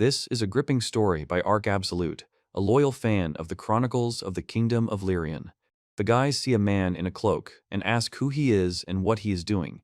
This is a gripping story by Arc Absolute, a loyal fan of the Chronicles of the Kingdom of Lyrian. The guys see a man in a cloak and ask who he is and what he is doing.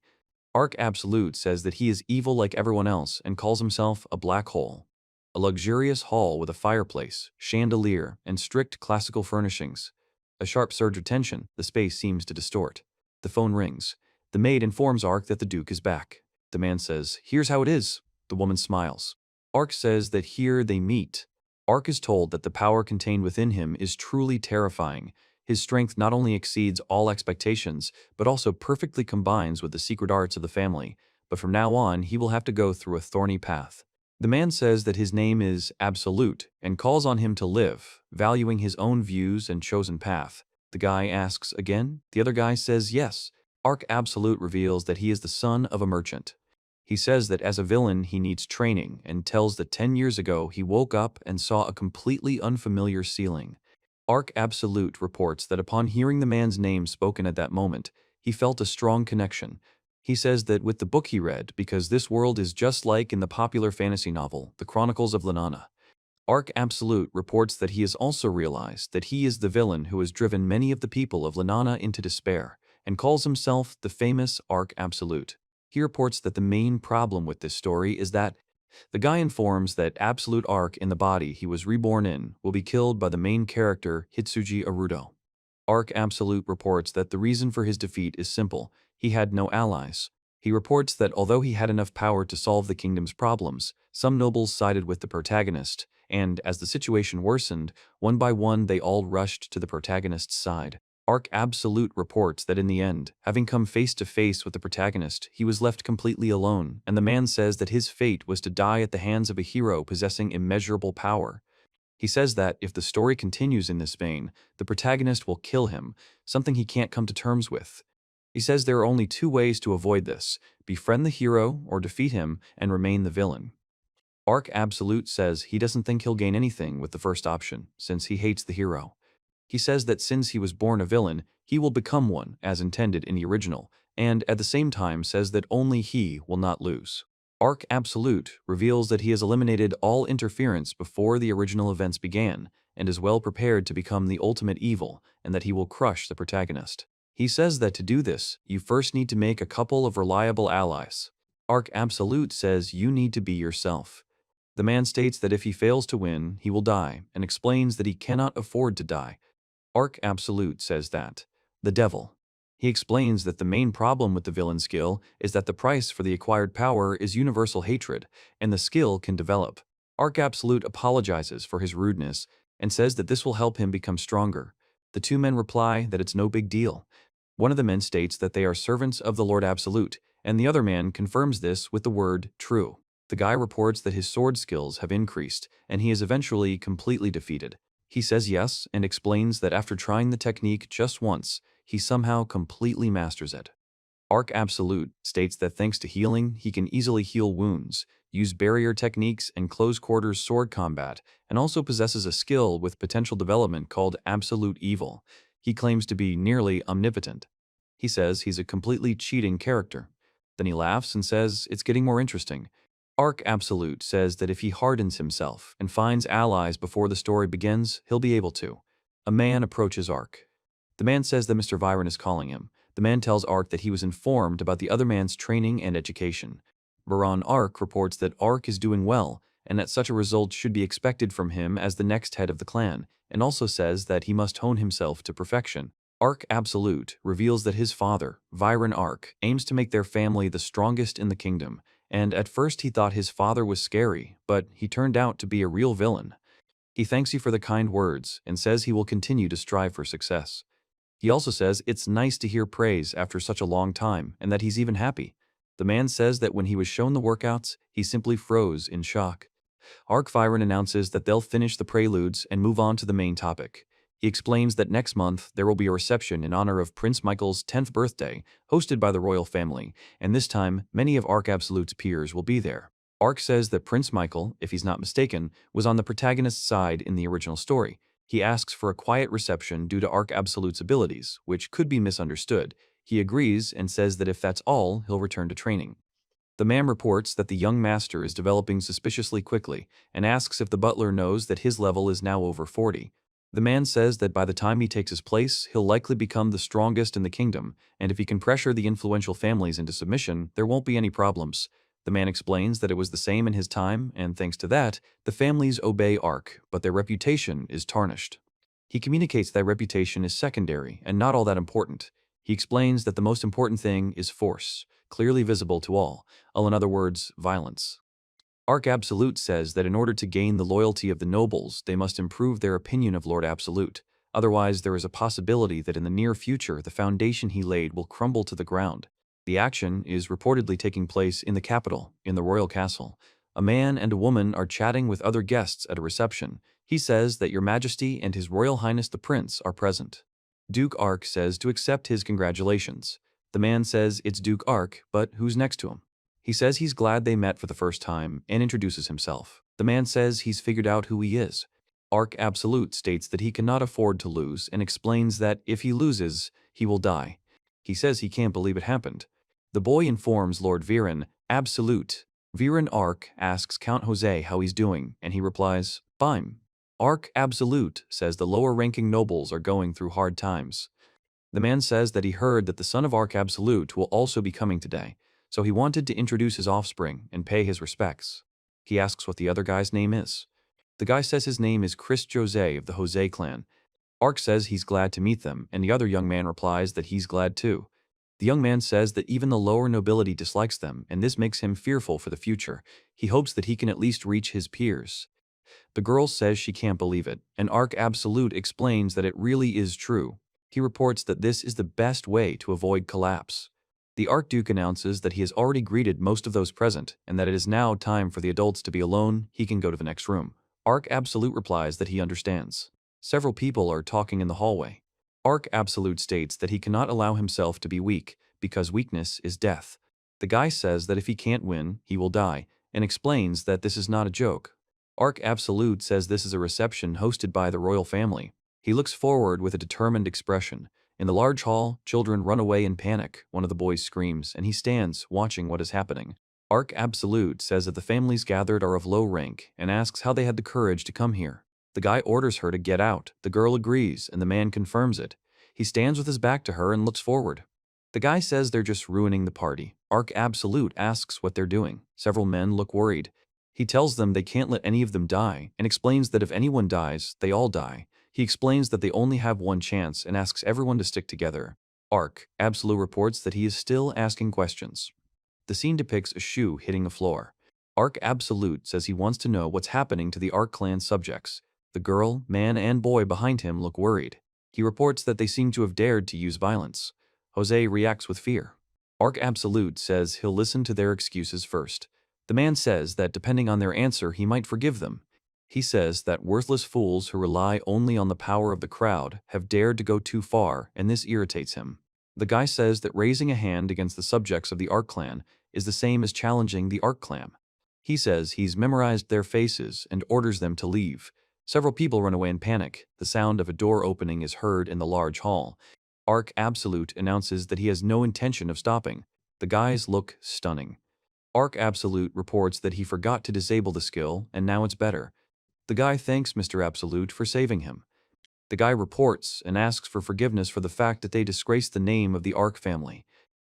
Arc Absolute says that he is evil like everyone else and calls himself a black hole. A luxurious hall with a fireplace, chandelier, and strict classical furnishings. A sharp surge of tension, the space seems to distort. The phone rings. The maid informs Arc that the Duke is back. The man says, "Here's how it is." The woman smiles. Arc says that here they meet. Arc is told that the power contained within him is truly terrifying. His strength not only exceeds all expectations, but also perfectly combines with the secret arts of the family. But from now on, he will have to go through a thorny path. The man says that his name is Absolute and calls on him to live, valuing his own views and chosen path. The guy asks again. The other guy says yes. Arc Absolute reveals that he is the son of a merchant. He says that as a villain he needs training and tells that 10 years ago he woke up and saw a completely unfamiliar ceiling. Arc Absolute reports that upon hearing the man's name spoken at that moment, he felt a strong connection. He says that with the book he read, because this world is just like in the popular fantasy novel, The Chronicles of Lanana. Arc Absolute reports that he has also realized that he is the villain who has driven many of the people of Lanana into despair, and calls himself the famous Arc Absolute. He reports that the main problem with this story is that the guy informs that Absolute Arc in the body he was reborn in will be killed by the main character Hitsuji Arudo. Arc Absolute reports that the reason for his defeat is simple: he had no allies. He reports that although he had enough power to solve the kingdom's problems, some nobles sided with the protagonist, and as the situation worsened, one by one they all rushed to the protagonist's side. Arc Absolute reports that in the end, having come face to face with the protagonist, he was left completely alone, and the man says that his fate was to die at the hands of a hero possessing immeasurable power. He says that if the story continues in this vein, the protagonist will kill him, something he can't come to terms with. He says there are only two ways to avoid this: befriend the hero or defeat him and remain the villain. Arc Absolute says he doesn't think he'll gain anything with the first option, since he hates the hero. He says that since he was born a villain, he will become one, as intended in the original, and at the same time says that only he will not lose. Arc Absolute reveals that he has eliminated all interference before the original events began, and is well prepared to become the ultimate evil, and that he will crush the protagonist. He says that to do this, you first need to make a couple of reliable allies. Arc Absolute says you need to be yourself. The man states that if he fails to win, he will die, and explains that he cannot afford to die. Arc Absolute says that the devil. He explains that the main problem with the villain skill is that the price for the acquired power is universal hatred, and the skill can develop. Arc Absolute apologizes for his rudeness and says that this will help him become stronger. The two men reply that it's no big deal. One of the men states that they are servants of the Lord Absolute, and the other man confirms this with the word true. The guy reports that his sword skills have increased, and he is eventually completely defeated. He says yes and explains that after trying the technique just once, he somehow completely masters it. Arc Absolute states that thanks to healing, he can easily heal wounds, use barrier techniques and close-quarters sword combat, and also possesses a skill with potential development called Absolute Evil. He claims to be nearly omnipotent. He says he's a completely cheating character. Then he laughs and says it's getting more interesting. Arc Absolute says that if he hardens himself and finds allies before the story begins, he'll be able to. A man approaches Arc. The man says that Mr. Viren is calling him. The man tells Arc that he was informed about the other man's training and education. Baron Arc reports that Arc is doing well, and that such a result should be expected from him as the next head of the clan, and also says that he must hone himself to perfection. Arc Absolute reveals that his father, Viren Arc, aims to make their family the strongest in the kingdom, and at first he thought his father was scary, but he turned out to be a real villain. He thanks you for the kind words and says he will continue to strive for success. He also says it's nice to hear praise after such a long time and that he's even happy. The man says that when he was shown the workouts, he simply froze in shock. Arc Viren announces that they'll finish the preludes and move on to the main topic. He explains that next month there will be a reception in honor of Prince Michael's 10th birthday, hosted by the royal family, and this time many of Arc Absolute's peers will be there. Arc says that Prince Michael, if he's not mistaken, was on the protagonist's side in the original story. He asks for a quiet reception due to Arc Absolute's abilities, which could be misunderstood. He agrees and says that if that's all, he'll return to training. The man reports that the young master is developing suspiciously quickly and asks if the butler knows that his level is now over 40. The man says that by the time he takes his place, he'll likely become the strongest in the kingdom, and if he can pressure the influential families into submission, there won't be any problems. The man explains that it was the same in his time, and thanks to that, the families obey Ark, but their reputation is tarnished. He communicates that reputation is secondary and not all that important. He explains that the most important thing is force, clearly visible to all, in other words, violence. Ark Absolute says that in order to gain the loyalty of the nobles, they must improve their opinion of Lord Absolute. Otherwise, there is a possibility that in the near future, the foundation he laid will crumble to the ground. The action is reportedly taking place in the capital, in the royal castle. A man and a woman are chatting with other guests at a reception. He says that Your Majesty and His Royal Highness the Prince are present. Duke Ark says to accept his congratulations. The man says it's Duke Ark, but who's next to him? He says he's glad they met for the first time and introduces himself. The man says he's figured out who he is. Ark Absolute states that he cannot afford to lose and explains that if he loses, he will die. He says he can't believe it happened. The boy informs Lord Viren, Absolute. Viren Ark asks Count Jose how he's doing, and he replies, fine. Ark Absolute says the lower-ranking nobles are going through hard times. The man says that he heard that the son of Ark Absolute will also be coming today, so he wanted to introduce his offspring and pay his respects. He asks what the other guy's name is. The guy says his name is Chris Jose of the Jose clan. Ark says he's glad to meet them, and the other young man replies that he's glad too. The young man says that even the lower nobility dislikes them, and this makes him fearful for the future. He hopes that he can at least reach his peers. The girl says she can't believe it, and Ark Absolute explains that it really is true. He reports that this is the best way to avoid collapse. The Archduke announces that he has already greeted most of those present, and that it is now time for the adults to be alone. He can go to the next room. Ark Absolute replies that he understands. Several people are talking in the hallway. Ark Absolute states that he cannot allow himself to be weak, because weakness is death. The guy says that if he can't win, he will die, and explains that this is not a joke. Ark Absolute says this is a reception hosted by the royal family. He looks forward with a determined expression. In the large hall, children run away in panic. One of the boys screams, and he stands, watching what is happening. Ark Absolute says that the families gathered are of low rank, and asks how they had the courage to come here. The guy orders her to get out. The girl agrees, and the man confirms it. He stands with his back to her and looks forward. The guy says they're just ruining the party. Ark Absolute asks what they're doing. Several men look worried. He tells them they can't let any of them die, and explains that if anyone dies, they all die. He explains that they only have one chance and asks everyone to stick together. Ark Absolute reports that he is still asking questions. The scene depicts a shoe hitting a floor. Ark Absolute says he wants to know what's happening to the Ark clan subjects. The girl, man, and boy behind him look worried. He reports that they seem to have dared to use violence. Jose reacts with fear. Ark Absolute says he'll listen to their excuses first. The man says that depending on their answer, he might forgive them. He says that worthless fools who rely only on the power of the crowd have dared to go too far, and this irritates him. The guy says that raising a hand against the subjects of the Ark clan is the same as challenging the Ark clan. He says he's memorized their faces and orders them to leave. Several people run away in panic. The sound of a door opening is heard in the large hall. Ark Absolute announces that he has no intention of stopping. The guys look stunning. Ark Absolute reports that he forgot to disable the skill, and now it's better. The guy thanks Mr. Absolute for saving him. The guy reports and asks for forgiveness for the fact that they disgraced the name of the Ark family.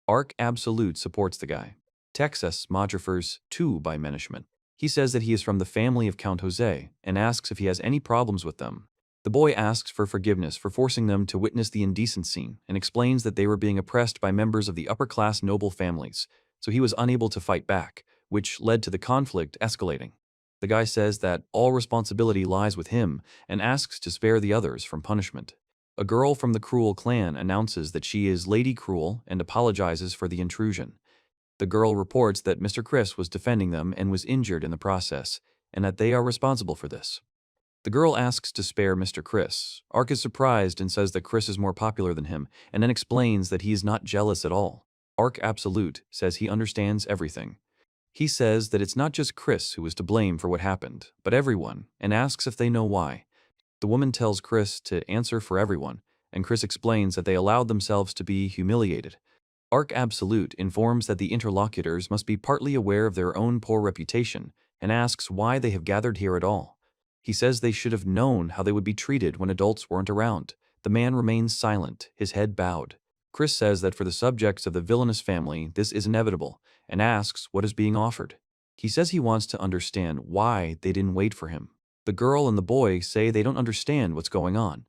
Ark Absolute supports the guy. Texas Maj refers to by management. He says that he is from the family of Count Jose and asks if he has any problems with them. The boy asks for forgiveness for forcing them to witness the indecent scene and explains that they were being oppressed by members of the upper-class noble families, so he was unable to fight back, which led to the conflict escalating. The guy says that all responsibility lies with him and asks to spare the others from punishment. A girl from the Cruel clan announces that she is Lady Cruel and apologizes for the intrusion. The girl reports that Mr. Chris was defending them and was injured in the process, and that they are responsible for this. The girl asks to spare Mr. Chris. Ark is surprised and says that Chris is more popular than him, and then explains that he is not jealous at all. Ark Absolute says he understands everything. He says that it's not just Chris who is to blame for what happened, but everyone, and asks if they know why. The woman tells Chris to answer for everyone, and Chris explains that they allowed themselves to be humiliated. Arc Absolute informs that the interlocutors must be partly aware of their own poor reputation and asks why they have gathered here at all. He says they should have known how they would be treated when adults weren't around. The man remains silent, his head bowed. Chris says that for the subjects of the villainous family, this is inevitable, and asks what is being offered. He says he wants to understand why they didn't wait for him. The girl and the boy say they don't understand what's going on.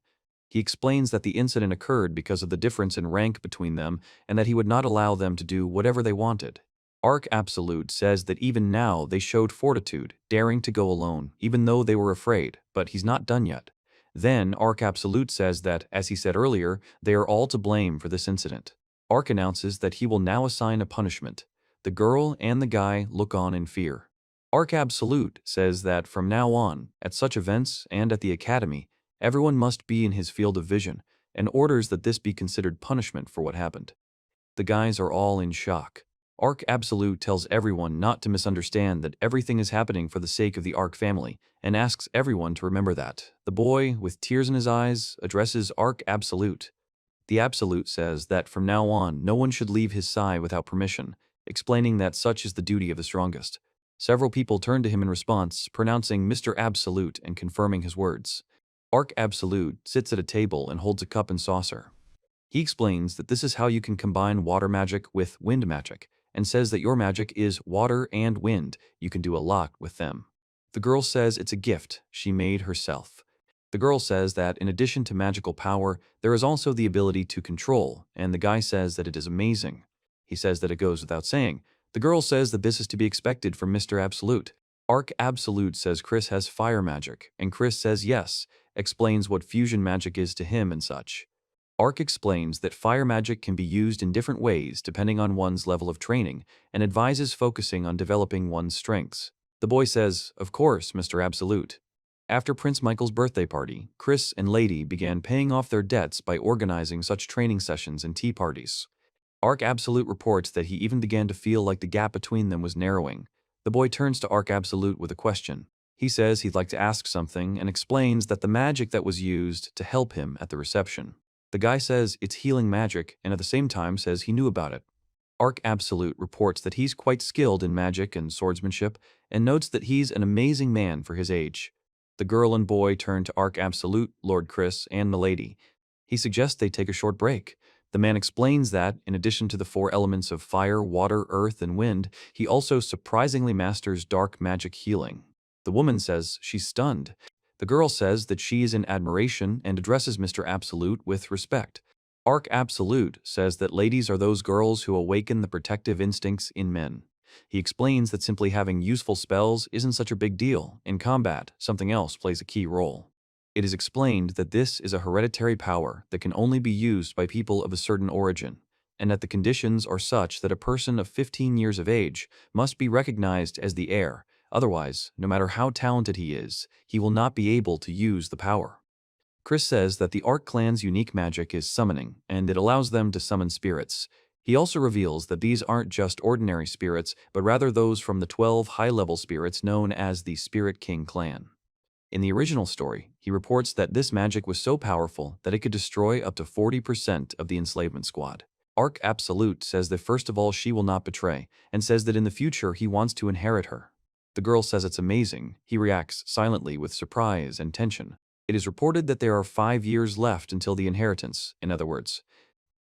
He explains that the incident occurred because of the difference in rank between them and that he would not allow them to do whatever they wanted. Arc Absolute says that even now they showed fortitude, daring to go alone, even though they were afraid, but he's not done yet. Then Arc Absolute says that, as he said earlier, they are all to blame for this incident. Arc announces that he will now assign a punishment. The girl and the guy look on in fear. Arc Absolute says that from now on, at such events and at the academy, everyone must be in his field of vision, and orders that this be considered punishment for what happened. The guys are all in shock. Arc Absolute tells everyone not to misunderstand that everything is happening for the sake of the Arc family, and asks everyone to remember that. The boy, with tears in his eyes, addresses Arc Absolute. The Absolute says that from now on, no one should leave his side without permission, explaining that such is the duty of the strongest. Several people turn to him in response, pronouncing Mr. Absolute and confirming his words. Arc Absolute sits at a table and holds a cup and saucer. He explains that this is how you can combine water magic with wind magic, and says that your magic is water and wind. You can do a lot with them. The girl says it's a gift she made herself. The girl says that in addition to magical power, there is also the ability to control, and the guy says that it is amazing. He says that it goes without saying. The girl says that this is to be expected from Mr. Absolute. Arc Absolute says Chris has fire magic, and Chris says yes, explains what fusion magic is to him and such. Arc explains that fire magic can be used in different ways depending on one's level of training, and advises focusing on developing one's strengths. The boy says, "Of course, Mr. Absolute." After Prince Michael's birthday party, Chris and Lady began paying off their debts by organizing such training sessions and tea parties. Arc Absolute reports that he even began to feel like the gap between them was narrowing. The boy turns to Arc Absolute with a question. He says he'd like to ask something and explains that the magic that was used to help him at the reception. The guy says it's healing magic and at the same time says he knew about it. Arc Absolute reports that he's quite skilled in magic and swordsmanship and notes that he's an amazing man for his age. The girl and boy turn to Arc Absolute, Lord Chris, and Milady. He suggests they take a short break. The man explains that, in addition to the 4 elements of fire, water, earth, and wind, he also surprisingly masters dark magic healing. The woman says she's stunned. The girl says that she is in admiration and addresses Mr. Absolute with respect. Arc Absolute says that ladies are those girls who awaken the protective instincts in men. He explains that simply having useful spells isn't such a big deal. In combat, something else plays a key role. It is explained that this is a hereditary power that can only be used by people of a certain origin, and that the conditions are such that a person of 15 years of age must be recognized as the heir. Otherwise, no matter how talented he is, he will not be able to use the power. Chris says that the Arc clan's unique magic is summoning, and it allows them to summon spirits. He also reveals that these aren't just ordinary spirits, but rather those from the 12 high-level spirits known as the Spirit King clan. In the original story, he reports that this magic was so powerful that it could destroy up to 40% of the enslavement squad. Arc Absolute says that first of all she will not betray, and says that in the future he wants to inherit her. The girl says it's amazing. He reacts silently with surprise and tension. It is reported that there are 5 years left until the inheritance. In other words,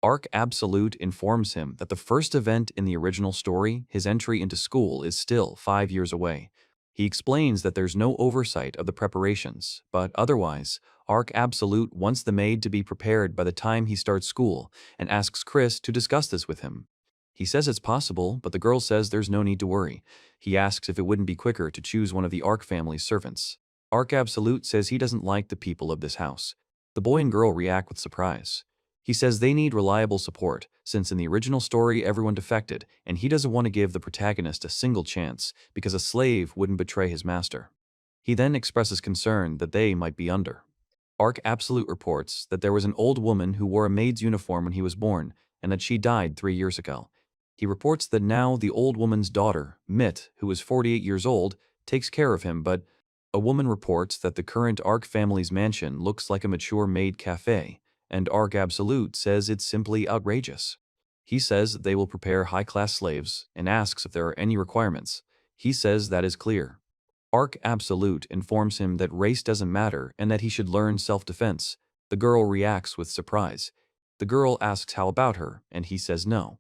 Arc Absolute informs him that the first event in the original story, his entry into school, is still 5 years away. He explains that there's no oversight of the preparations, but otherwise, Arc Absolute wants the maid to be prepared by the time he starts school and asks Chris to discuss this with him. He says it's possible, but the girl says there's no need to worry. He asks if it wouldn't be quicker to choose one of the Arc family's servants. Arc Absolute says he doesn't like the people of this house. The boy and girl react with surprise. He says they need reliable support, since in the original story everyone defected, and he doesn't want to give the protagonist a single chance because a slave wouldn't betray his master. He then expresses concern that they might be under. Arc Absolute reports that there was an old woman who wore a maid's uniform when he was born, and that she died 3 years ago. He reports that now the old woman's daughter, Mitt, who is 48 years old, takes care of him, but a woman reports that the current Arc family's mansion looks like a mature maid cafe, and Arc Absolute says it's simply outrageous. He says that they will prepare high-class slaves and asks if there are any requirements. He says that is clear. Arc Absolute informs him that race doesn't matter and that he should learn self-defense. The girl reacts with surprise. The girl asks how about her, and he says no.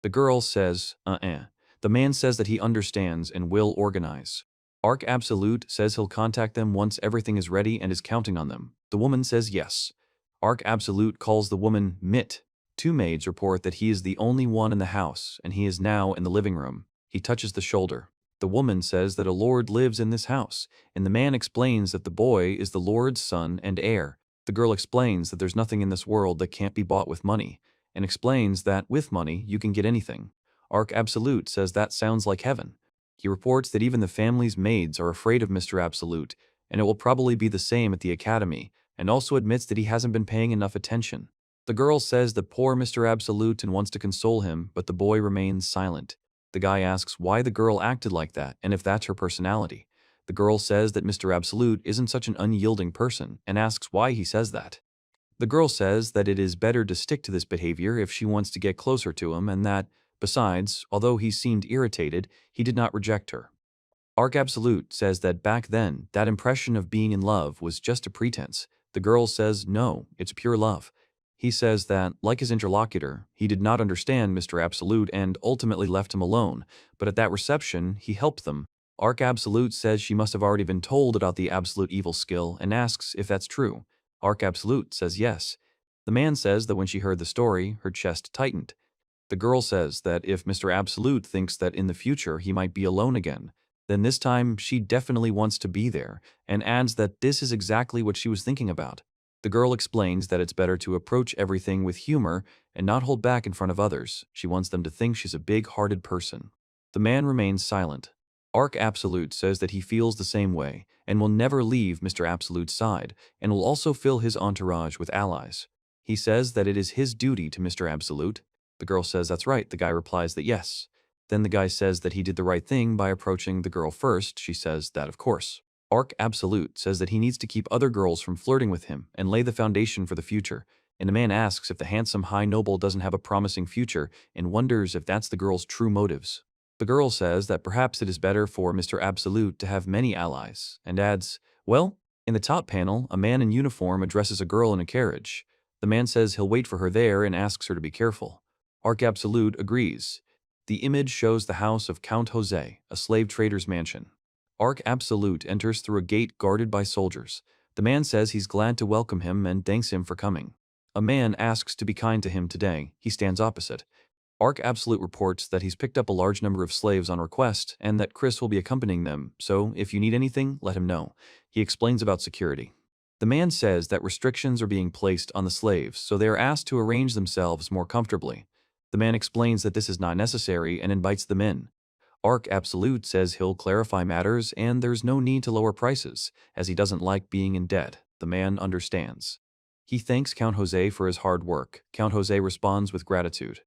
The girl says, The man says that he understands and will organize. Arc Absolute says he'll contact them once everything is ready and is counting on them. The woman says yes. Arc Absolute calls the woman Mitt. Two maids report that he is the only one in the house and he is now in the living room. He touches the shoulder. The woman says that a lord lives in this house, and the man explains that the boy is the lord's son and heir. The girl explains that there's nothing in this world that can't be bought with money, and explains that with money you can get anything. Arc Absolute says that sounds like heaven. He reports that even the family's maids are afraid of Mr. Absolute, and it will probably be the same at the academy, and also admits that he hasn't been paying enough attention. The girl says that poor Mr. Absolute and wants to console him, but the boy remains silent. The guy asks why the girl acted like that and if that's her personality. The girl says that Mr. Absolute isn't such an unyielding person and asks why he says that. The girl says that it is better to stick to this behavior if she wants to get closer to him and that, besides, although he seemed irritated, he did not reject her. Arc Absolute says that back then, that impression of being in love was just a pretense. The girl says no, it's pure love. He says that, like his interlocutor, he did not understand Mr. Absolute and ultimately left him alone, but at that reception, he helped them. Arc Absolute says she must have already been told about the Absolute Evil skill and asks if that's true. Arc Absolute says yes. The man says that when she heard the story, her chest tightened. The girl says that if Mr. Absolute thinks that in the future he might be alone again, then this time she definitely wants to be there, and adds that this is exactly what she was thinking about. The girl explains that it's better to approach everything with humor and not hold back in front of others. She wants them to think she's a big-hearted person. The man remains silent. Arc Absolute says that he feels the same way and will never leave Mr. Absolute's side and will also fill his entourage with allies. He says that it is his duty to Mr. Absolute. The girl says that's right. The guy replies that yes. Then the guy says that he did the right thing by approaching the girl first. She says that of course. Arc Absolute says that he needs to keep other girls from flirting with him and lay the foundation for the future, and the man asks if the handsome high noble doesn't have a promising future and wonders if that's the girl's true motives. The girl says that perhaps it is better for Mr. Absolute to have many allies, and adds, well, in the top panel, a man in uniform addresses a girl in a carriage. The man says he'll wait for her there and asks her to be careful. Arc Absolute agrees. The image shows the house of Count Jose, a slave trader's mansion. Arc Absolute enters through a gate guarded by soldiers. The man says he's glad to welcome him and thanks him for coming. A man asks to be kind to him today. He stands opposite. Arc Absolute reports that he's picked up a large number of slaves on request and that Chris will be accompanying them, so if you need anything, let him know. He explains about security. The man says that restrictions are being placed on the slaves, so they are asked to arrange themselves more comfortably. The man explains that this is not necessary and invites them in. Arc Absolute says he'll clarify matters and there's no need to lower prices, as he doesn't like being in debt. The man understands. He thanks Count Jose for his hard work. Count Jose responds with gratitude.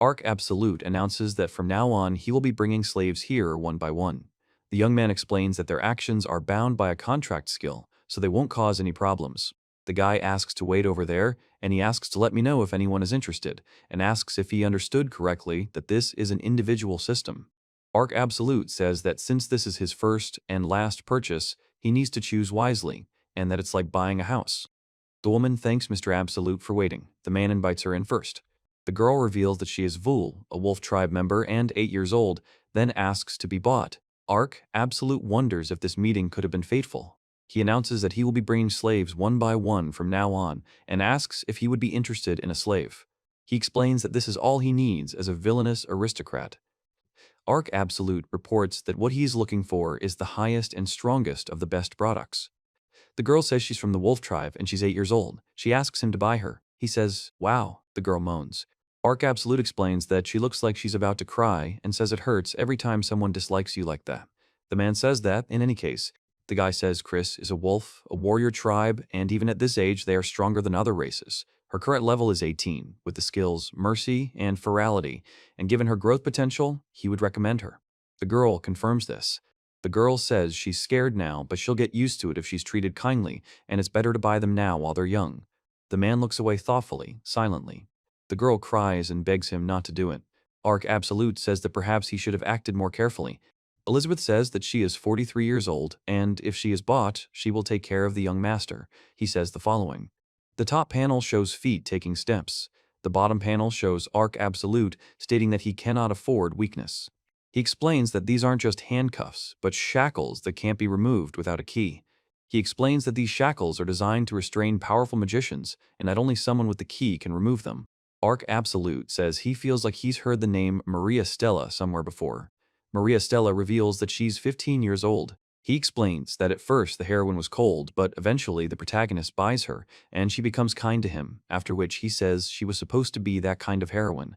Arc Absolute announces that from now on he will be bringing slaves here one by one. The young man explains that their actions are bound by a contract skill, so they won't cause any problems. The guy asks to wait over there, and he asks to let me know if anyone is interested, and asks if he understood correctly that this is an individual system. Arc Absolute says that since this is his first and last purchase, he needs to choose wisely, and that it's like buying a house. The woman thanks Mr. Absolute for waiting. The man invites her in first. The girl reveals that she is Vul, a wolf tribe member and 8 years old, then asks to be bought. Arc Absolute wonders if this meeting could have been fateful. He announces that he will be bringing slaves one by one from now on, and asks if he would be interested in a slave. He explains that this is all he needs as a villainous aristocrat. Arc Absolute reports that what he is looking for is the highest and strongest of the best products. The girl says she's from the wolf tribe and she's 8 years old. She asks him to buy her. He says, wow, the girl moans. Arc Absolute explains that she looks like she's about to cry and says it hurts every time someone dislikes you like that. The man says that, in any case. The guy says Chris is a wolf, a warrior tribe, and even at this age they are stronger than other races. Her current level is 18, with the skills Mercy and Ferality, and given her growth potential, he would recommend her. The girl confirms this. The girl says she's scared now, but she'll get used to it if she's treated kindly, and it's better to buy them now while they're young. The man looks away thoughtfully, silently. The girl cries and begs him not to do it. Arc Absolute says that perhaps he should have acted more carefully. Elizabeth says that she is 43 years old, and if she is bought, she will take care of the young master. He says the following. The top panel shows feet taking steps. The bottom panel shows Arc Absolute stating that he cannot afford weakness. He explains that these aren't just handcuffs, but shackles that can't be removed without a key. He explains that these shackles are designed to restrain powerful magicians and that only someone with the key can remove them. Arc Absolute says he feels like he's heard the name Maria Stella somewhere before. Maria Stella reveals that she's 15 years old. He explains that at first the heroine was cold, but eventually the protagonist buys her, and she becomes kind to him, after which he says she was supposed to be that kind of heroine.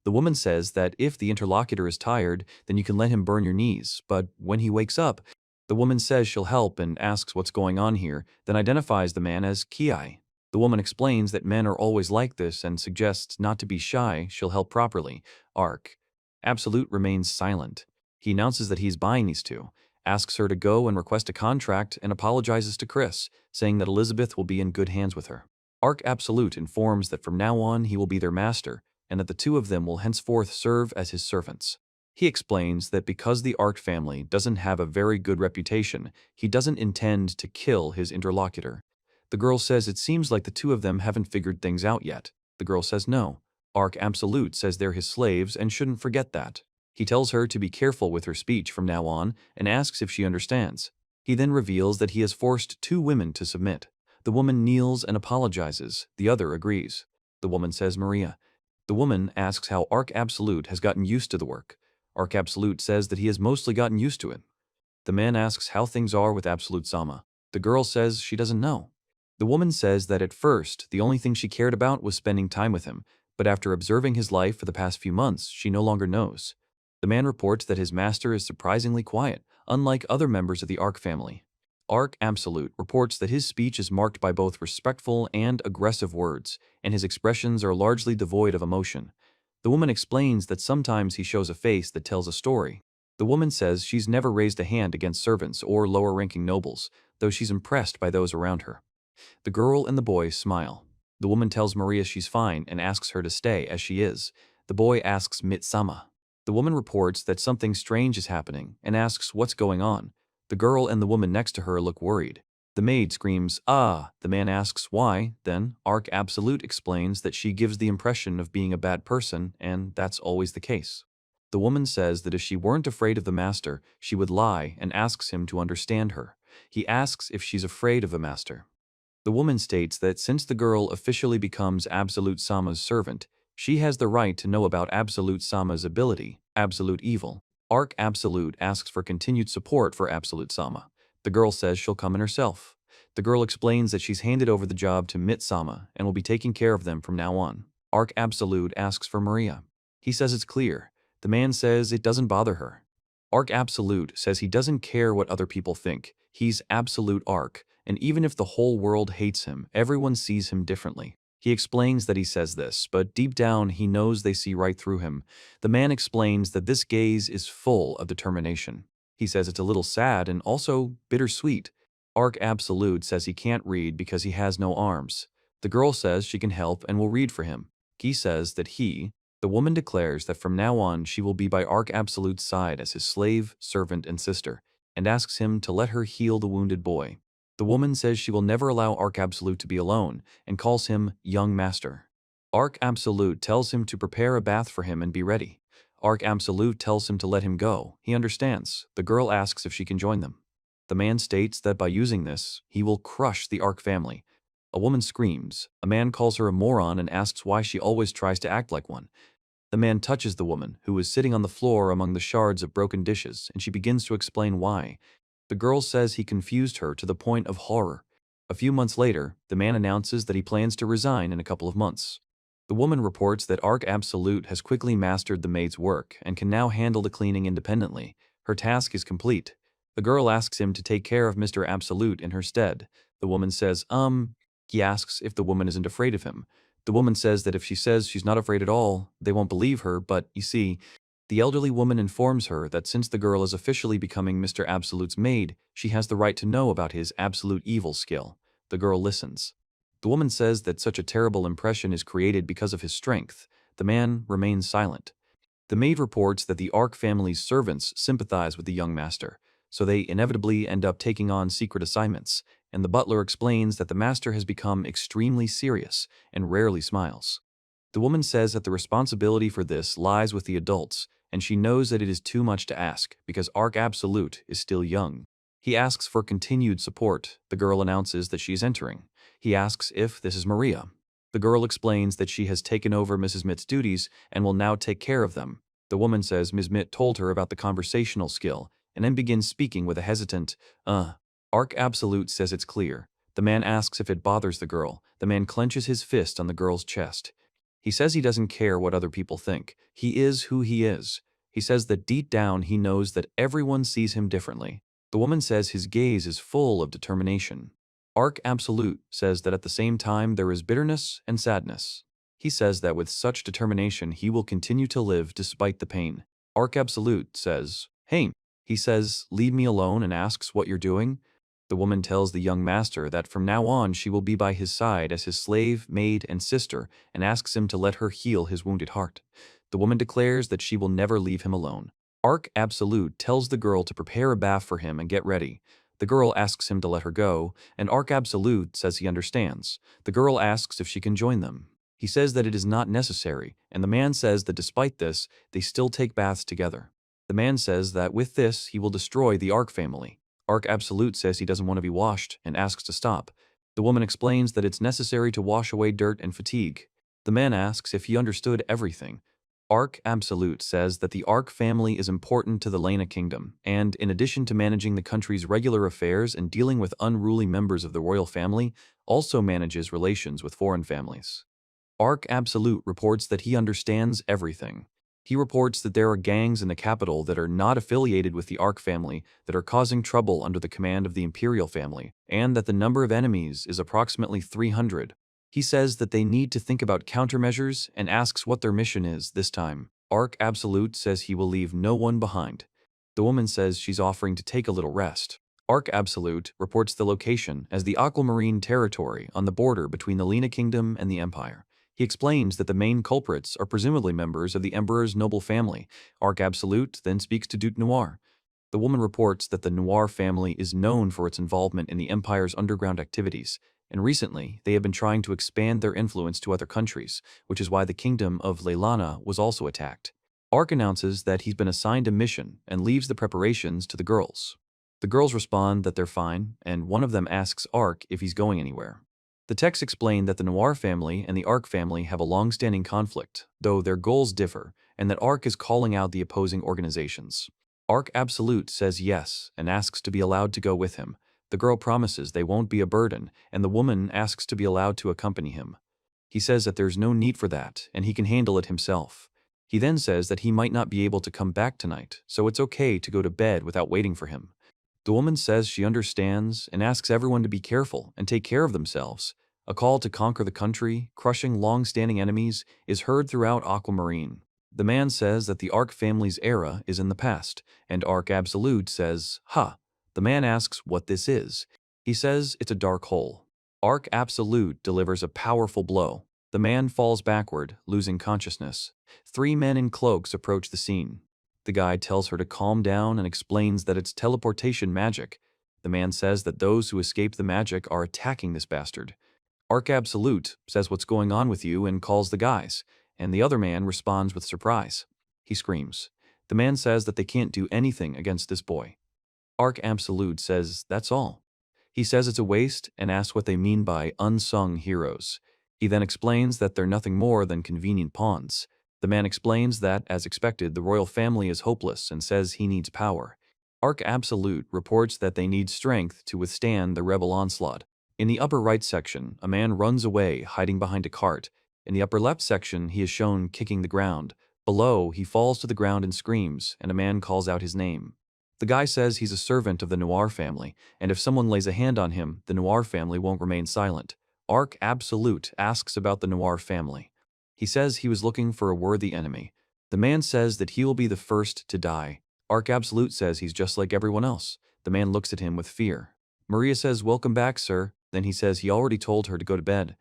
The woman says that if the interlocutor is tired, then you can let him burn your knees, but when he wakes up, the woman says she'll help and asks what's going on here, then identifies the man as Ki. The woman explains that men are always like this and suggests not to be shy, she'll help properly. Arc Absolute remains silent. He announces that he's buying these two, asks her to go and request a contract, and apologizes to Chris, saying that Elizabeth will be in good hands with her. Arc Absolute informs that from now on he will be their master, and that the two of them will henceforth serve as his servants. He explains that because the Arc family doesn't have a very good reputation, he doesn't intend to kill his interlocutor. The girl says it seems like the two of them haven't figured things out yet. The girl says no. Arc Absolute says they're his slaves and shouldn't forget that. He tells her to be careful with her speech from now on and asks if she understands. He then reveals that he has forced two women to submit. The woman kneels and apologizes. The other agrees. The woman says Maria. The woman asks how Arc Absolute has gotten used to the work. Arc Absolute says that he has mostly gotten used to it. The man asks how things are with Absolute Sama. The girl says she doesn't know. The woman says that at first, the only thing she cared about was spending time with him, but after observing his life for the past few months, she no longer knows. The man reports that his master is surprisingly quiet, unlike other members of the Arc family. Arc Absolute reports that his speech is marked by both respectful and aggressive words, and his expressions are largely devoid of emotion. The woman explains that sometimes he shows a face that tells a story. The woman says she's never raised a hand against servants or lower-ranking nobles, though she's impressed by those around her. The girl and the boy smile. The woman tells Maria she's fine and asks her to stay as she is. The boy asks Mitsama. The woman reports that something strange is happening and asks what's going on. The girl and the woman next to her look worried. The maid screams, "Ah!" The man asks why. Then Arc Absolute explains that she gives the impression of being a bad person, and that's always the case. The woman says that if she weren't afraid of the master, she would lie and asks him to understand her. He asks if she's afraid of the master. The woman states that since the girl officially becomes Absolute Sama's servant, she has the right to know about Absolute Sama's ability, Absolute Evil. Arc Absolute asks for continued support for Absolute Sama. The girl says she'll come in herself. The girl explains that she's handed over the job to Mitsama and will be taking care of them from now on. Arc Absolute asks for Maria. He says it's clear. The man says it doesn't bother her. Arc Absolute says he doesn't care what other people think. He's Absolute Arc, and even if the whole world hates him, everyone sees him differently. He explains that he says this, but deep down he knows they see right through him. The man explains that this gaze is full of determination. He says it's a little sad and also bittersweet. Arc Absolute says he can't read because he has no arms. The girl says she can help and will read for him. He says that the woman declares that from now on she will be by Arc Absolute's side as his slave, servant, and sister, and asks him to let her heal the wounded boy. The woman says she will never allow Arc Absolute to be alone and calls him Young Master. Arc Absolute tells him to prepare a bath for him and be ready. Arc Absolute tells him to let him go. He understands. The girl asks if she can join them. The man states that by using this, he will crush the Arc family. A woman screams. A man calls her a moron and asks why she always tries to act like one. The man touches the woman, who is sitting on the floor among the shards of broken dishes, and she begins to explain why. The girl says he confused her to the point of horror. A few months later, the man announces that he plans to resign in a couple of months. The woman reports that Arc Absolute has quickly mastered the maid's work and can now handle the cleaning independently. Her task is complete. The girl asks him to take care of Mr. Absolute in her stead. The woman says, He asks if the woman isn't afraid of him. The woman says that if she says she's not afraid at all, they won't believe her, but, you see, the elderly woman informs her that since the girl is officially becoming Mr. Absolute's maid, she has the right to know about his absolute evil skill. The girl listens. The woman says that such a terrible impression is created because of his strength. The man remains silent. The maid reports that the Ark family's servants sympathize with the young master, so they inevitably end up taking on secret assignments, and the butler explains that the master has become extremely serious and rarely smiles. The woman says that the responsibility for this lies with the adults, and she knows that it is too much to ask because Ark Absolute is still young. He asks for continued support. The girl announces that she is entering. He asks if this is Maria. The girl explains that she has taken over Mrs. Mitt's duties and will now take care of them. The woman says Ms. Mitt told her about the conversational skill and then begins speaking with a hesitant, Ark Absolute says it's clear. The man asks if it bothers the girl. The man clenches his fist on the girl's chest. He says he doesn't care what other people think. He is who he is. He says that deep down he knows that everyone sees him differently. The woman says his gaze is full of determination. Ark Absolute says that at the same time there is bitterness and sadness. He says that with such determination he will continue to live despite the pain. Ark Absolute says, "Hey." He says, "Leave me alone," and asks what you're doing. The woman tells the young master that from now on she will be by his side as his slave, maid, and sister, and asks him to let her heal his wounded heart. The woman declares that she will never leave him alone. Ark Absolute tells the girl to prepare a bath for him and get ready. The girl asks him to let her go, and Ark Absolute says he understands. The girl asks if she can join them. He says that it is not necessary, and the man says that despite this, they still take baths together. The man says that with this, he will destroy the Ark family. Ark Absolute says he doesn't want to be washed and asks to stop. The woman explains that it's necessary to wash away dirt and fatigue. The man asks if he understood everything. Ark Absolute says that the Ark family is important to the Lena kingdom, and in addition to managing the country's regular affairs and dealing with unruly members of the royal family, also manages relations with foreign families. Ark Absolute reports that he understands everything. He reports that there are gangs in the capital that are not affiliated with the Ark family that are causing trouble under the command of the imperial family, and that the number of enemies is approximately 300. He says that they need to think about countermeasures and asks what their mission is this time. Ark Absolute says he will leave no one behind. The woman says she's offering to take a little rest. Ark Absolute reports the location as the aquamarine territory on the border between the Lena Kingdom and the Empire. He explains that the main culprits are presumably members of the Emperor's noble family. Ark Absolute then speaks to Dute Noir. The woman reports that the Noir family is known for its involvement in the Empire's underground activities, and recently they have been trying to expand their influence to other countries, which is why the kingdom of Leilana was also attacked. Ark announces that he's been assigned a mission and leaves the preparations to the girls. The girls respond that they're fine, and one of them asks Ark if he's going anywhere. The text explained that the Noir family and the Ark family have a long-standing conflict, though their goals differ, and that Ark is calling out the opposing organizations. Ark Absolute says yes and asks to be allowed to go with him. The girl promises they won't be a burden, and the woman asks to be allowed to accompany him. He says that there's no need for that, and he can handle it himself. He then says that he might not be able to come back tonight, so it's okay to go to bed without waiting for him. The woman says she understands and asks everyone to be careful and take care of themselves. A call to conquer the country, crushing long-standing enemies, is heard throughout Aquamarine. The man says that the Ark family's era is in the past, and Ark Absolute says, "Ha." The man asks what this is. He says it's a dark hole. Ark Absolute delivers a powerful blow. The man falls backward, losing consciousness. 3 men in cloaks approach the scene. The guy tells her to calm down and explains that it's teleportation magic. The man says that those who escape the magic are attacking this bastard. Ark Absolute says what's going on with you and calls the guys, and the other man responds with surprise. He screams. The man says that they can't do anything against this boy. Ark Absolute says that's all. He says it's a waste and asks what they mean by unsung heroes. He then explains that they're nothing more than convenient pawns. The man explains that, as expected, the royal family is hopeless and says he needs power. Ark Absolute reports that they need strength to withstand the rebel onslaught. In the upper right section, a man runs away, hiding behind a cart. In the upper left section, he is shown kicking the ground. Below, he falls to the ground and screams, and a man calls out his name. The guy says he's a servant of the Noir family, and if someone lays a hand on him, the Noir family won't remain silent. Ark Absolute asks about the Noir family. He says he was looking for a worthy enemy. The man says that he will be the first to die. Ark Absolute says he's just like everyone else. The man looks at him with fear. Maria says, "Welcome back, sir." Then he says he already told her to go to bed.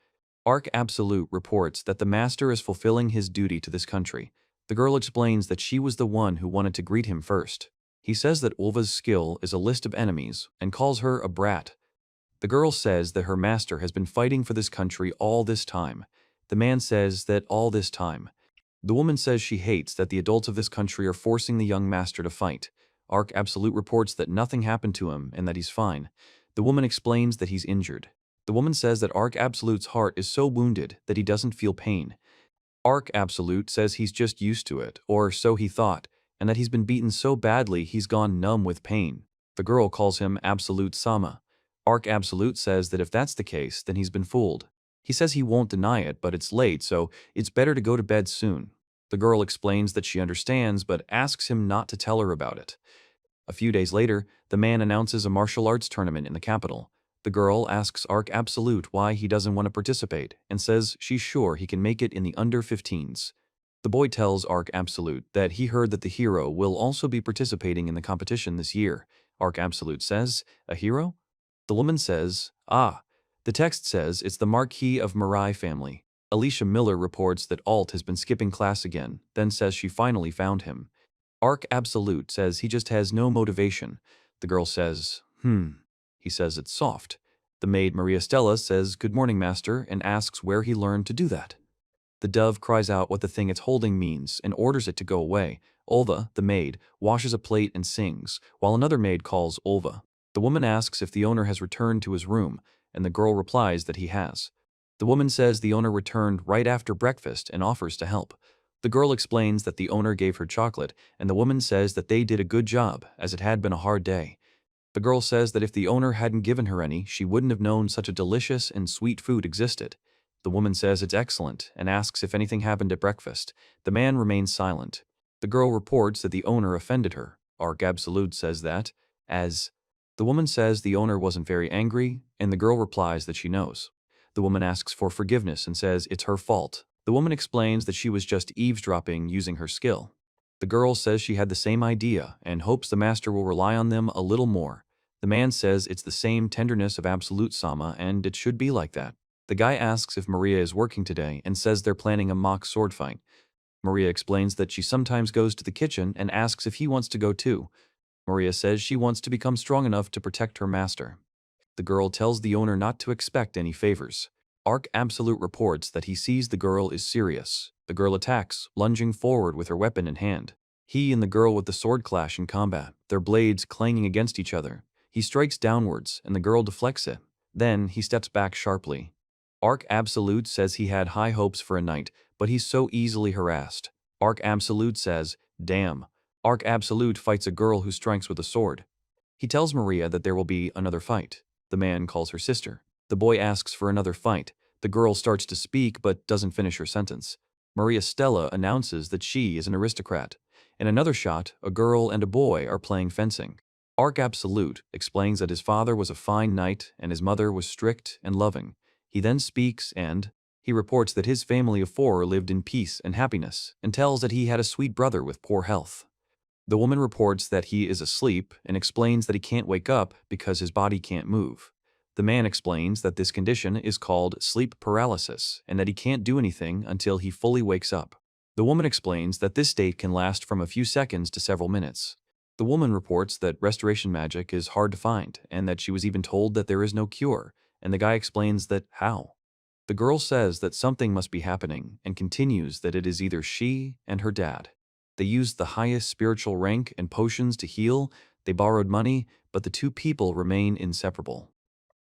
Arc Absolute reports that the master is fulfilling his duty to this country. The girl explains that she was the one who wanted to greet him first. He says that Ulva's skill is a list of enemies and calls her a brat. The girl says that her master has been fighting for this country all this time. The man says that all this time. The woman says she hates that the adults of this country are forcing the young master to fight. Arc Absolute reports that nothing happened to him and that he's fine. The woman explains that he's injured. The woman says that Arc Absolute's heart is so wounded that he doesn't feel pain. Arc Absolute says he's just used to it, or so he thought, and that he's been beaten so badly he's gone numb with pain. The girl calls him Absolute Sama. Arc Absolute says that if that's the case, then he's been fooled. He says he won't deny it, but it's late, so it's better to go to bed soon. The girl explains that she understands, but asks him not to tell her about it. A few days later, the man announces a martial arts tournament in the capital. The girl asks Arc Absolute why he doesn't want to participate and says she's sure he can make it in the under-15s. The boy tells Arc Absolute that he heard that the hero will also be participating in the competition this year. Arc Absolute says, "A hero?" The woman says, "Ah." The text says it's the Marquis of Mirai family. Alicia Miller reports that Alt has been skipping class again, then says she finally found him. Arc Absolute says he just has no motivation. The girl says, He says it's soft. The maid Maria Stella says, "Good morning, master," and asks where he learned to do that. The dove cries out what the thing it's holding means and orders it to go away. Ulva, the maid, washes a plate and sings, while another maid calls Ulva. The woman asks if the owner has returned to his room, and the girl replies that he has. The woman says the owner returned right after breakfast and offers to help. The girl explains that the owner gave her chocolate, and the woman says that they did a good job, as it had been a hard day. The girl says that if the owner hadn't given her any, she wouldn't have known such a delicious and sweet food existed. The woman says it's excellent and asks if anything happened at breakfast. The man remains silent. The girl reports that the owner offended her. Arc Absolute says that, as the woman says the owner wasn't very angry, and the girl replies that she knows. The woman asks for forgiveness and says it's her fault. The woman explains that she was just eavesdropping using her skill. The girl says she had the same idea and hopes the master will rely on them a little more. The man says it's the same tenderness of Absolute Sama and it should be like that. The guy asks if Maria is working today and says they're planning a mock sword fight. Maria explains that she sometimes goes to the kitchen and asks if he wants to go too. Maria says she wants to become strong enough to protect her master. The girl tells the owner not to expect any favors. Arc Absolute reports that he sees the girl is serious. The girl attacks, lunging forward with her weapon in hand. He and the girl with the sword clash in combat, their blades clanging against each other. He strikes downwards, and the girl deflects it. Then he steps back sharply. Arc Absolute says he had high hopes for a knight, but he's so easily harassed. Arc Absolute says, "Damn." Arc Absolute fights a girl who strikes with a sword. He tells Maria that there will be another fight. The man calls her sister. The boy asks for another fight. The girl starts to speak but doesn't finish her sentence. Maria Stella announces that she is an aristocrat. In another shot, a girl and a boy are playing fencing. Arc Absolute explains that his father was a fine knight and his mother was strict and loving. He then speaks and he reports that his family of 4 lived in peace and happiness and tells that he had a sweet brother with poor health. The woman reports that he is asleep and explains that he can't wake up because his body can't move. The man explains that this condition is called sleep paralysis and that he can't do anything until he fully wakes up. The woman explains that this state can last from a few seconds to several minutes. The woman reports that restoration magic is hard to find and that she was even told that there is no cure, and the guy explains that how. The girl says that something must be happening and continues that it is either she and her dad. They used the highest spiritual rank and potions to heal, they borrowed money, but the two people remain inseparable.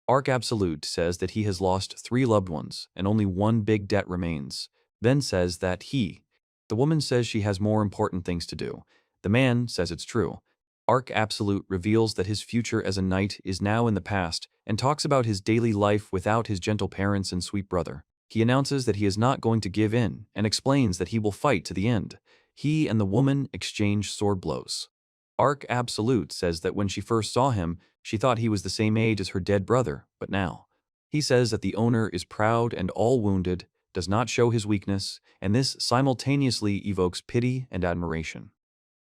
Arc Absolute says that he has lost 3 loved ones and only one big debt remains, then says that the woman says she has more important things to do. The man says it's true. Arc Absolute reveals that his future as a knight is now in the past and talks about his daily life without his gentle parents and sweet brother. He announces that he is not going to give in and explains that he will fight to the end. He and the woman exchange sword blows. Arc Absolute says that when she first saw him, she thought he was the same age as her dead brother, but now. He says that the owner is proud and all wounded, does not show his weakness, and this simultaneously evokes pity and admiration.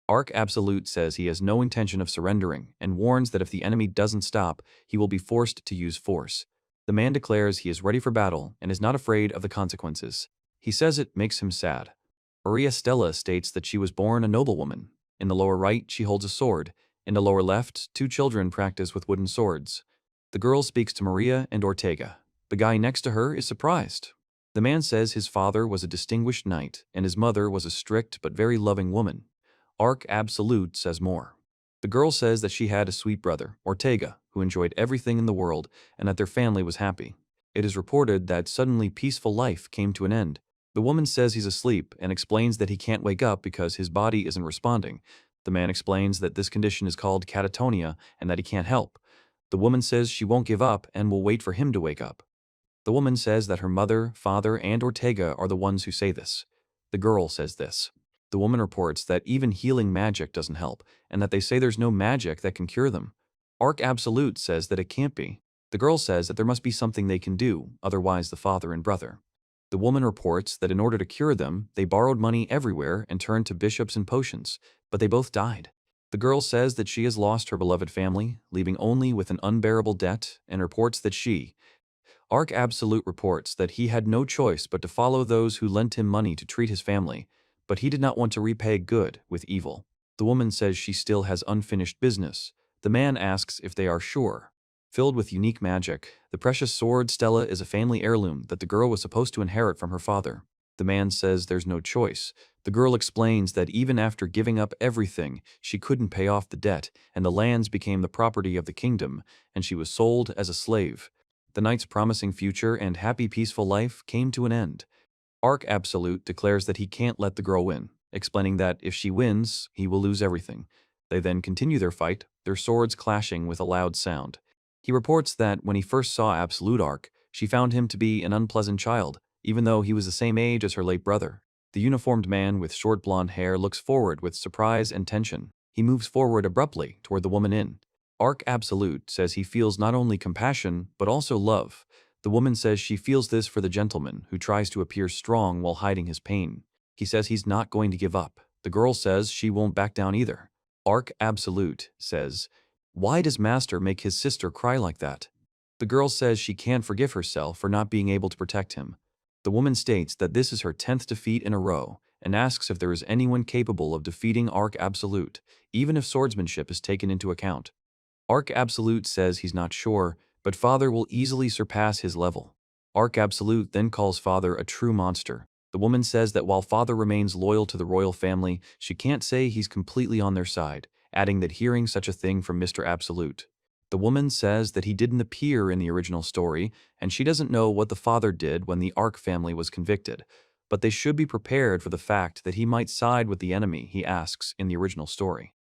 Arc Absolute says he has no intention of surrendering and warns that if the enemy doesn't stop, he will be forced to use force. The man declares he is ready for battle and is not afraid of the consequences. He says it makes him sad. Maria Stella states that she was born a noblewoman. In the lower right, she holds a sword. In the lower left, two children practice with wooden swords. The girl speaks to Maria and Ortega. The guy next to her is surprised. The man says his father was a distinguished knight and his mother was a strict but very loving woman. Arc Absolute says more. The girl says that she had a sweet brother, Ortega, who enjoyed everything in the world and that their family was happy. It is reported that suddenly peaceful life came to an end. The woman says he's asleep and explains that he can't wake up because his body isn't responding. The man explains that this condition is called catatonia and that he can't help. The woman says she won't give up and will wait for him to wake up. The woman says that her mother, father, and Ortega are the ones who say this. The girl says this. The woman reports that even healing magic doesn't help, and that they say there's no magic that can cure them. Arc Absolute says that it can't be. The girl says that there must be something they can do, otherwise the father and brother. The woman reports that in order to cure them, they borrowed money everywhere and turned to bishops and potions, but they both died. The girl says that she has lost her beloved family, leaving only with an unbearable debt, and reports that Arc Absolute reports that he had no choice but to follow those who lent him money to treat his family, but he did not want to repay good with evil. The woman says she still has unfinished business. The man asks if they are sure. Filled with unique magic, the precious sword Stella is a family heirloom that the girl was supposed to inherit from her father. The man says there's no choice. The girl explains that even after giving up everything, she couldn't pay off the debt, and the lands became the property of the kingdom, and she was sold as a slave. The knight's promising future and happy peaceful life came to an end. Arc Absolute declares that he can't let the girl win, explaining that if she wins, he will lose everything. They then continue their fight, their swords clashing with a loud sound. He reports that when he first saw Absolute Arc, she found him to be an unpleasant child, even though he was the same age as her late brother. The uniformed man with short blonde hair looks forward with surprise and tension. He moves forward abruptly toward the woman in. Arc Absolute says he feels not only compassion, but also love. The woman says she feels this for the gentleman who tries to appear strong while hiding his pain. He says he's not going to give up. The girl says she won't back down either. Arc Absolute says, "Why does Master make his sister cry like that?" The girl says she can't forgive herself for not being able to protect him. The woman states that this is her 10th defeat in a row and asks if there is anyone capable of defeating Arc Absolute, even if swordsmanship is taken into account. Arc Absolute says he's not sure, but Father will easily surpass his level. Arc Absolute then calls Father a true monster. The woman says that while Father remains loyal to the royal family, she can't say he's completely on their side, adding that hearing such a thing from Mr. Absolute. The woman says that he didn't appear in the original story, and she doesn't know what the father did when the Arc family was convicted, but they should be prepared for the fact that he might side with the enemy he asks in the original story.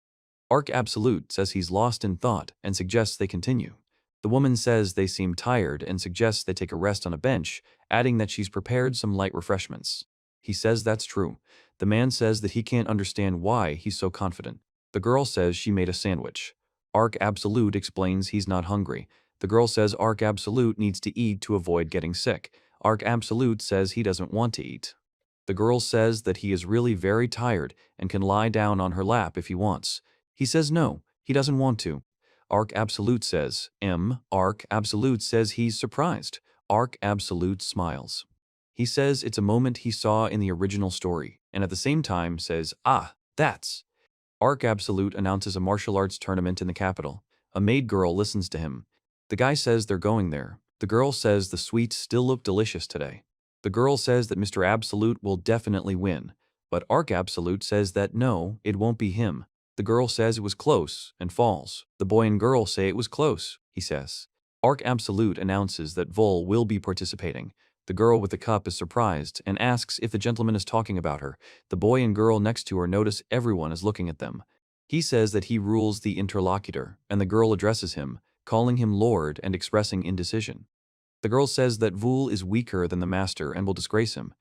Arc Absolute says he's lost in thought and suggests they continue. The woman says they seem tired and suggests they take a rest on a bench, adding that she's prepared some light refreshments. He says that's true. The man says that he can't understand why he's so confident. The girl says she made a sandwich. Arc Absolute explains he's not hungry. The girl says Arc Absolute needs to eat to avoid getting sick. Arc Absolute says he doesn't want to eat. The girl says that he is really very tired and can lie down on her lap if he wants. He says no, he doesn't want to. Arc Absolute says, Arc Absolute says he's surprised. Arc Absolute smiles. He says it's a moment he saw in the original story, and at the same time says, that's. Arc Absolute announces a martial arts tournament in the capital. A maid girl listens to him. The guy says they're going there. The girl says the sweets still look delicious today. The girl says that Mr. Absolute will definitely win, but Arc Absolute says that no, it won't be him. The girl says it was close and falls. The boy and girl say it was close, he says. Arc Absolute announces that Vol will be participating. The girl with the cup is surprised and asks if the gentleman is talking about her. The boy and girl next to her notice everyone is looking at them. He says that he rules the interlocutor, and the girl addresses him, calling him Lord and expressing indecision. The girl says that Vul is weaker than the master and will disgrace him.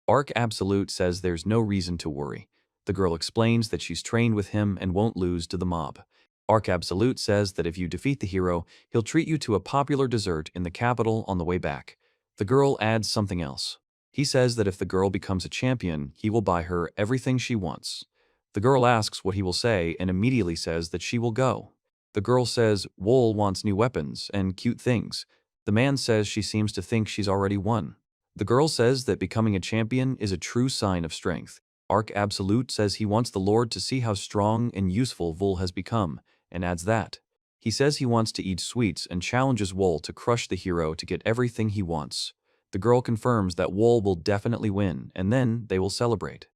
Arc Absolute says there's no reason to worry. The girl explains that she's trained with him and won't lose to the mob. Arc Absolute says that if you defeat the hero, he'll treat you to a popular dessert in the capital on the way back. The girl adds something else. He says that if the girl becomes a champion, he will buy her everything she wants. The girl asks what he will say and immediately says that she will go. The girl says Wool wants new weapons and cute things. The man says she seems to think she's already won. The girl says that becoming a champion is a true sign of strength. Arc Absolute says he wants the Lord to see how strong and useful Vul has become, and adds that. He says he wants to eat sweets and challenges Wool to crush the hero to get everything he wants. The girl confirms that Wool will definitely win, and then they will celebrate.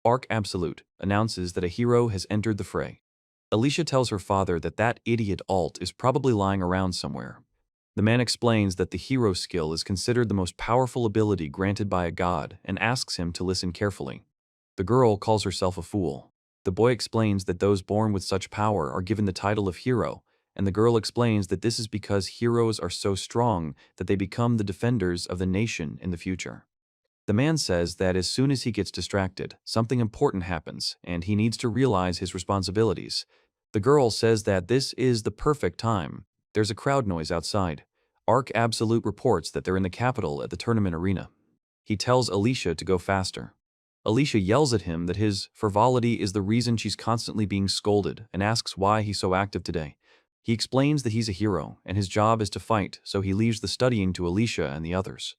Arc Absolute announces that a hero has entered the fray. Alicia tells her father that that idiot Alt is probably lying around somewhere. The man explains that the hero skill is considered the most powerful ability granted by a god and asks him to listen carefully. The girl calls herself a fool. The boy explains that those born with such power are given the title of hero, and the girl explains that this is because heroes are so strong that they become the defenders of the nation in the future. The man says that as soon as he gets distracted, something important happens, and he needs to realize his responsibilities. The girl says that this is the perfect time. There's a crowd noise outside. Arc Absolute reports that they're in the capital at the tournament arena. He tells Alicia to go faster. Alicia yells at him that his frivolity is the reason she's constantly being scolded and asks why he's so active today. He explains that he's a hero and his job is to fight, so he leaves the studying to Alicia and the others.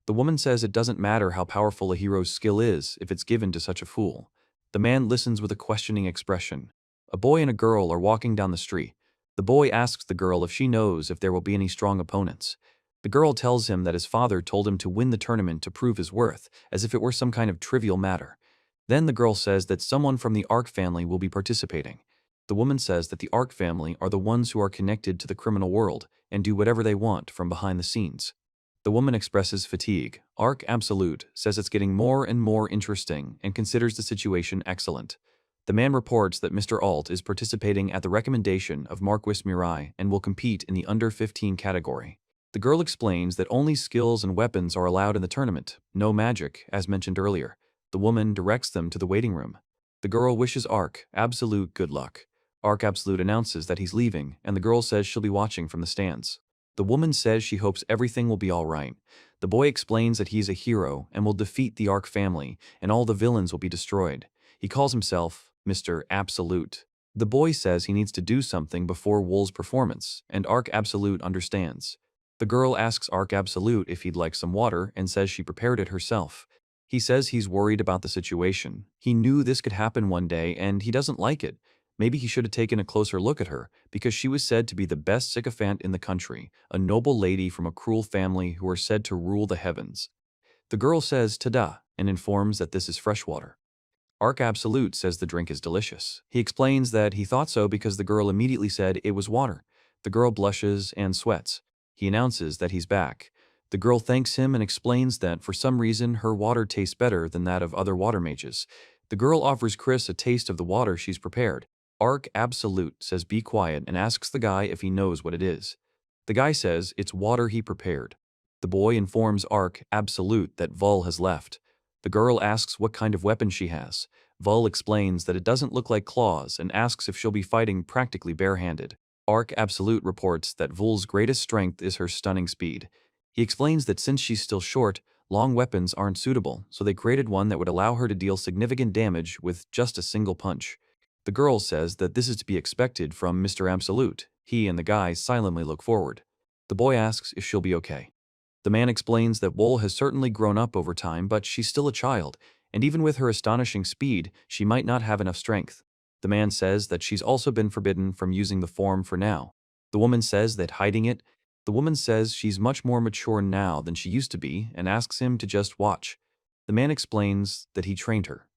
The woman says it doesn't matter how powerful a hero's skill is if it's given to such a fool. The man listens with a questioning expression. A boy and a girl are walking down the street. The boy asks the girl if she knows if there will be any strong opponents. The girl tells him that his father told him to win the tournament to prove his worth, as if it were some kind of trivial matter. Then the girl says that someone from the Ark family will be participating. The woman says that the Ark family are the ones who are connected to the criminal world and do whatever they want from behind the scenes. The woman expresses fatigue. Arc Absolute says it's getting more and more interesting and considers the situation excellent. The man reports that Mr. Alt is participating at the recommendation of Marquis Mirai and will compete in the under 15 category. The girl explains that only skills and weapons are allowed in the tournament, no magic, as mentioned earlier. The woman directs them to the waiting room. The girl wishes Arc Absolute good luck. Arc Absolute announces that he's leaving, and the girl says she'll be watching from the stands. The woman says she hopes everything will be all right. The boy explains that he's a hero and will defeat the Ark family, and all the villains will be destroyed. He calls himself Mr. Absolute. The boy says he needs to do something before Wool's performance, and Arc Absolute understands. The girl asks Arc Absolute if he'd like some water and says she prepared it herself. He says he's worried about the situation. He knew this could happen one day and he doesn't like it. Maybe he should have taken a closer look at her, because she was said to be the best sycophant in the country, a noble lady from a cruel family who are said to rule the heavens. The girl says "ta-da" and informs that this is fresh water. Arc Absolute says the drink is delicious. He explains that he thought so because the girl immediately said it was water. The girl blushes and sweats. He announces that he's back. The girl thanks him and explains that for some reason her water tastes better than that of other water mages. The girl offers Chris a taste of the water she's prepared. Arc Absolute says be quiet and asks the guy if he knows what it is. The guy says it's water he prepared. The boy informs Arc Absolute that Vul has left. The girl asks what kind of weapon she has. Vul explains that it doesn't look like claws and asks if she'll be fighting practically barehanded. Arc Absolute reports that Vul's greatest strength is her stunning speed. He explains that since she's still short, long weapons aren't suitable, so they created one that would allow her to deal significant damage with just a single punch. The girl says that this is to be expected from Mr. Absolute. He and the guy silently look forward. The boy asks if she'll be okay. The man explains that Wool has certainly grown up over time, but she's still a child, and even with her astonishing speed, she might not have enough strength. The man says that she's also been forbidden from using the form for now. The woman says that hiding it. The woman says she's much more mature now than she used to be and asks him to just watch. The man explains that he trained her.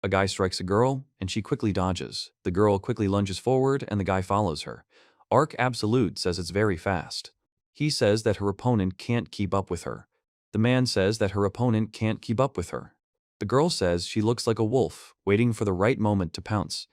A guy strikes a girl, and she quickly dodges. The girl quickly lunges forward, and the guy follows her. Arc Absolute says it's very fast. He says that her opponent can't keep up with her. The man says that her opponent can't keep up with her. The girl says she looks like a wolf, waiting for the right moment to pounce.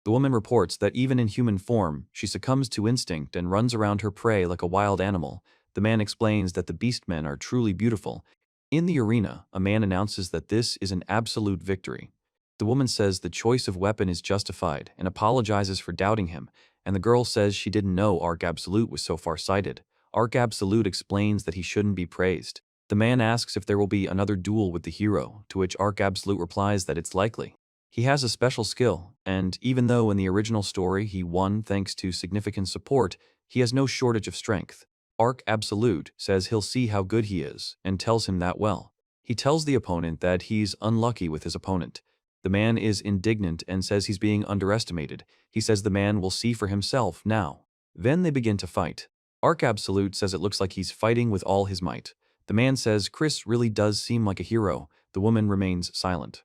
The woman reports that even in human form, she succumbs to instinct and runs around her prey like a wild animal. The man explains that the beastmen are truly beautiful. In the arena, a man announces that this is an absolute victory. The woman says the choice of weapon is justified and apologizes for doubting him, and the girl says she didn't know Arc Absolute was so far-sighted. Arc Absolute explains that he shouldn't be praised. The man asks if there will be another duel with the hero, to which Arc Absolute replies that it's likely. He has a special skill, and even though in the original story he won thanks to significant support, he has no shortage of strength. Arc Absolute says he'll see how good he is and tells him that well. He tells the opponent that he's unlucky with his opponent. The man is indignant and says he's being underestimated. He says the man will see for himself now. Then they begin to fight. Arc Absolute says it looks like he's fighting with all his might. The man says Chris really does seem like a hero. The woman remains silent.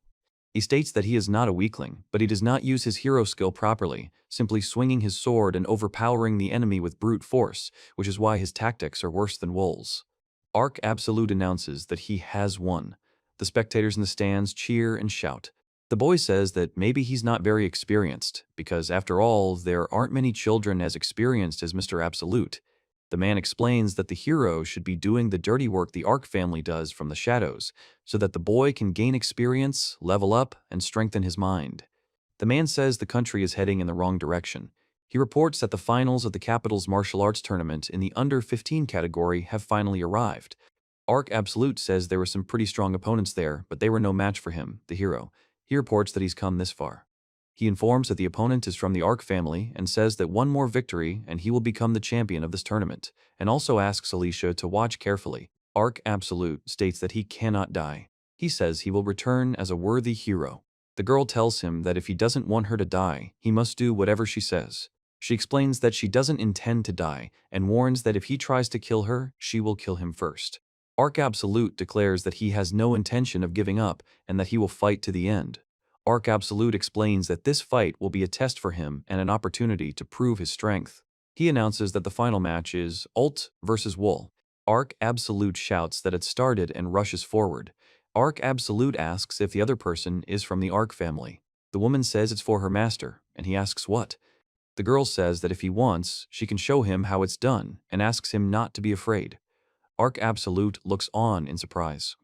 He states that he is not a weakling, but he does not use his hero skill properly, simply swinging his sword and overpowering the enemy with brute force, which is why his tactics are worse than Wool's. Arc Absolute announces that he has won. The spectators in the stands cheer and shout. The boy says that maybe he's not very experienced, because after all, there aren't many children as experienced as Mr. Absolute. The man explains that the hero should be doing the dirty work the Arc family does from the shadows, so that the boy can gain experience, level up, and strengthen his mind. The man says the country is heading in the wrong direction. He reports that the finals of the capital's martial arts tournament in the under-15 category have finally arrived. Arc Absolute says there were some pretty strong opponents there, but they were no match for him, the hero. He reports that he's come this far. He informs that the opponent is from the Arc family and says that one more victory and he will become the champion of this tournament, and also asks Alicia to watch carefully. Arc Absolute states that he cannot die. He says he will return as a worthy hero. The girl tells him that if he doesn't want her to die, he must do whatever she says. She explains that she doesn't intend to die and warns that if he tries to kill her, she will kill him first. Arc Absolute declares that he has no intention of giving up and that he will fight to the end. Arc Absolute explains that this fight will be a test for him and an opportunity to prove his strength. He announces that the final match is Ult versus Wool. Arc Absolute shouts that it started and rushes forward. Arc Absolute asks if the other person is from the Arc family. The woman says it's for her master, and he asks what. The girl says that if he wants, she can show him how it's done, and asks him not to be afraid. Arc Absolute looks on in surprise.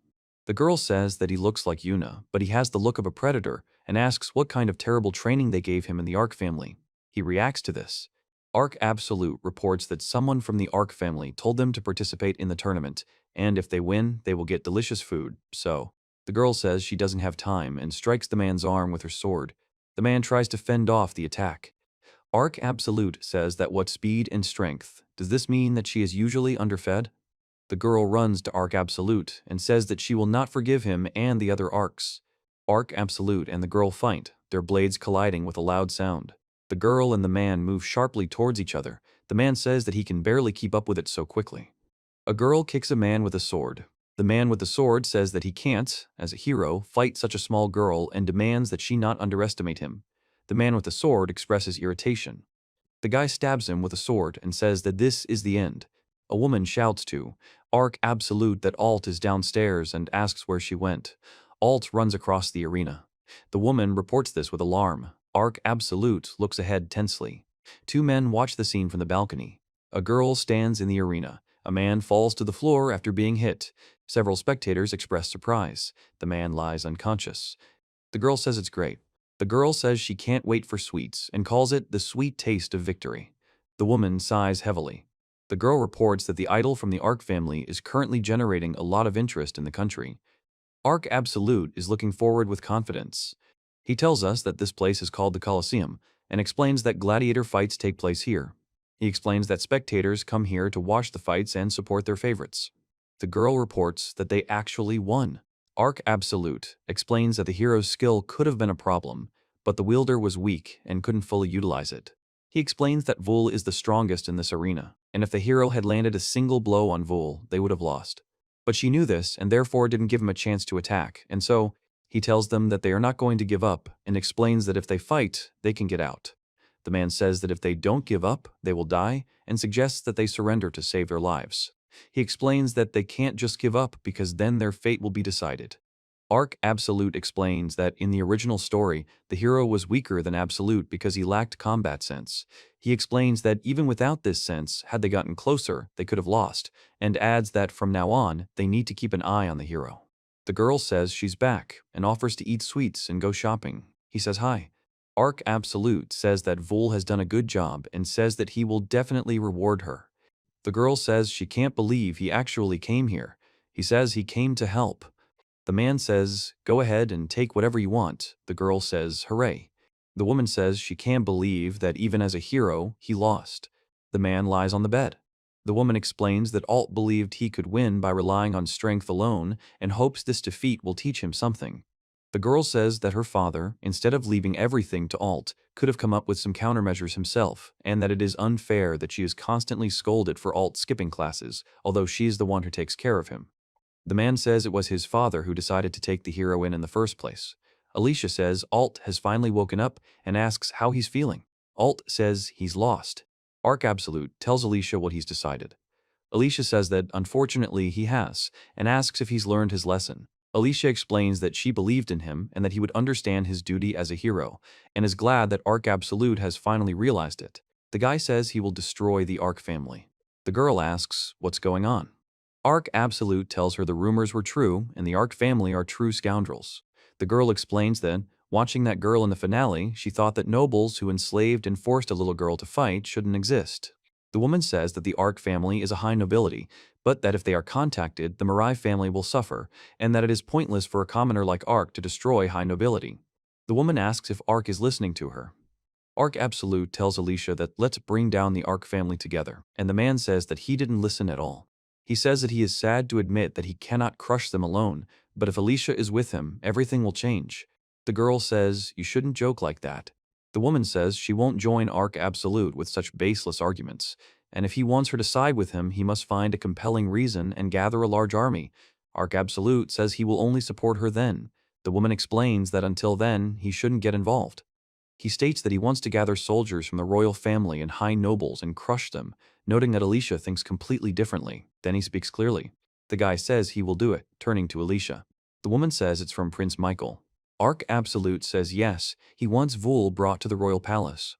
The girl says that he looks like Yuna, but he has the look of a predator, and asks what kind of terrible training they gave him in the Arc family. He reacts to this. Arc Absolute reports that someone from the Arc family told them to participate in the tournament, and if they win, they will get delicious food, so. The girl says she doesn't have time and strikes the man's arm with her sword. The man tries to fend off the attack. Arc Absolute says that what speed and strength, does this mean that she is usually underfed? The girl runs to Arc Absolute and says that she will not forgive him and the other Arcs. Arc Absolute and the girl fight, their blades colliding with a loud sound. The girl and the man move sharply towards each other. The man says that he can barely keep up with it so quickly. A girl kicks a man with a sword. The man with the sword says that he can't, as a hero, fight such a small girl and demands that she not underestimate him. The man with the sword expresses irritation. The guy stabs him with a sword and says that this is the end. A woman shouts to Arc Absolute that Alt is downstairs and asks where she went. Alt runs across the arena. The woman reports this with alarm. Arc Absolute looks ahead tensely. Two men watch the scene from the balcony. A girl stands in the arena. A man falls to the floor after being hit. Several spectators express surprise. The man lies unconscious. The girl says it's great. The girl says she can't wait for sweets and calls it the sweet taste of victory. The woman sighs heavily. The girl reports that the idol from the Arc family is currently generating a lot of interest in the country. Arc Absolute is looking forward with confidence. He tells us that this place is called the Colosseum and explains that gladiator fights take place here. He explains that spectators come here to watch the fights and support their favorites. The girl reports that they actually won. Arc Absolute explains that the hero's skill could have been a problem, but the wielder was weak and couldn't fully utilize it. He explains that Vul is the strongest in this arena, and if the hero had landed a single blow on Vul, they would have lost. But she knew this and therefore didn't give him a chance to attack, and so he tells them that they are not going to give up and explains that if they fight, they can get out. The man says that if they don't give up, they will die and suggests that they surrender to save their lives. He explains that they can't just give up because then their fate will be decided. Arc Absolute explains that in the original story, the hero was weaker than Absolute because he lacked combat sense. He explains that even without this sense, had they gotten closer, they could have lost, and adds that from now on, they need to keep an eye on the hero. The girl says she's back and offers to eat sweets and go shopping. He says hi. Arc Absolute says that Vul has done a good job and says that he will definitely reward her. The girl says she can't believe he actually came here. He says he came to help. The man says, go ahead and take whatever you want. The girl says, hooray. The woman says she can't believe that even as a hero, he lost. The man lies on the bed. The woman explains that Alt believed he could win by relying on strength alone and hopes this defeat will teach him something. The girl says that her father, instead of leaving everything to Alt, could have come up with some countermeasures himself, and that it is unfair that she is constantly scolded for Alt skipping classes, although she is the one who takes care of him. The man says it was his father who decided to take the hero in the first place. Alicia says Alt has finally woken up and asks how he's feeling. Alt says he's lost. Arc Absolute tells Alicia what he's decided. Alicia says that, unfortunately, he has, and asks if he's learned his lesson. Alicia explains that she believed in him and that he would understand his duty as a hero, and is glad that Arc Absolute has finally realized it. The guy says he will destroy the Arc family. The girl asks what's going on. Arc Absolute tells her the rumors were true and the Arc family are true scoundrels. The girl explains that, watching that girl in the finale, she thought that nobles who enslaved and forced a little girl to fight shouldn't exist. The woman says that the Arc family is a high nobility, but that if they are contacted, the Mirai family will suffer, and that it is pointless for a commoner like Arc to destroy high nobility. The woman asks if Arc is listening to her. Arc Absolute tells Alicia that let's bring down the Arc family together, and the man says that he didn't listen at all. He says that he is sad to admit that he cannot crush them alone, but if Alicia is with him, everything will change. The girl says, "You shouldn't joke like that." The woman says she won't join Arc Absolute with such baseless arguments, and if he wants her to side with him, he must find a compelling reason and gather a large army. Arc Absolute says he will only support her then. The woman explains that until then, he shouldn't get involved. He states that he wants to gather soldiers from the royal family and high nobles and crush them, noting that Alicia thinks completely differently. Then he speaks clearly. The guy says he will do it, turning to Alicia. The woman says it's from Prince Michael. Arc Absolute says yes, he wants Vul brought to the royal palace.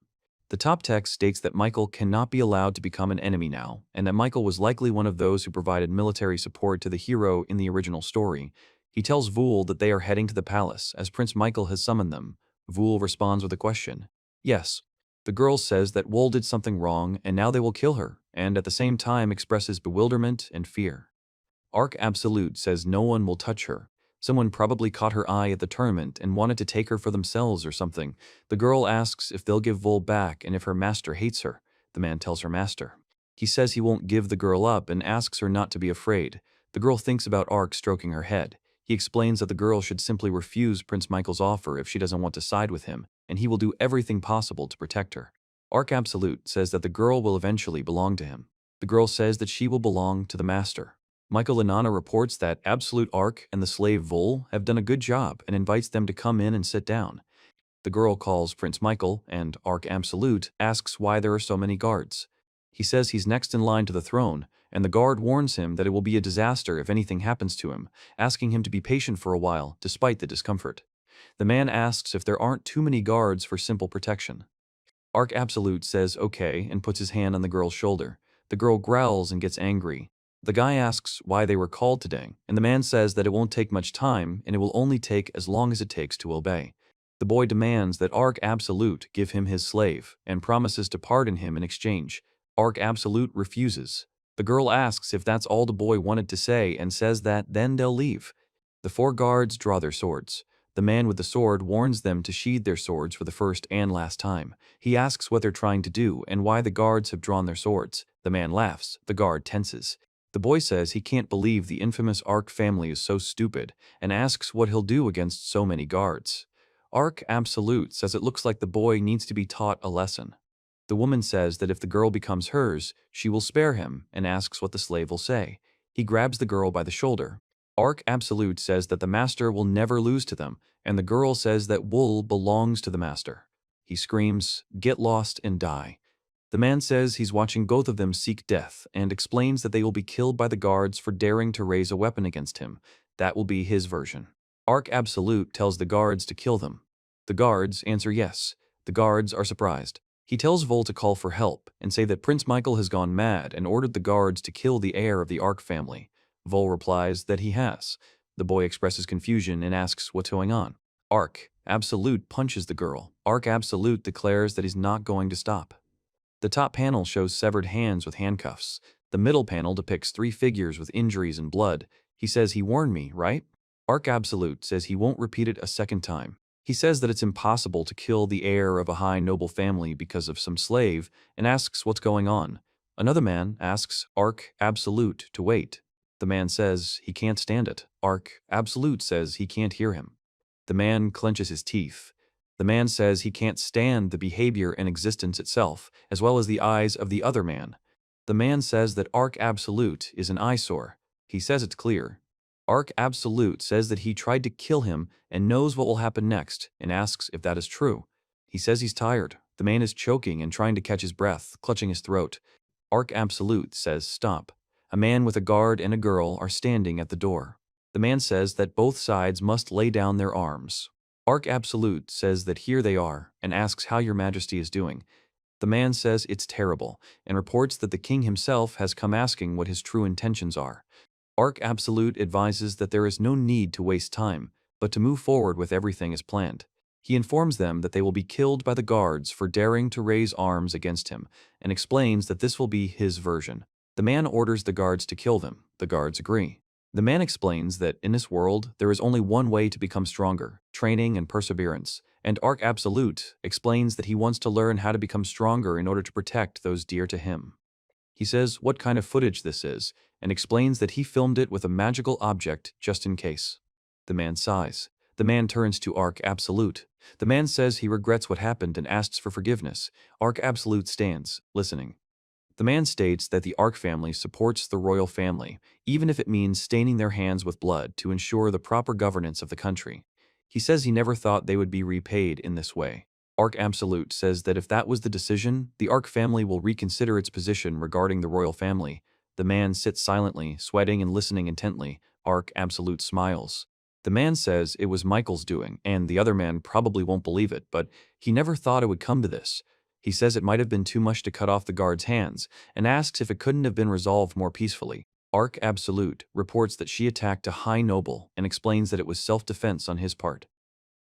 The top text states that Michael cannot be allowed to become an enemy now, and that Michael was likely one of those who provided military support to the hero in the original story. He tells Vul that they are heading to the palace, as Prince Michael has summoned them. Vul responds with a question. Yes. The girl says that Vul did something wrong, and now they will kill her, and at the same time expresses bewilderment and fear. Arc Absolute says no one will touch her. Someone probably caught her eye at the tournament and wanted to take her for themselves or something. The girl asks if they'll give Vul back and if her master hates her. The man tells her master. He says he won't give the girl up and asks her not to be afraid. The girl thinks about Arc stroking her head. He explains that the girl should simply refuse Prince Michael's offer if she doesn't want to side with him, and he will do everything possible to protect her. Arc Absolute says that the girl will eventually belong to him. The girl says that she will belong to the master. Michael Inanna reports that Absolute Arc and the slave Vul have done a good job and invites them to come in and sit down. The girl calls Prince Michael, and Arc Absolute asks why there are so many guards. He says he's next in line to the throne, and the guard warns him that it will be a disaster if anything happens to him, asking him to be patient for a while, despite the discomfort. The man asks if there aren't too many guards for simple protection. Arc Absolute says okay and puts his hand on the girl's shoulder. The girl growls and gets angry. The guy asks why they were called today, and the man says that it won't take much time and it will only take as long as it takes to obey. The boy demands that Arc Absolute give him his slave and promises to pardon him in exchange. Arc Absolute refuses. The girl asks if that's all the boy wanted to say and says that then they'll leave. The four guards draw their swords. The man with the sword warns them to sheathe their swords for the first and last time. He asks what they're trying to do and why the guards have drawn their swords. The man laughs. The guard tenses. The boy says he can't believe the infamous Arc family is so stupid and asks what he'll do against so many guards. Arc Absolute says it looks like the boy needs to be taught a lesson. The woman says that if the girl becomes hers, she will spare him and asks what the slave will say. He grabs the girl by the shoulder. Arc Absolute says that the master will never lose to them, and the girl says that Vul belongs to the master. He screams, "Get lost and die." The man says he's watching both of them seek death and explains that they will be killed by the guards for daring to raise a weapon against him. That will be his version. Arc Absolute tells the guards to kill them. The guards answer yes. The guards are surprised. He tells Vul to call for help and say that Prince Michael has gone mad and ordered the guards to kill the heir of the Arc family. Vul replies that he has. The boy expresses confusion and asks what's going on. Arc Absolute punches the girl. Arc Absolute declares that he's not going to stop. The top panel shows severed hands with handcuffs. The middle panel depicts three figures with injuries and blood. He says he warned me, right? Arc Absolute says he won't repeat it a second time. He says that it's impossible to kill the heir of a high noble family because of some slave and asks what's going on. Another man asks Arc Absolute to wait. The man says he can't stand it. Arc Absolute says he can't hear him. The man clenches his teeth. The man says he can't stand the behavior and existence itself, as well as the eyes of the other man. The man says that Arc Absolute is an eyesore. He says it's clear. Arc Absolute says that he tried to kill him and knows what will happen next, and asks if that is true. He says he's tired. The man is choking and trying to catch his breath, clutching his throat. Arc Absolute says stop. A man with a guard and a girl are standing at the door. The man says that both sides must lay down their arms. Arc Absolute says that here they are, and asks how your majesty is doing. The man says it's terrible, and reports that the king himself has come asking what his true intentions are. Arc Absolute advises that there is no need to waste time, but to move forward with everything as planned. He informs them that they will be killed by the guards for daring to raise arms against him, and explains that this will be his version. The man orders the guards to kill them. The guards agree. The man explains that in this world, there is only one way to become stronger: training and perseverance. And Arc Absolute explains that he wants to learn how to become stronger in order to protect those dear to him. He says what kind of footage this is, and explains that he filmed it with a magical object just in case. The man sighs. The man turns to Arc Absolute. The man says he regrets what happened and asks for forgiveness. Arc Absolute stands, listening. The man states that the Arc family supports the royal family, even if it means staining their hands with blood to ensure the proper governance of the country. He says he never thought they would be repaid in this way. Arc Absolute says that if that was the decision, the Arc family will reconsider its position regarding the royal family. The man sits silently, sweating and listening intently. Arc Absolute smiles. The man says it was Michael's doing, and the other man probably won't believe it, but he never thought it would come to this. He says it might have been too much to cut off the guard's hands, and asks if it couldn't have been resolved more peacefully. Arc Absolute reports that she attacked a high noble and explains that it was self-defense on his part.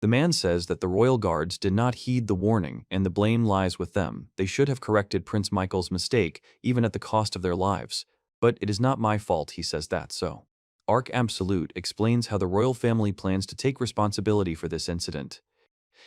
The man says that the royal guards did not heed the warning and the blame lies with them. They should have corrected Prince Michael's mistake, even at the cost of their lives. But it is not my fault, he says that so. Arc Absolute explains how the royal family plans to take responsibility for this incident.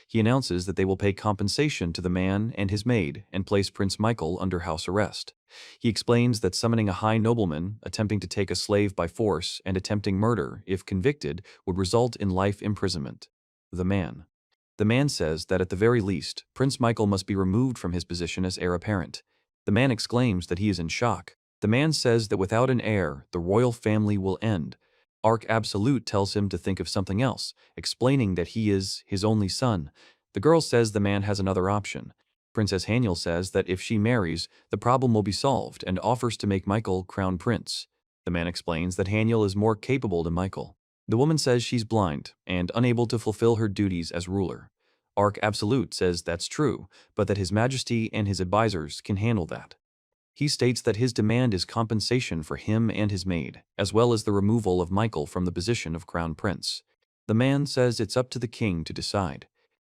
He announces that they will pay compensation to the man and his maid and place Prince Michael under house arrest. He explains that summoning a high nobleman, attempting to take a slave by force, and attempting murder, if convicted, would result in life imprisonment. The man says that at the very least, Prince Michael must be removed from his position as heir apparent. The man exclaims that he is in shock. The man says that without an heir, the royal family will end. Arc Absolute tells him to think of something else, explaining that he is his only son. The girl says the man has another option. Princess Haniel says that if she marries, the problem will be solved and offers to make Michael crown prince. The man explains that Haniel is more capable than Michael. The woman says she's blind and unable to fulfill her duties as ruler. Arc Absolute says that's true, but that His Majesty and his advisors can handle that. He states that his demand is compensation for him and his maid, as well as the removal of Michael from the position of crown prince. The man says it's up to the king to decide.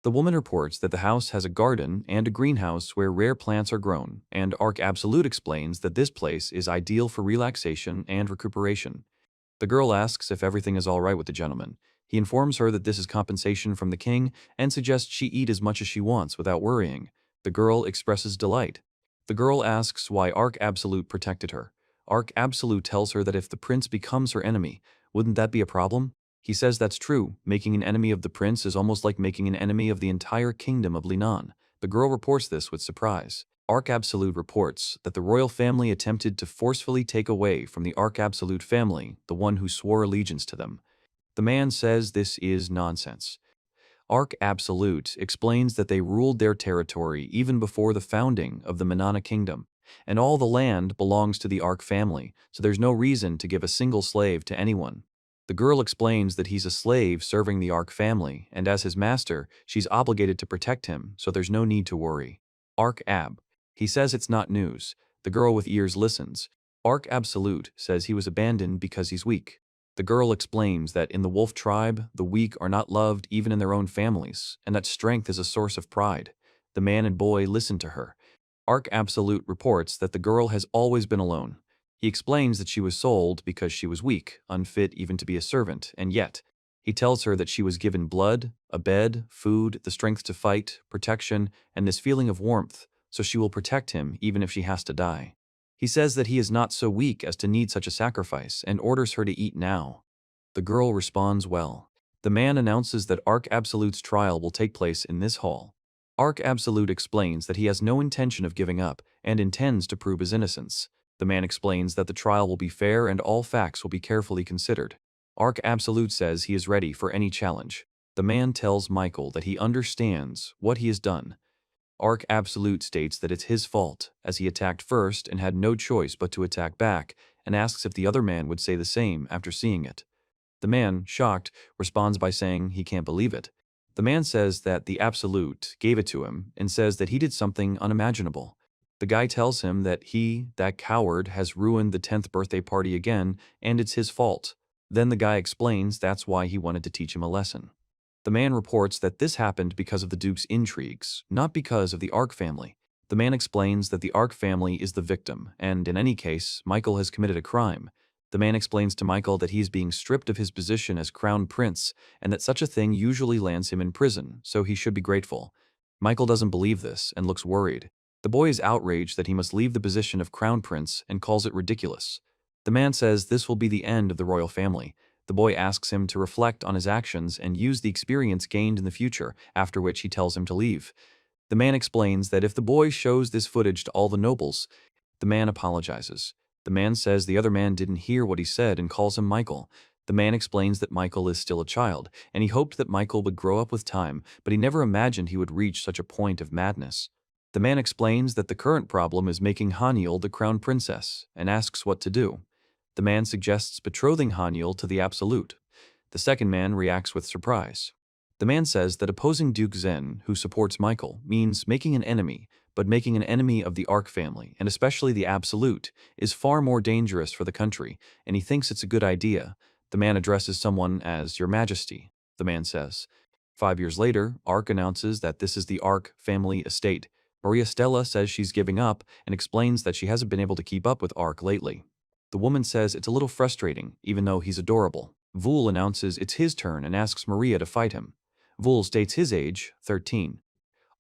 The woman reports that the house has a garden and a greenhouse where rare plants are grown, and Arc Absolute explains that this place is ideal for relaxation and recuperation. The girl asks if everything is all right with the gentleman. He informs her that this is compensation from the king and suggests she eat as much as she wants without worrying. The girl expresses delight. The girl asks why Arc Absolute protected her. Arc Absolute tells her that if the prince becomes her enemy, wouldn't that be a problem? He says that's true. Making an enemy of the prince is almost like making an enemy of the entire kingdom of Linan. The girl reports this with surprise. Arc Absolute reports that the royal family attempted to forcefully take away from the Arc Absolute family the one who swore allegiance to them. The man says this is nonsense. Arc Absolute explains that they ruled their territory even before the founding of the Manana kingdom, and all the land belongs to the Arc family, so there's no reason to give a single slave to anyone. The girl explains that he's a slave serving the Arc family, and as his master, she's obligated to protect him, so there's no need to worry. Arc Ab. He says it's not news. The girl with ears listens. Arc Absolute says he was abandoned because he's weak. The girl explains that in the wolf tribe, the weak are not loved even in their own families, and that strength is a source of pride. The man and boy listen to her. Arc Absolute reports that the girl has always been alone. He explains that she was sold because she was weak, unfit even to be a servant, and yet, he tells her that she was given blood, a bed, food, the strength to fight, protection, and this feeling of warmth, so she will protect him even if she has to die. He says that he is not so weak as to need such a sacrifice and orders her to eat now. The girl responds well. The man announces that Arc Absolute's trial will take place in this hall. Arc Absolute explains that he has no intention of giving up and intends to prove his innocence. The man explains that the trial will be fair and all facts will be carefully considered. Arc Absolute says he is ready for any challenge. The man tells Michael that he understands what he has done. Arc Absolute states that it's his fault, as he attacked first and had no choice but to attack back, and asks if the other man would say the same after seeing it. The man, shocked, responds by saying he can't believe it. The man says that the Absolute gave it to him and says that he did something unimaginable. The guy tells him that he, that coward, has ruined the 10th birthday party again and it's his fault. Then the guy explains that's why he wanted to teach him a lesson. The man reports that this happened because of the Duke's intrigues, not because of the Arc family. The man explains that the Arc family is the victim, and in any case, Michael has committed a crime. The man explains to Michael that he is being stripped of his position as crown prince, and that such a thing usually lands him in prison, so he should be grateful. Michael doesn't believe this and looks worried. The boy is outraged that he must leave the position of crown prince and calls it ridiculous. The man says this will be the end of the royal family. The boy asks him to reflect on his actions and use the experience gained in the future, after which he tells him to leave. The man explains that if the boy shows this footage to all the nobles, the man apologizes. The man says the other man didn't hear what he said and calls him Michael. The man explains that Michael is still a child, and he hoped that Michael would grow up with time, but he never imagined he would reach such a point of madness. The man explains that the current problem is making Haniel the crown princess, and asks what to do. The man suggests betrothing Haniel to the Absolute. The second man reacts with surprise. The man says that opposing Duke Zen, who supports Michael, means making an enemy, but making an enemy of the Arc family, and especially the Absolute, is far more dangerous for the country, and he thinks it's a good idea. The man addresses someone as Your Majesty, the man says. 5 years later, Arc announces that this is the Arc family estate. Maria Stella says she's giving up and explains that she hasn't been able to keep up with Arc lately. The woman says it's a little frustrating, even though he's adorable. Vul announces it's his turn and asks Maria to fight him. Vul states his age, 13.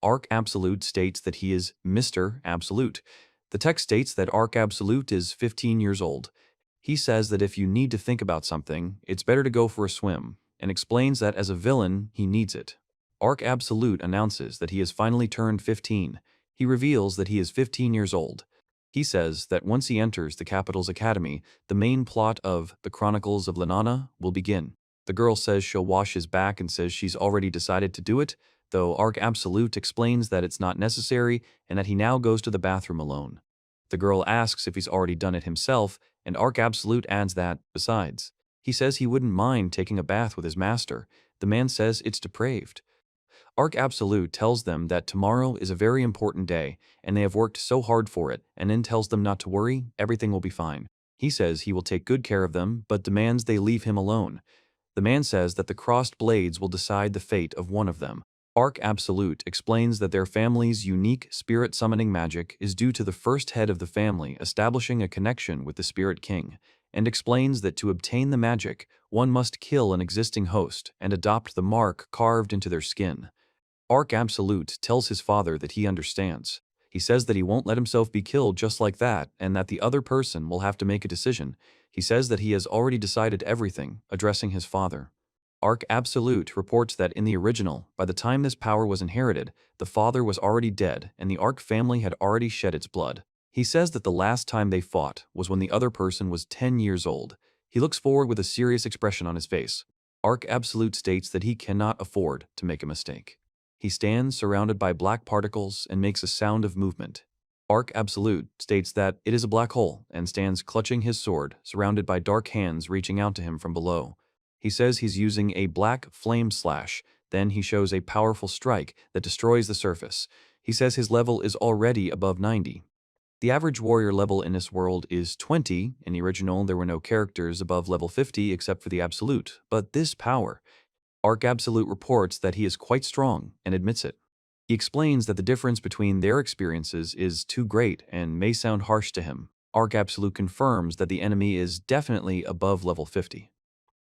Arc Absolute states that he is Mr. Absolute. The text states that Arc Absolute is 15 years old. He says that if you need to think about something, it's better to go for a swim, and explains that as a villain, he needs it. Arc Absolute announces that he has finally turned 15. He reveals that he is 15 years old. He says that once he enters the capital's academy, the main plot of The Chronicles of Lanana will begin. The girl says she'll wash his back and says she's already decided to do it, though Arc Absolute explains that it's not necessary and that he now goes to the bathroom alone. The girl asks if he's already done it himself, and Arc Absolute adds that, besides, he says he wouldn't mind taking a bath with his master. The man says it's depraved. Arc Absolute tells them that tomorrow is a very important day, and they have worked so hard for it, and then tells them not to worry, everything will be fine. He says he will take good care of them, but demands they leave him alone. The man says that the crossed blades will decide the fate of one of them. Arc Absolute explains that their family's unique spirit summoning magic is due to the first head of the family establishing a connection with the Spirit King, and explains that to obtain the magic, one must kill an existing host and adopt the mark carved into their skin. Arc Absolute tells his father that he understands. He says that he won't let himself be killed just like that and that the other person will have to make a decision. He says that he has already decided everything, addressing his father. Arc Absolute reports that in the original, by the time this power was inherited, the father was already dead and the Arc family had already shed its blood. He says that the last time they fought was when the other person was 10 years old. He looks forward with a serious expression on his face. Arc Absolute states that he cannot afford to make a mistake. He stands surrounded by black particles and makes a sound of movement. Arc Absolute states that it is a black hole and stands clutching his sword, surrounded by dark hands reaching out to him from below. He says he's using a black flame slash, then he shows a powerful strike that destroys the surface. He says his level is already above 90. The average warrior level in this world is 20. In the original, there were no characters above level 50 except for the Absolute, but this power. Arc Absolute reports that he is quite strong and admits it. He explains that the difference between their experiences is too great and may sound harsh to him. Arc Absolute confirms that the enemy is definitely above level 50.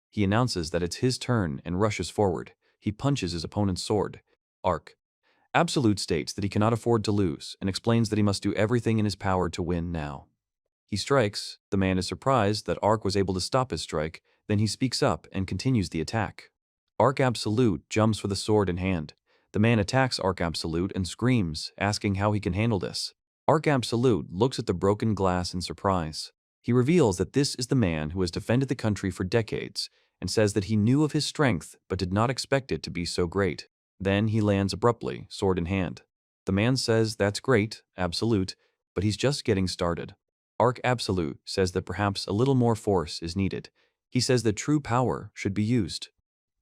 He announces that it's his turn and rushes forward. He punches his opponent's sword. Arc Absolute states that he cannot afford to lose and explains that he must do everything in his power to win now. He strikes, the man is surprised that Arc was able to stop his strike, then he speaks up and continues the attack. Arc Absolute jumps for the sword in hand. The man attacks Arc Absolute and screams, asking how he can handle this. Arc Absolute looks at the broken glass in surprise. He reveals that this is the man who has defended the country for decades, and says that he knew of his strength but did not expect it to be so great. Then he lands abruptly, sword in hand. The man says that's great, Absolute, but he's just getting started. Arc Absolute says that perhaps a little more force is needed. He says that true power should be used.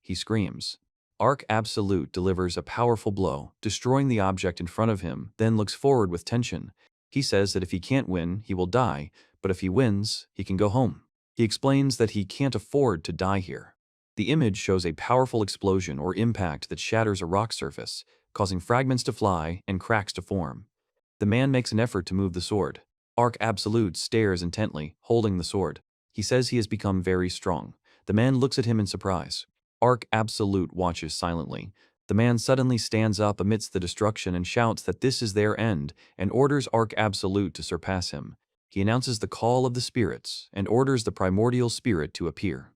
He screams. Arc Absolute delivers a powerful blow, destroying the object in front of him, then looks forward with tension. He says that if he can't win, he will die, but if he wins, he can go home. He explains that he can't afford to die here. The image shows a powerful explosion or impact that shatters a rock surface, causing fragments to fly and cracks to form. The man makes an effort to move the sword. Arc Absolute stares intently, holding the sword. He says he has become very strong. The man looks at him in surprise. Arc Absolute watches silently. The man suddenly stands up amidst the destruction and shouts that this is their end, and orders Arc Absolute to surpass him. He announces the call of the spirits, and orders the primordial spirit to appear.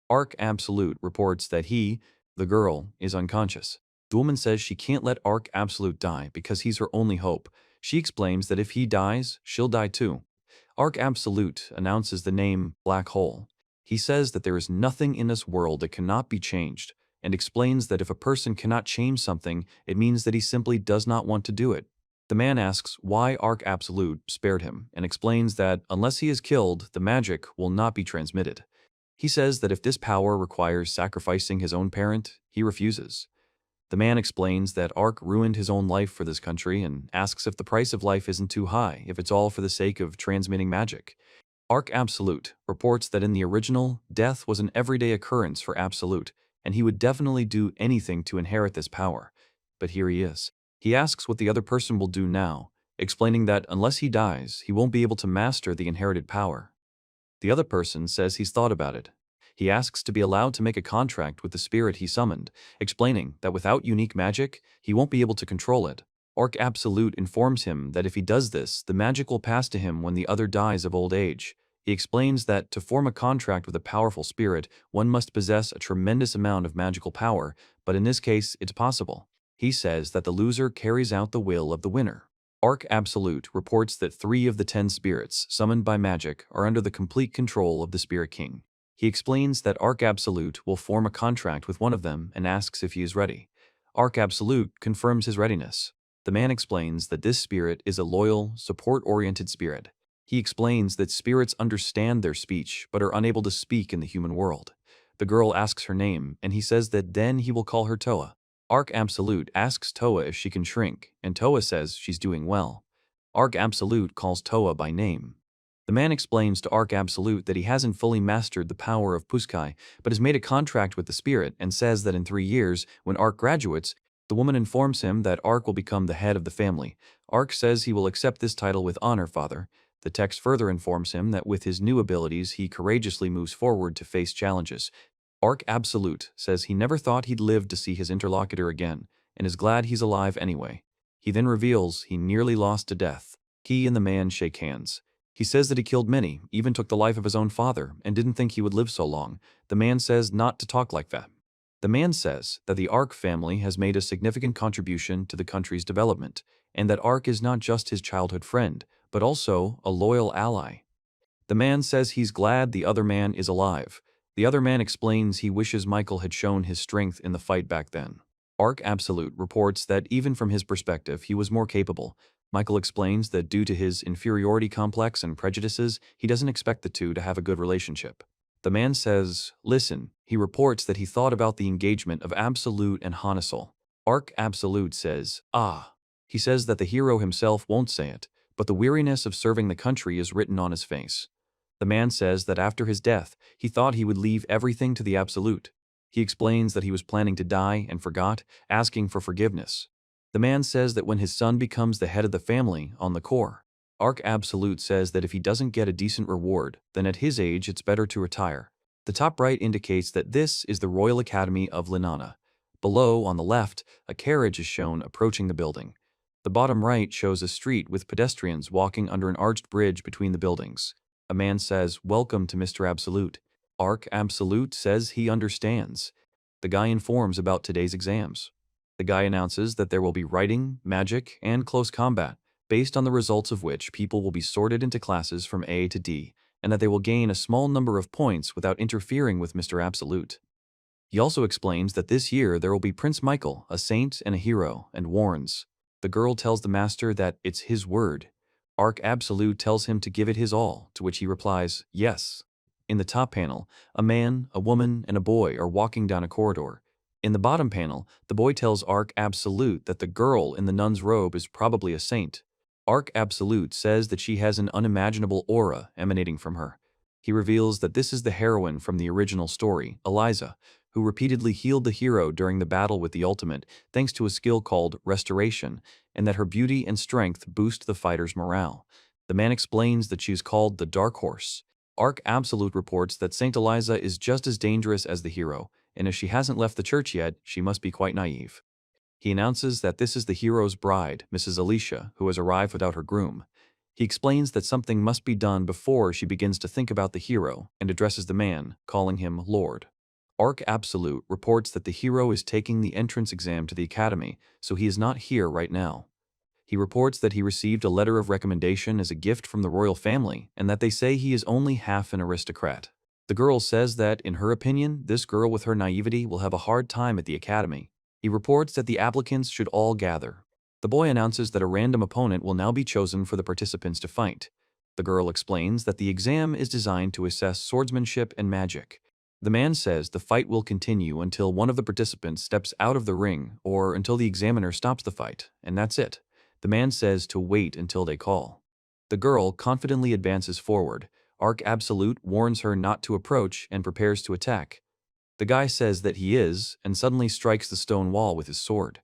Arc Absolute reports that he, the girl, is unconscious. The woman says she can't let Arc Absolute die because he's her only hope. She explains that if he dies, she'll die too. Arc Absolute announces the name Black Hole. He says that there is nothing in this world that cannot be changed, and explains that if a person cannot change something, it means that he simply does not want to do it. The man asks why Arc Absolute spared him, and explains that unless he is killed, the magic will not be transmitted. He says that if this power requires sacrificing his own parent, he refuses. The man explains that Arc ruined his own life for this country and asks if the price of life isn't too high, if it's all for the sake of transmitting magic. Arc Absolute reports that in the original, death was an everyday occurrence for Absolute, and he would definitely do anything to inherit this power. But here he is. He asks what the other person will do now, explaining that unless he dies, he won't be able to master the inherited power. The other person says he's thought about it. He asks to be allowed to make a contract with the spirit he summoned, explaining that without unique magic, he won't be able to control it. Arc Absolute informs him that if he does this, the magic will pass to him when the other dies of old age. He explains that to form a contract with a powerful spirit, one must possess a tremendous amount of magical power, but in this case, it's possible. He says that the loser carries out the will of the winner. Arc Absolute reports that 3 of the 10 spirits summoned by magic are under the complete control of the Spirit King. He explains that Arc Absolute will form a contract with one of them and asks if he is ready. Arc Absolute confirms his readiness. The man explains that this spirit is a loyal, support-oriented spirit. He explains that spirits understand their speech but are unable to speak in the human world. The girl asks her name, and he says that then he will call her Toa. Arc Absolute asks Toa if she can shrink, and Toa says she's doing well. Arc Absolute calls Toa by name. The man explains to Arc Absolute that he hasn't fully mastered the power of Puskai, but has made a contract with the spirit and says that in 3 years, when Arc graduates, the woman informs him that Arc will become the head of the family. Arc says he will accept this title with honor, father. The text further informs him that with his new abilities, he courageously moves forward to face challenges. Arc Absolute says he never thought he'd live to see his interlocutor again, and is glad he's alive anyway. He then reveals he nearly lost to death. He and the man shake hands. He says that he killed many, even took the life of his own father, and didn't think he would live so long. The man says not to talk like that. The man says that the Arc family has made a significant contribution to the country's development, and that Arc is not just his childhood friend, but also a loyal ally. The man says he's glad the other man is alive. The other man explains he wishes Michael had shown his strength in the fight back then. Arc Absolute reports that even from his perspective, he was more capable. Michael explains that due to his inferiority complex and prejudices, he doesn't expect the two to have a good relationship. The man says, listen, he reports that he thought about the engagement of Absolute and Hansel. Arc Absolute says, ah. He says that the hero himself won't say it, but the weariness of serving the country is written on his face. The man says that after his death, he thought he would leave everything to the Absolute. He explains that he was planning to die and forgot, asking for forgiveness. The man says that when his son becomes the head of the family on the core, Arc Absolute says that if he doesn't get a decent reward, then at his age it's better to retire. The top right indicates that this is the Royal Academy of Linana. Below, on the left, a carriage is shown approaching the building. The bottom right shows a street with pedestrians walking under an arched bridge between the buildings. A man says, "Welcome to Mr. Absolute." Arc Absolute says he understands. The guy informs about today's exams. The guy announces that there will be writing, magic, and close combat, based on the results of which people will be sorted into classes from A to D, and that they will gain a small number of points without interfering with Mr. Absolute. He also explains that this year there will be Prince Michael, a saint and a hero, and warns. The girl tells the master that it's his word. Arc Absolute tells him to give it his all, to which he replies, yes. In the top panel, a man, a woman, and a boy are walking down a corridor. In the bottom panel, the boy tells Arc Absolute that the girl in the nun's robe is probably a saint. Arc Absolute says that she has an unimaginable aura emanating from her. He reveals that this is the heroine from the original story, Eliza, who repeatedly healed the hero during the battle with the Ultimate thanks to a skill called Restoration, and that her beauty and strength boost the fighter's morale. The man explains that she is called the Dark Horse. Arc Absolute reports that Saint Eliza is just as dangerous as the hero, and if she hasn't left the church yet, she must be quite naive. He announces that this is the hero's bride, Mrs. Alicia, who has arrived without her groom. He explains that something must be done before she begins to think about the hero and addresses the man, calling him Lord. Arc Absolute reports that the hero is taking the entrance exam to the academy, so he is not here right now. He reports that he received a letter of recommendation as a gift from the royal family and that they say he is only half an aristocrat. The girl says that, in her opinion, this girl with her naivety will have a hard time at the academy. He reports that the applicants should all gather. The boy announces that a random opponent will now be chosen for the participants to fight. The girl explains that the exam is designed to assess swordsmanship and magic. The man says the fight will continue until one of the participants steps out of the ring or until the examiner stops the fight, and that's it. The man says to wait until they call. The girl confidently advances forward. Arc Absolute warns her not to approach and prepares to attack. The guy says that he is, and suddenly strikes the stone wall with his sword.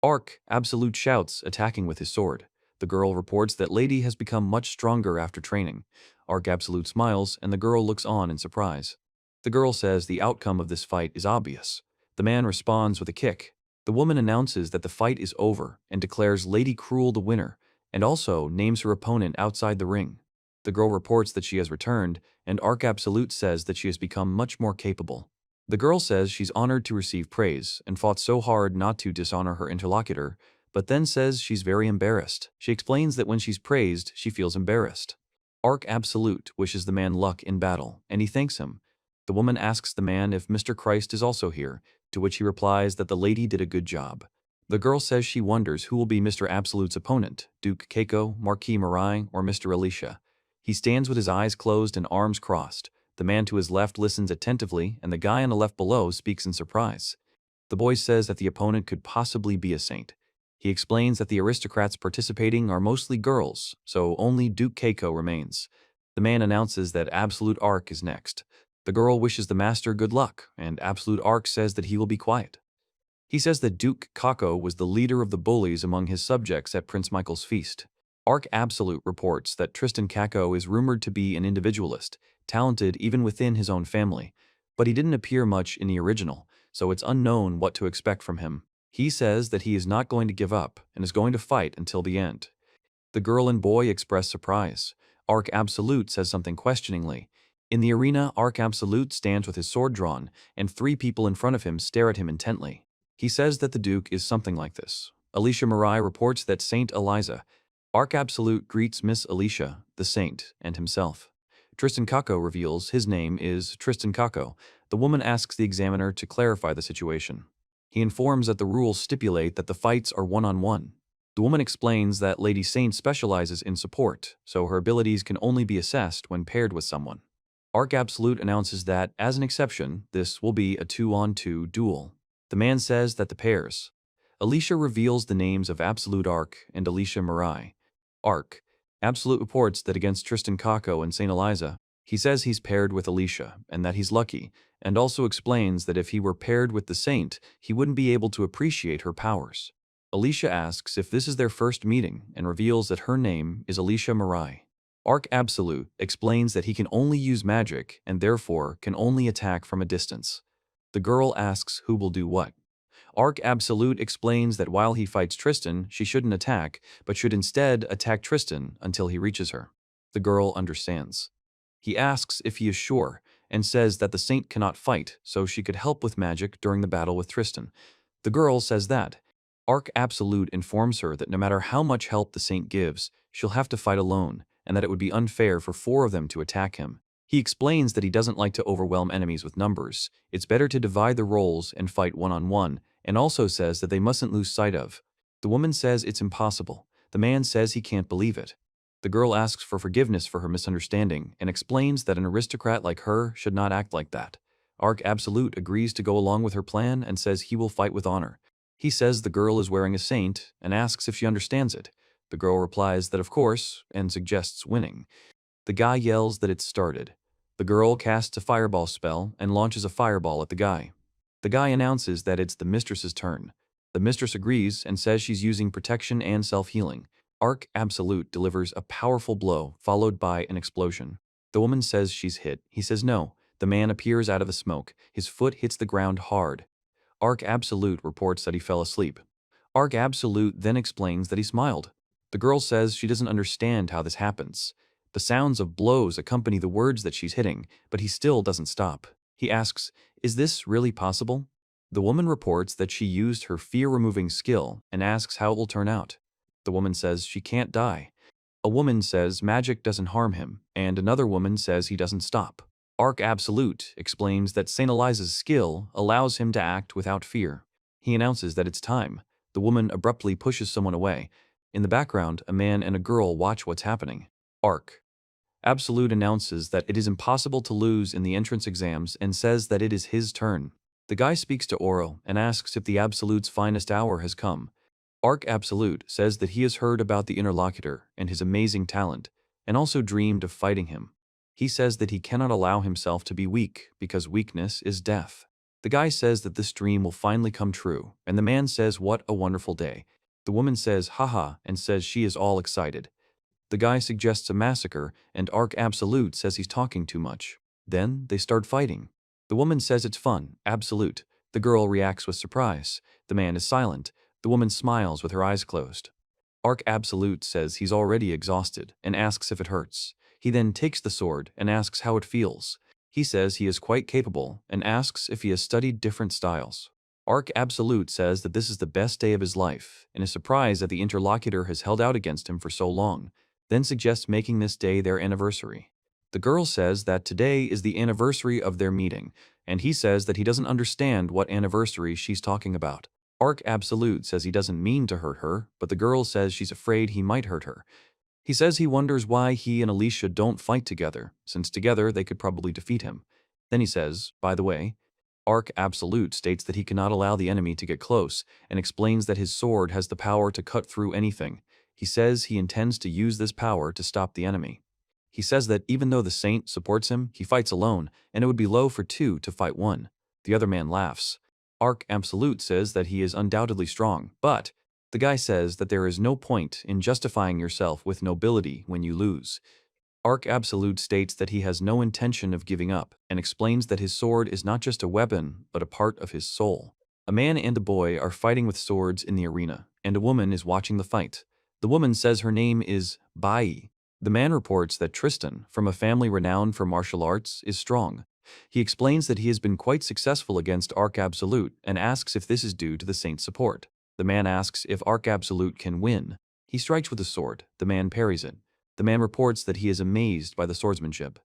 Arc Absolute shouts, attacking with his sword. The girl reports that Lady has become much stronger after training. Arc Absolute smiles, and the girl looks on in surprise. The girl says the outcome of this fight is obvious. The man responds with a kick. The woman announces that the fight is over and declares Lady Cruel the winner, and also names her opponent outside the ring. The girl reports that she has returned, and Arc Absolute says that she has become much more capable. The girl says she's honored to receive praise and fought so hard not to dishonor her interlocutor, but then says she's very embarrassed. She explains that when she's praised, she feels embarrassed. Arc Absolute wishes the man luck in battle, and he thanks him. The woman asks the man if Mr. Christ is also here, to which he replies that the lady did a good job. The girl says she wonders who will be Mr. Absolute's opponent, Duke Keiko, Marquis Mirai, or Mr. Alicia. He stands with his eyes closed and arms crossed. The man to his left listens attentively, and the guy on the left below speaks in surprise. The boy says that the opponent could possibly be a saint. He explains that the aristocrats participating are mostly girls, so only Duke Keiko remains. The man announces that Absolute Arc is next. The girl wishes the master good luck, and Absolute Arc says that he will be quiet. He says that Duke Kako was the leader of the bullies among his subjects at Prince Michael's feast. Arc Absolute reports that Tristan Kako is rumored to be an individualist, talented even within his own family, but he didn't appear much in the original, so it's unknown what to expect from him. He says that he is not going to give up and is going to fight until the end. The girl and boy express surprise. Arc Absolute says something questioningly. In the arena, Arc Absolute stands with his sword drawn, and 3 people in front of him stare at him intently. He says that the Duke is something like this. Alicia Mirai reports that Saint Eliza. Arc Absolute greets Miss Alicia, the saint, and himself. Tristan Kako reveals his name is Tristan Kako. The woman asks the examiner to clarify the situation. He informs that the rules stipulate that the fights are one-on-one. The woman explains that Lady Saint specializes in support, so her abilities can only be assessed when paired with someone. Arc Absolute announces that, as an exception, this will be a 2-on-2 duel. The man says that the pairs. Alicia reveals the names of Absolute Arc and Alicia Mirai. Arc Absolute reports that against Tristan Kako and Saint Eliza, he says he's paired with Alicia and that he's lucky, and also explains that if he were paired with the saint, he wouldn't be able to appreciate her powers. Alicia asks if this is their first meeting and reveals that her name is Alicia Mirai. Arc Absolute explains that he can only use magic and therefore can only attack from a distance. The girl asks who will do what. Arc Absolute explains that while he fights Tristan, she shouldn't attack, but should instead attack Tristan until he reaches her. The girl understands. He asks if he is sure, and says that the saint cannot fight, so she could help with magic during the battle with Tristan. The girl says that. Arc Absolute informs her that no matter how much help the saint gives, she'll have to fight alone, and that it would be unfair for 4 of them to attack him. He explains that he doesn't like to overwhelm enemies with numbers. It's better to divide the roles and fight one-on-one, and also says that they mustn't lose sight of. The woman says it's impossible. The man says he can't believe it. The girl asks for forgiveness for her misunderstanding and explains that an aristocrat like her should not act like that. Arc Absolute agrees to go along with her plan and says he will fight with honor. He says the girl is wearing a saint and asks if she understands it. The girl replies that of course and suggests winning. The guy yells that it's started. The girl casts a fireball spell and launches a fireball at the guy. The guy announces that it's the mistress's turn. The mistress agrees and says she's using protection and self-healing. Arc Absolute delivers a powerful blow followed by an explosion. The woman says she's hit. He says no. The man appears out of the smoke. His foot hits the ground hard. Arc Absolute reports that he fell asleep. Arc Absolute then explains that he smiled. The girl says she doesn't understand how this happens. The sounds of blows accompany the words that she's hitting, but he still doesn't stop. He asks, "Is this really possible?" The woman reports that she used her fear-removing skill and asks how it will turn out. The woman says she can't die. A woman says magic doesn't harm him, and another woman says he doesn't stop. Arc Absolute explains that Saint Eliza's skill allows him to act without fear. He announces that it's time. The woman abruptly pushes someone away. In the background, a man and a girl watch what's happening. Arc Absolute announces that it is impossible to lose in the entrance exams and says that it is his turn. The guy speaks to Oro and asks if the Absolute's finest hour has come. Arc Absolute says that he has heard about the interlocutor and his amazing talent, and also dreamed of fighting him. He says that he cannot allow himself to be weak because weakness is death. The guy says that this dream will finally come true, and the man says what a wonderful day. The woman says haha and says she is all excited. The guy suggests a massacre, and Arc Absolute says he's talking too much. Then they start fighting. The woman says it's fun, Absolute. The girl reacts with surprise. The man is silent. The woman smiles with her eyes closed. Arc Absolute says he's already exhausted and asks if it hurts. He then takes the sword and asks how it feels. He says he is quite capable and asks if he has studied different styles. Arc Absolute says that this is the best day of his life and is surprised that the interlocutor has held out against him for so long, then suggests making this day their anniversary. The girl says that today is the anniversary of their meeting, and he says that he doesn't understand what anniversary she's talking about. Arc Absolute says he doesn't mean to hurt her, but the girl says she's afraid he might hurt her. He says he wonders why he and Alicia don't fight together, since together they could probably defeat him. Then he says, by the way, Arc Absolute states that he cannot allow the enemy to get close, and explains that his sword has the power to cut through anything. He says he intends to use this power to stop the enemy. He says that even though the saint supports him, he fights alone, and it would be low for 2 to fight 1. The other man laughs. Arc Absolute says that he is undoubtedly strong, but the guy says that there is no point in justifying yourself with nobility when you lose. Arc Absolute states that he has no intention of giving up and explains that his sword is not just a weapon, but a part of his soul. A man and a boy are fighting with swords in the arena, and a woman is watching the fight. The woman says her name is Bai. The man reports that Tristan, from a family renowned for martial arts, is strong. He explains that he has been quite successful against Arc Absolute and asks if this is due to the saint's support. The man asks if Arc Absolute can win. He strikes with a sword. The man parries it. The man reports that he is amazed by the swordsmanship.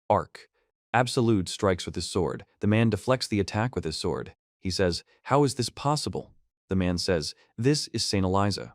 Arc Absolute strikes with his sword. The man deflects the attack with his sword. He says, "How is this possible?" The man says, "This is Saint Eliza."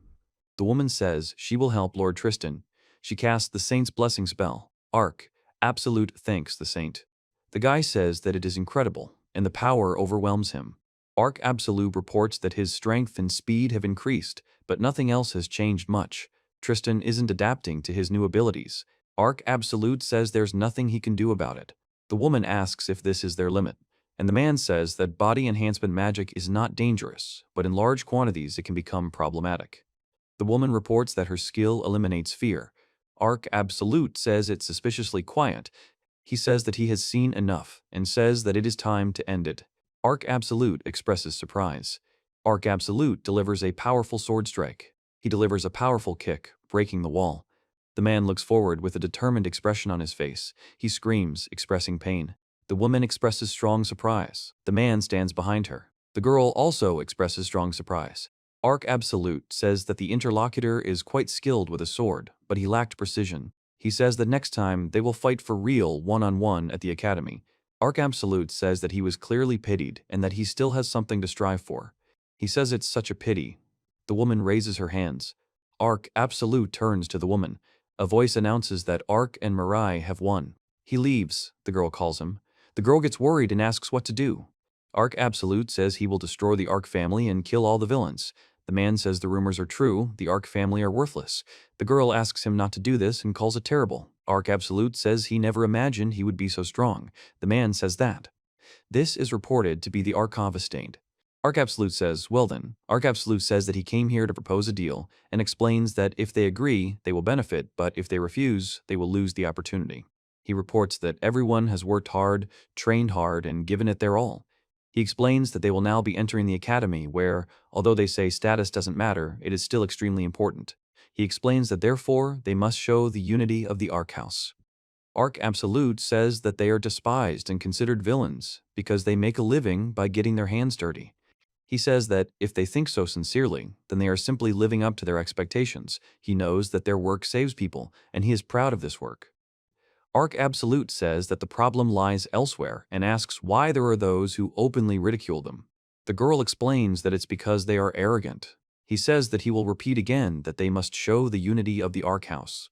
The woman says she will help Lord Tristan. She casts the saint's blessing spell. Arc Absolute thanks the saint. The guy says that it is incredible, and the power overwhelms him. Arc Absolute reports that his strength and speed have increased, but nothing else has changed much. Tristan isn't adapting to his new abilities. Arc Absolute says there's nothing he can do about it. The woman asks if this is their limit, and the man says that body enhancement magic is not dangerous, but in large quantities it can become problematic. The woman reports that her skill eliminates fear. Arc Absolute says it's suspiciously quiet. He says that he has seen enough and says that it is time to end it. Arc Absolute expresses surprise. Arc Absolute delivers a powerful sword strike. He delivers a powerful kick, breaking the wall. The man looks forward with a determined expression on his face. He screams, expressing pain. The woman expresses strong surprise. The man stands behind her. The girl also expresses strong surprise. Arc Absolute says that the interlocutor is quite skilled with a sword, but he lacked precision. He says that next time they will fight for real one-on-one at the academy. Arc Absolute says that he was clearly pitied and that he still has something to strive for. He says it's such a pity. The woman raises her hands. Arc Absolute turns to the woman. A voice announces that Arc and Mirai have won. He leaves, the girl calls him. The girl gets worried and asks what to do. Arc Absolute says he will destroy the Arc family and kill all the villains. The man says the rumors are true, the Arc family are worthless. The girl asks him not to do this and calls it terrible. Arc Absolute says he never imagined he would be so strong. The man says that. This is reported to be the Arc destined. Arc Absolute says, well then, Arc Absolute says that he came here to propose a deal and explains that if they agree, they will benefit, but if they refuse, they will lose the opportunity. He reports that everyone has worked hard, trained hard, and given it their all. He explains that they will now be entering the academy where, although they say status doesn't matter, it is still extremely important. He explains that therefore, they must show the unity of the Arc House. Arc Absolute says that they are despised and considered villains because they make a living by getting their hands dirty. He says that if they think so sincerely, then they are simply living up to their expectations. He knows that their work saves people, and he is proud of this work. Arc Absolute says that the problem lies elsewhere and asks why there are those who openly ridicule them. The girl explains that it's because they are arrogant. He says that he will repeat again that they must show the unity of the Arc House.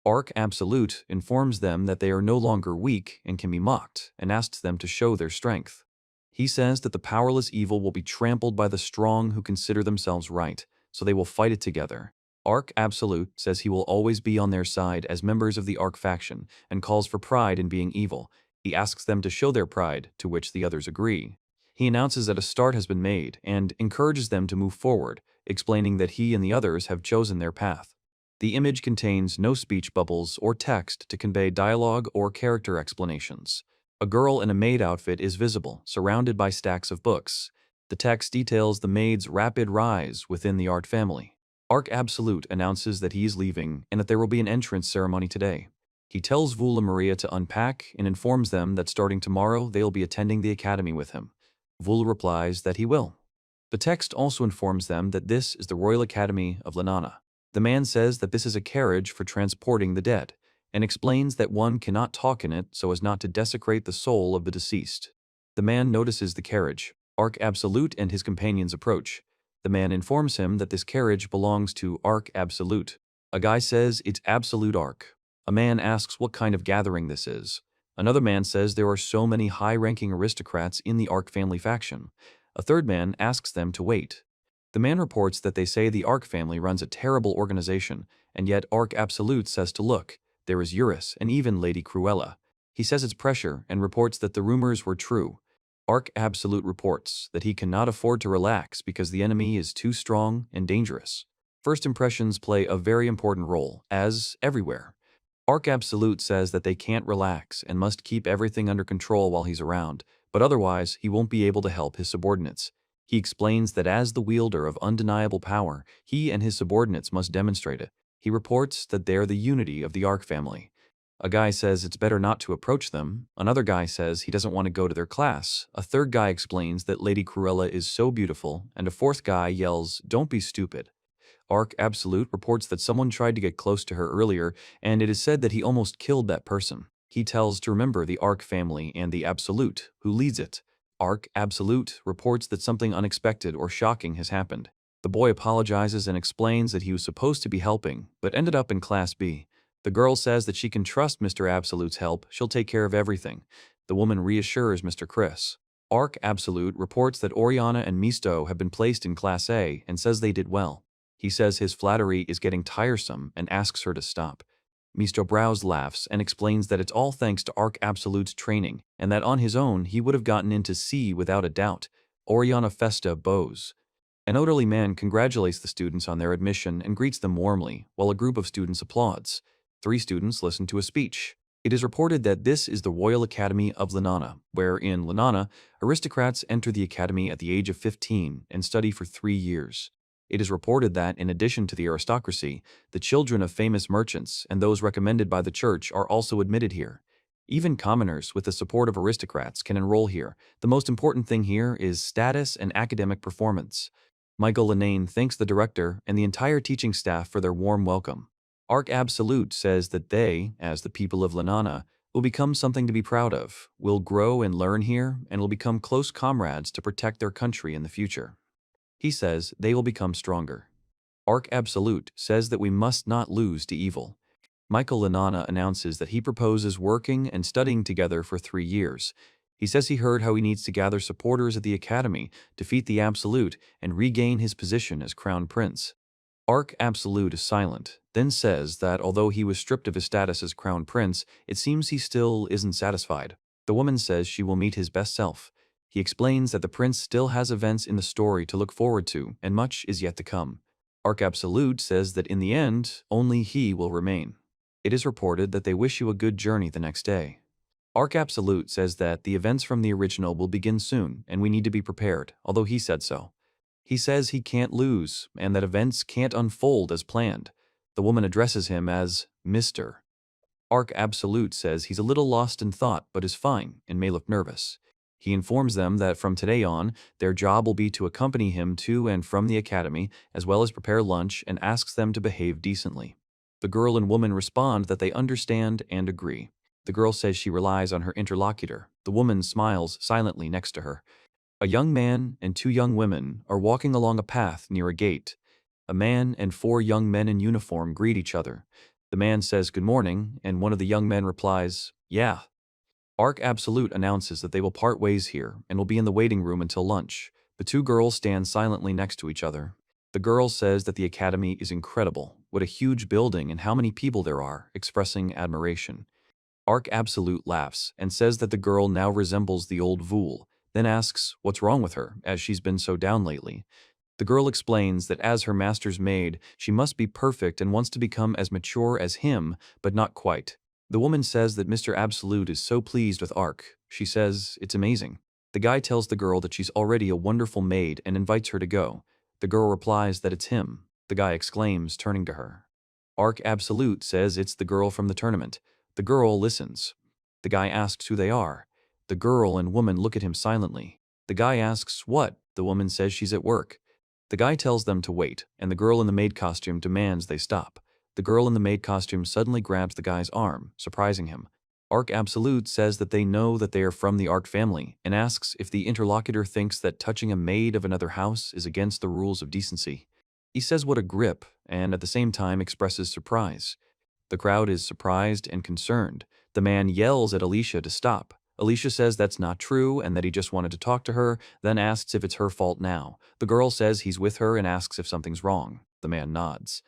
Arc Absolute informs them that they are no longer weak and can be mocked, and asks them to show their strength. He says that the powerless evil will be trampled by the strong who consider themselves right, so they will fight it together. Arc Absolute says he will always be on their side as members of the Arc faction and calls for pride in being evil. He asks them to show their pride, to which the others agree. He announces that a start has been made and encourages them to move forward, explaining that he and the others have chosen their path. The image contains no speech bubbles or text to convey dialogue or character explanations. A girl in a maid outfit is visible, surrounded by stacks of books. The text details the maid's rapid rise within the art family. Arc Absolute announces that he is leaving and that there will be an entrance ceremony today. He tells Vula Maria to unpack and informs them that starting tomorrow they'll be attending the academy with him. Vula replies that he will. The text also informs them that this is the Royal Academy of Lanana. The man says that this is a carriage for transporting the dead, and explains that one cannot talk in it so as not to desecrate the soul of the deceased. The man notices the carriage. Arc Absolute and his companions approach. The man informs him that this carriage belongs to Arc Absolute. A guy says it's Absolute Arc. A man asks what kind of gathering this is. Another man says there are so many high-ranking aristocrats in the Arc family faction. A third man asks them to wait. The man reports that they say the Arc family runs a terrible organization, and yet Arc Absolute says to look. There is Eurus and even Lady Cruella. He says it's pressure and reports that the rumors were true. Arc Absolute reports that he cannot afford to relax because the enemy is too strong and dangerous. First impressions play a very important role, as everywhere. Arc Absolute says that they can't relax and must keep everything under control while he's around, but otherwise he won't be able to help his subordinates. He explains that as the wielder of undeniable power, he and his subordinates must demonstrate it. He reports that they are the unity of the Arc family. A guy says it's better not to approach them. Another guy says he doesn't want to go to their class. A third guy explains that Lady Cruella is so beautiful, and a fourth guy yells, "Don't be stupid." Arc Absolute reports that someone tried to get close to her earlier, and it is said that he almost killed that person. He tells to remember the Arc family and the Absolute, who leads it. Arc Absolute reports that something unexpected or shocking has happened. The boy apologizes and explains that he was supposed to be helping, but ended up in Class B. The girl says that she can trust Mr. Absolute's help, she'll take care of everything. The woman reassures Mr. Chris. Arc Absolute reports that Oriana and Misto have been placed in Class A and says they did well. He says his flattery is getting tiresome and asks her to stop. Misto Brows laughs and explains that it's all thanks to Arc Absolute's training and that on his own he would have gotten into C without a doubt. Oriana Festa bows. An elderly man congratulates the students on their admission and greets them warmly, while a group of students applauds. 3 students listen to a speech. It is reported that this is the Royal Academy of Lanana, where in Lanana, aristocrats enter the academy at the age of 15 and study for 3 years. It is reported that, in addition to the aristocracy, the children of famous merchants and those recommended by the church are also admitted here. Even commoners, with the support of aristocrats, can enroll here. The most important thing here is status and academic performance. Michael Linane thanks the director and the entire teaching staff for their warm welcome. Arc Absolute says that they, as the people of Lanana, will become something to be proud of, will grow and learn here, and will become close comrades to protect their country in the future. He says they will become stronger. Arc Absolute says that we must not lose to evil. Michael Lanana announces that he proposes working and studying together for 3 years. He says he heard how he needs to gather supporters at the academy, defeat the Absolute, and regain his position as Crown Prince. Arc Absolute is silent, then says that although he was stripped of his status as Crown Prince, it seems he still isn't satisfied. The woman says she will meet his best self. He explains that the prince still has events in the story to look forward to, and much is yet to come. Arc Absolute says that in the end, only he will remain. It is reported that they wish you a good journey the next day. Arc Absolute says that the events from the original will begin soon, and we need to be prepared, although he said so. He says he can't lose, and that events can't unfold as planned. The woman addresses him as Mr. Arc Absolute says he's a little lost in thought, but is fine, and may look nervous. He informs them that from today on, their job will be to accompany him to and from the academy, as well as prepare lunch, and asks them to behave decently. The girl and woman respond that they understand and agree. The girl says she relies on her interlocutor. The woman smiles silently next to her. A young man and 2 young women are walking along a path near a gate. A man and 4 young men in uniform greet each other. The man says good morning, and one of the young men replies, "Yeah." Arc Absolute announces that they will part ways here and will be in the waiting room until lunch. The 2 girls stand silently next to each other. The girl says that the academy is incredible, what a huge building and how many people there are, expressing admiration. Arc Absolute laughs and says that the girl now resembles the old Vool, then asks what's wrong with her, as she's been so down lately. The girl explains that as her master's maid, she must be perfect and wants to become as mature as him, but not quite. The woman says that Mr. Absolute is so pleased with Arc. She says it's amazing. The guy tells the girl that she's already a wonderful maid and invites her to go. The girl replies that it's him. The guy exclaims, turning to her. Arc Absolute says it's the girl from the tournament. The girl listens. The guy asks who they are. The girl and woman look at him silently. The guy asks what? The woman says she's at work. The guy tells them to wait, and the girl in the maid costume demands they stop. The girl in the maid costume suddenly grabs the guy's arm, surprising him. Arc Absolute says that they know that they are from the Arc family, and asks if the interlocutor thinks that touching a maid of another house is against the rules of decency. He says what a grip, and at the same time expresses surprise. The crowd is surprised and concerned. The man yells at Alicia to stop. Alicia says that's not true and that he just wanted to talk to her, then asks if it's her fault now. The girl says he's with her and asks if something's wrong. The man nods.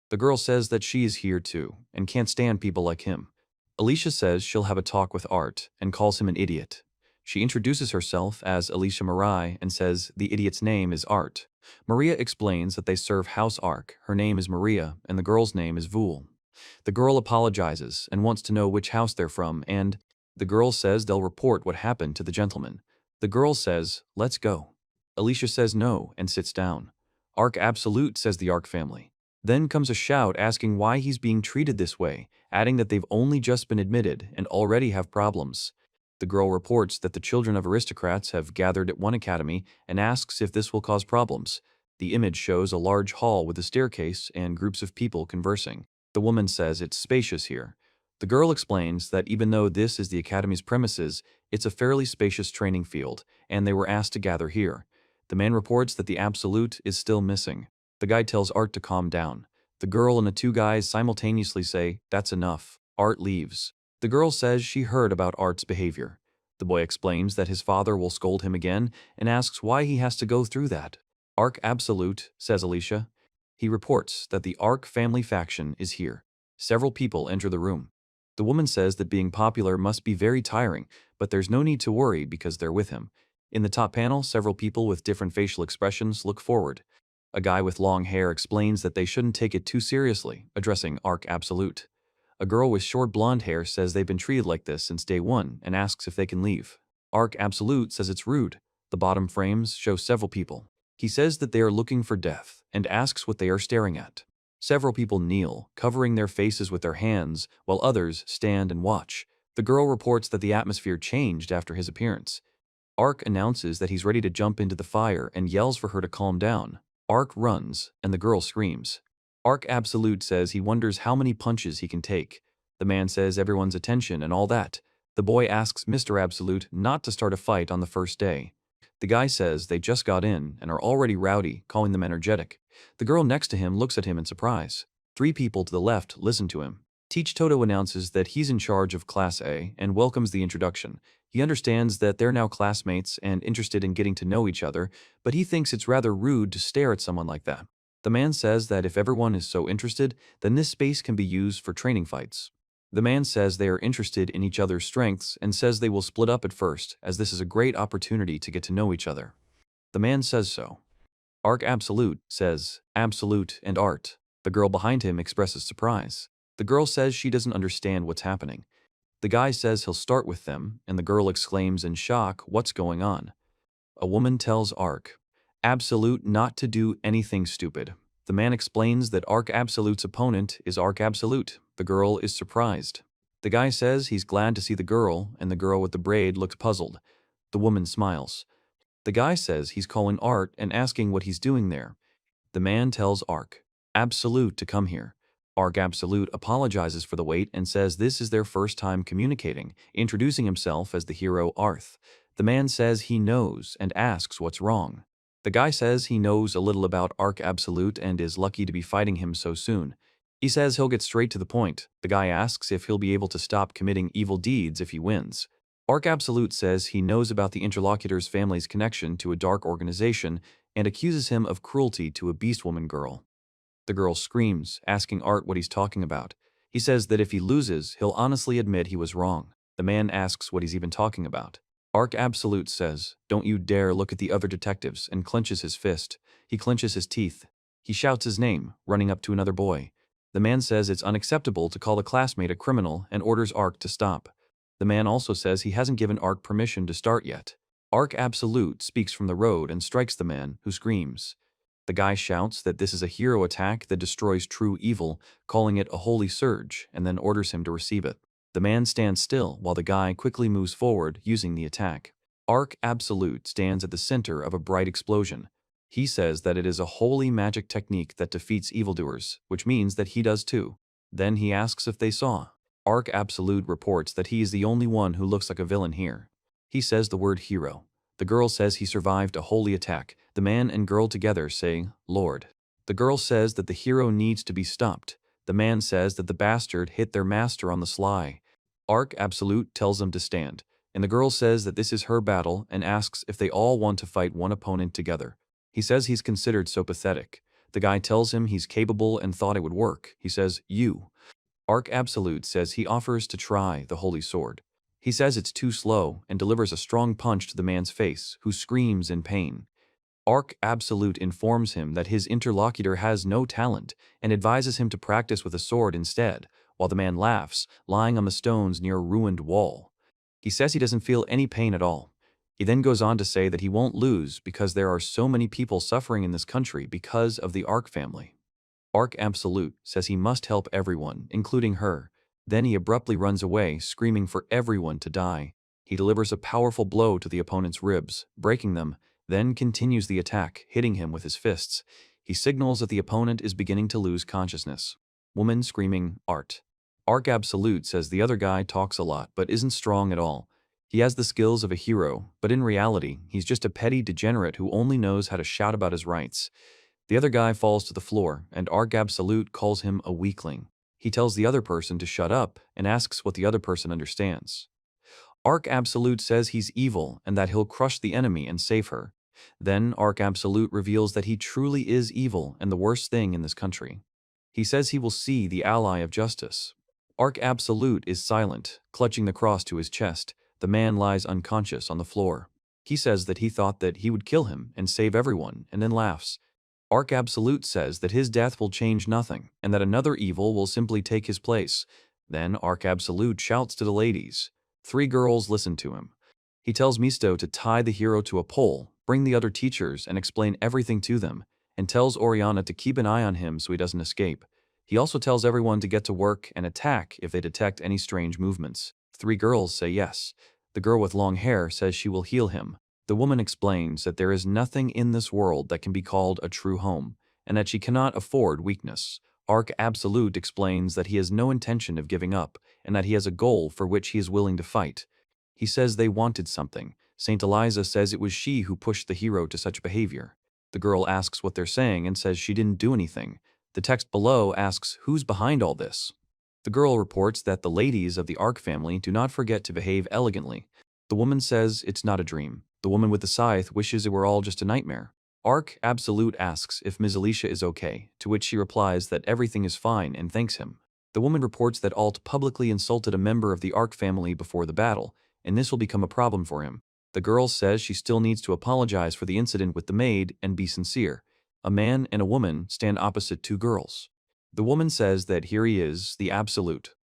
The girl says that she is here too, and can't stand people like him. Alicia says she'll have a talk with Art, and calls him an idiot. She introduces herself as Alicia Marai and says the idiot's name is Art. Maria explains that they serve House Arc, her name is Maria, and the girl's name is Vool. The girl apologizes and wants to know which house they're from, and the girl says they'll report what happened to the gentleman. The girl says, "Let's go." Alicia says no and sits down. Arc Absolute, says the Arc family. Then comes a shout asking why he's being treated this way, adding that they've only just been admitted and already have problems. The girl reports that the children of aristocrats have gathered at one academy and asks if this will cause problems. The image shows a large hall with a staircase and groups of people conversing. The woman says it's spacious here. The girl explains that even though this is the academy's premises, it's a fairly spacious training field, and they were asked to gather here. The man reports that the Absolute is still missing. The guy tells Art to calm down. The girl and the 2 guys simultaneously say, "That's enough." Art leaves. The girl says she heard about Art's behavior. The boy explains that his father will scold him again and asks why he has to go through that. Arc Absolute, says Alicia. He reports that the Arc family faction is here. Several people enter the room. The woman says that being popular must be very tiring, but there's no need to worry because they're with him. In the top panel, several people with different facial expressions look forward. A guy with long hair explains that they shouldn't take it too seriously, addressing Arc Absolute. A girl with short blonde hair says they've been treated like this since day one and asks if they can leave. Arc Absolute says it's rude. The bottom frames show several people. He says that they are looking for death and asks what they are staring at. Several people kneel, covering their faces with their hands, while others stand and watch. The girl reports that the atmosphere changed after his appearance. Arc announces that he's ready to jump into the fire and yells for her to calm down. Arc runs, and the girl screams. Arc Absolute says he wonders how many punches he can take. The man says everyone's attention and all that. The boy asks Mr. Absolute not to start a fight on the first day. The guy says they just got in and are already rowdy, calling them energetic. The girl next to him looks at him in surprise. 3 people to the left listen to him. Teach Toto announces that he's in charge of Class A and welcomes the introduction. He understands that they're now classmates and interested in getting to know each other, but he thinks it's rather rude to stare at someone like that. The man says that if everyone is so interested, then this space can be used for training fights. The man says they are interested in each other's strengths and says they will split up at first, as this is a great opportunity to get to know each other. The man says so. Arc Absolute says, Absolute and Art. The girl behind him expresses surprise. The girl says she doesn't understand what's happening. The guy says he'll start with them, and the girl exclaims in shock, what's going on? A woman tells Arc Absolute not to do anything stupid. The man explains that Arc Absolute's opponent is Arc Absolute. The girl is surprised. The guy says he's glad to see the girl, and the girl with the braid looks puzzled. The woman smiles. The guy says he's calling Art and asking what he's doing there. The man tells Arc Absolute to come here. Arc Absolute apologizes for the wait and says this is their first time communicating, introducing himself as the hero Arth. The man says he knows and asks what's wrong. The guy says he knows a little about Arc Absolute and is lucky to be fighting him so soon. He says he'll get straight to the point. The guy asks if he'll be able to stop committing evil deeds if he wins. Arc Absolute says he knows about the interlocutor's family's connection to a dark organization and accuses him of cruelty to a beast woman girl. The girl screams, asking Art what he's talking about. He says that if he loses, he'll honestly admit he was wrong. The man asks what he's even talking about. Arc Absolute says, don't you dare look at the other detectives, and clenches his fist. He clenches his teeth. He shouts his name, running up to another boy. The man says it's unacceptable to call a classmate a criminal and orders Arc to stop. The man also says he hasn't given Arc permission to start yet. Arc Absolute speaks from the road and strikes the man, who screams. The guy shouts that this is a hero attack that destroys true evil, calling it a holy surge, and then orders him to receive it. The man stands still while the guy quickly moves forward using the attack. Arc Absolute stands at the center of a bright explosion. He says that it is a holy magic technique that defeats evildoers, which means that he does too. Then he asks if they saw. Arc Absolute reports that he is the only one who looks like a villain here. He says the word hero. The girl says he survived a holy attack. The man and girl together say, Lord. The girl says that the hero needs to be stopped. The man says that the bastard hit their master on the sly. Arc Absolute tells them to stand, and the girl says that this is her battle and asks if they all want to fight one opponent together. He says he's considered so pathetic. The guy tells him he's capable and thought it would work. He says, you. Arc Absolute says he offers to try the holy sword. He says it's too slow and delivers a strong punch to the man's face, who screams in pain. Arc Absolute informs him that his interlocutor has no talent and advises him to practice with a sword instead, while the man laughs, lying on the stones near a ruined wall. He says he doesn't feel any pain at all. He then goes on to say that he won't lose because there are so many people suffering in this country because of the Arc family. Arc Absolute says he must help everyone, including her. Then he abruptly runs away, screaming for everyone to die. He delivers a powerful blow to the opponent's ribs, breaking them, then continues the attack, hitting him with his fists. He signals that the opponent is beginning to lose consciousness. Woman screaming, Art. Arc Absolute says the other guy talks a lot, but isn't strong at all. He has the skills of a hero, but in reality, he's just a petty degenerate who only knows how to shout about his rights. The other guy falls to the floor, and Arc Absolute calls him a weakling. He tells the other person to shut up and asks what the other person understands. Arc Absolute says he's evil and that he'll crush the enemy and save her. Then Arc Absolute reveals that he truly is evil and the worst thing in this country. He says he will see the ally of justice. Arc Absolute is silent, clutching the cross to his chest. The man lies unconscious on the floor. He says that he thought that he would kill him and save everyone, and then laughs. Arc Absolute says that his death will change nothing, and that another evil will simply take his place. Then Arc Absolute shouts to the ladies. 3 girls listen to him. He tells Misto to tie the hero to a pole, bring the other teachers, and explain everything to them, and tells Oriana to keep an eye on him so he doesn't escape. He also tells everyone to get to work and attack if they detect any strange movements. 3 girls say yes. The girl with long hair says she will heal him. The woman explains that there is nothing in this world that can be called a true home, and that she cannot afford weakness. Arc Absolute explains that he has no intention of giving up, and that he has a goal for which he is willing to fight. He says they wanted something. Saint Eliza says it was she who pushed the hero to such behavior. The girl asks what they're saying and says she didn't do anything. The text below asks who's behind all this. The girl reports that the ladies of the Arc family do not forget to behave elegantly. The woman says it's not a dream. The woman with the scythe wishes it were all just a nightmare. Arc Absolute asks if Ms. Alicia is okay, to which she replies that everything is fine and thanks him. The woman reports that Alt publicly insulted a member of the Arc family before the battle, and this will become a problem for him. The girl says she still needs to apologize for the incident with the maid and be sincere. A man and a woman stand opposite 2 girls. The woman says that here he is, the Absolute.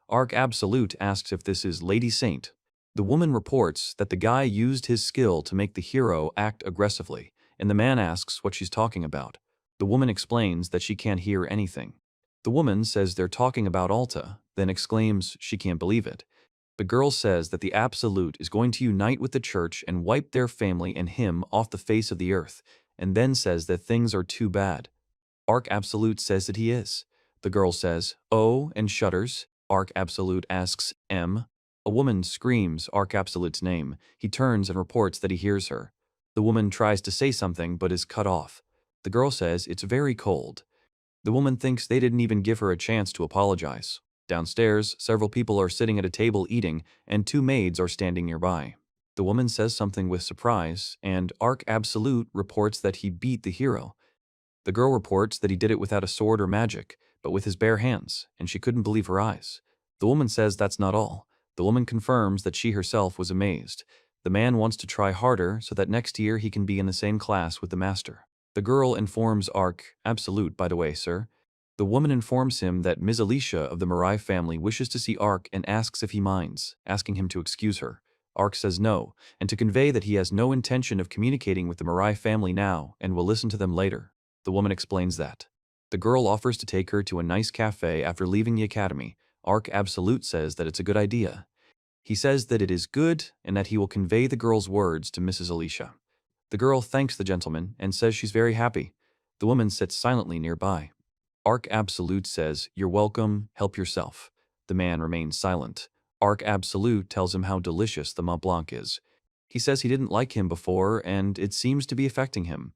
Arc Absolute asks if this is Lady Saint. The woman reports that the guy used his skill to make the hero act aggressively, and the man asks what she's talking about. The woman explains that she can't hear anything. The woman says they're talking about Alta, then exclaims she can't believe it. The girl says that the Absolute is going to unite with the church and wipe their family and him off the face of the earth, and then says that things are too bad. Arc Absolute says that he is. The girl says, "Oh," and shudders. Arc Absolute asks, "M?" A woman screams Arc Absolute's name. He turns and reports that he hears her. The woman tries to say something but is cut off. The girl says it's very cold. The woman thinks they didn't even give her a chance to apologize. Downstairs, several people are sitting at a table eating, and 2 maids are standing nearby. The woman says something with surprise, and Arc Absolute reports that he beat the hero. The girl reports that he did it without a sword or magic, but with his bare hands, and she couldn't believe her eyes. The woman says that's not all. The woman confirms that she herself was amazed. The man wants to try harder so that next year he can be in the same class with the master. The girl informs Arc Absolute, by the way, sir. The woman informs him that Ms. Alicia of the Mirai family wishes to see Arc and asks if he minds, asking him to excuse her. Arc says no, and to convey that he has no intention of communicating with the Mirai family now and will listen to them later. The woman explains that. The girl offers to take her to a nice cafe after leaving the academy. Arc Absolute says that it's a good idea. He says that it is good and that he will convey the girl's words to Mrs. Alicia. The girl thanks the gentleman and says she's very happy. The woman sits silently nearby. Arc Absolute says, "You're welcome, help yourself." The man remains silent. Arc Absolute tells him how delicious the Mont Blanc is. He says he didn't like him before and it seems to be affecting him.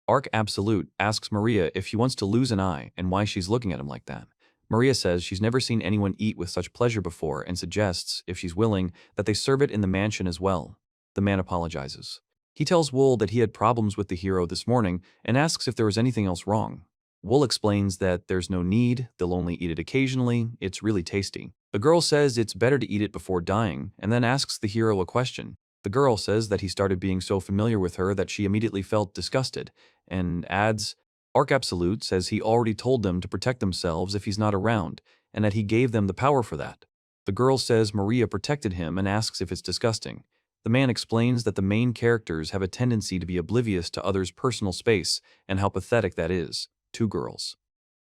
Arc Absolute asks Maria if she wants to lose an eye and why she's looking at him like that. Maria says she's never seen anyone eat with such pleasure before and suggests, if she's willing, that they serve it in the mansion as well. The man apologizes. He tells Wool that he had problems with the hero this morning and asks if there was anything else wrong. Wool explains that there's no need, they'll only eat it occasionally, it's really tasty. The girl says it's better to eat it before dying and then asks the hero a question. The girl says that he started being so familiar with her that she immediately felt disgusted, and adds, Arc Absolute says he already told them to protect themselves if he's not around, and that he gave them the power for that. The girl says Maria protected him and asks if it's disgusting. The man explains that the main characters have a tendency to be oblivious to others' personal space and how pathetic that is. 2 girls.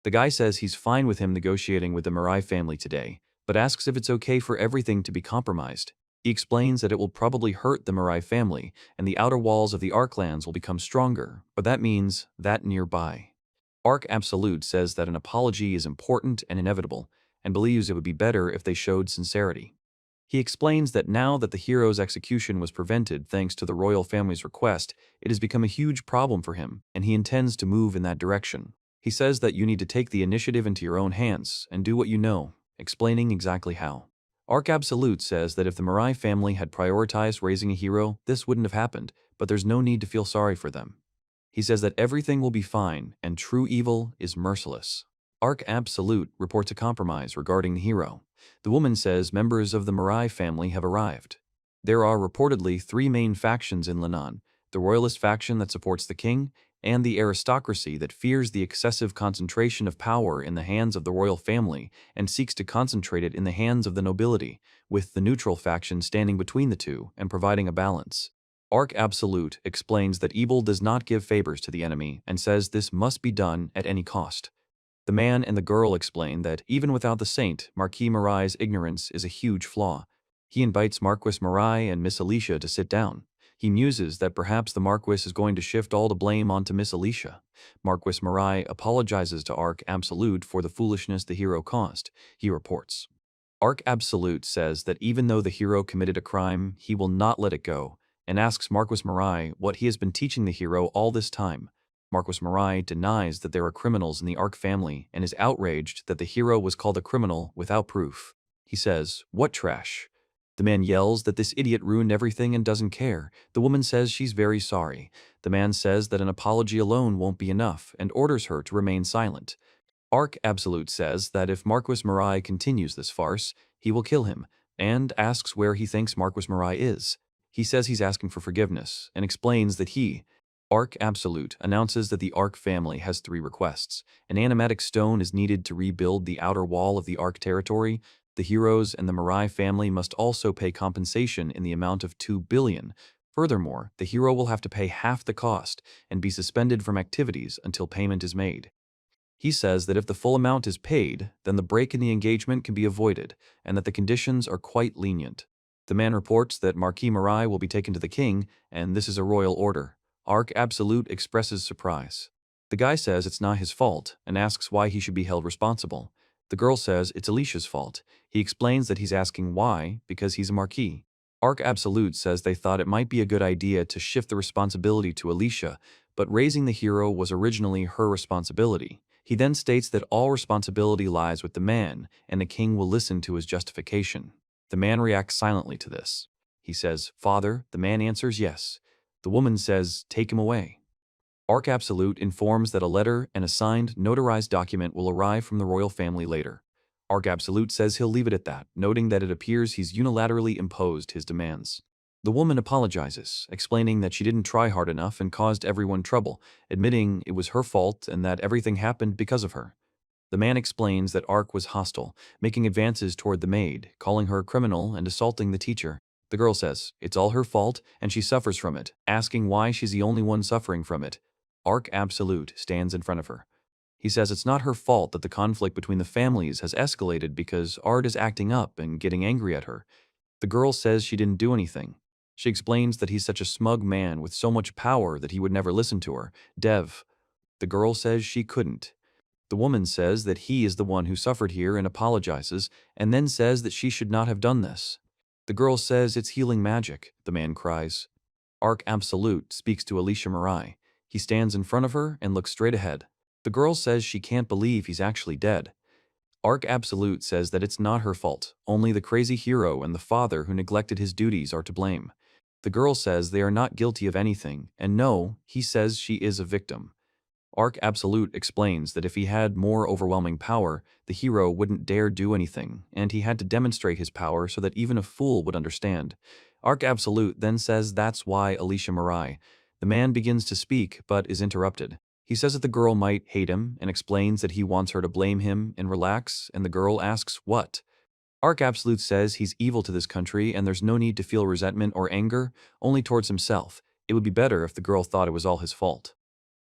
The guy says he's fine with him negotiating with the Mirai family today, but asks if it's okay for everything to be compromised. He explains that it will probably hurt the Mirai family, and the outer walls of the Arclands will become stronger, but that means that nearby. Arc Absolute says that an apology is important and inevitable, and believes it would be better if they showed sincerity. He explains that now that the hero's execution was prevented thanks to the royal family's request, it has become a huge problem for him, and he intends to move in that direction. He says that you need to take the initiative into your own hands and do what you know, explaining exactly how. Arc Absolute says that if the Mirai family had prioritized raising a hero, this wouldn't have happened, but there's no need to feel sorry for them. He says that everything will be fine, and true evil is merciless. Arc Absolute reports a compromise regarding the hero. The woman says members of the Mirai family have arrived. There are reportedly 3 main factions in Lenan: the royalist faction that supports the king, and the aristocracy that fears the excessive concentration of power in the hands of the royal family and seeks to concentrate it in the hands of the nobility, with the neutral faction standing between the two and providing a balance. Arc Absolute explains that evil does not give favors to the enemy and says this must be done at any cost. The man and the girl explain that even without the saint, Marquis Marai's ignorance is a huge flaw. He invites Marquis Marai and Miss Alicia to sit down. He muses that perhaps the Marquis is going to shift all the blame onto Miss Alicia. Marquis Marai apologizes to Arc Absolute for the foolishness the hero caused. He reports. Arc Absolute says that even though the hero committed a crime, he will not let it go, and asks Marquis Marai what he has been teaching the hero all this time. Marquis Marai denies that there are criminals in the Arc family and is outraged that the hero was called a criminal without proof. He says, "What trash?" The man yells that this idiot ruined everything and doesn't care. The woman says she's very sorry. The man says that an apology alone won't be enough and orders her to remain silent. Arc Absolute says that if Marquis Marai continues this farce, he will kill him, and asks where he thinks Marquis Marai is. He says he's asking for forgiveness, and explains that Arc Absolute announces that the Arc family has 3 requests. An animatic stone is needed to rebuild the outer wall of the Arc territory. The heroes and the Marai family must also pay compensation in the amount of 2 billion. Furthermore, the hero will have to pay half the cost and be suspended from activities until payment is made. He says that if the full amount is paid, then the break in the engagement can be avoided, and that the conditions are quite lenient. The man reports that Marquis Marai will be taken to the king, and this is a royal order. Arc Absolute expresses surprise. The guy says it's not his fault, and asks why he should be held responsible. The girl says it's Alicia's fault. He explains that he's asking why, because he's a marquis. Arc Absolute says they thought it might be a good idea to shift the responsibility to Alicia, but raising the hero was originally her responsibility. He then states that all responsibility lies with the man, and the king will listen to his justification. The man reacts silently to this. He says, "Father," the man answers yes. The woman says, "Take him away." Arc Absolute informs that a letter and a signed, notarized document will arrive from the royal family later. Arc Absolute says he'll leave it at that, noting that it appears he's unilaterally imposed his demands. The woman apologizes, explaining that she didn't try hard enough and caused everyone trouble, admitting it was her fault and that everything happened because of her. The man explains that Arc was hostile, making advances toward the maid, calling her a criminal and assaulting the teacher. The girl says it's all her fault and she suffers from it, asking why she's the only one suffering from it. Arc Absolute stands in front of her. He says it's not her fault that the conflict between the families has escalated because Art is acting up and getting angry at her. The girl says she didn't do anything. She explains that he's such a smug man with so much power that he would never listen to her. Dev. The girl says she couldn't. The woman says that he is the one who suffered here and apologizes, and then says that she should not have done this. The girl says it's healing magic, the man cries. Arc Absolute speaks to Alicia Marai. He stands in front of her and looks straight ahead. The girl says she can't believe he's actually dead. Arc Absolute says that it's not her fault, only the crazy hero and the father who neglected his duties are to blame. The girl says they are not guilty of anything, and no, he says she is a victim. Arc Absolute explains that if he had more overwhelming power, the hero wouldn't dare do anything, and he had to demonstrate his power so that even a fool would understand. Arc Absolute then says that's why Alicia Marai. The man begins to speak, but is interrupted. He says that the girl might hate him and explains that he wants her to blame him and relax, and the girl asks what. Arc Absolute says he's evil to this country and there's no need to feel resentment or anger, only towards himself. It would be better if the girl thought it was all his fault.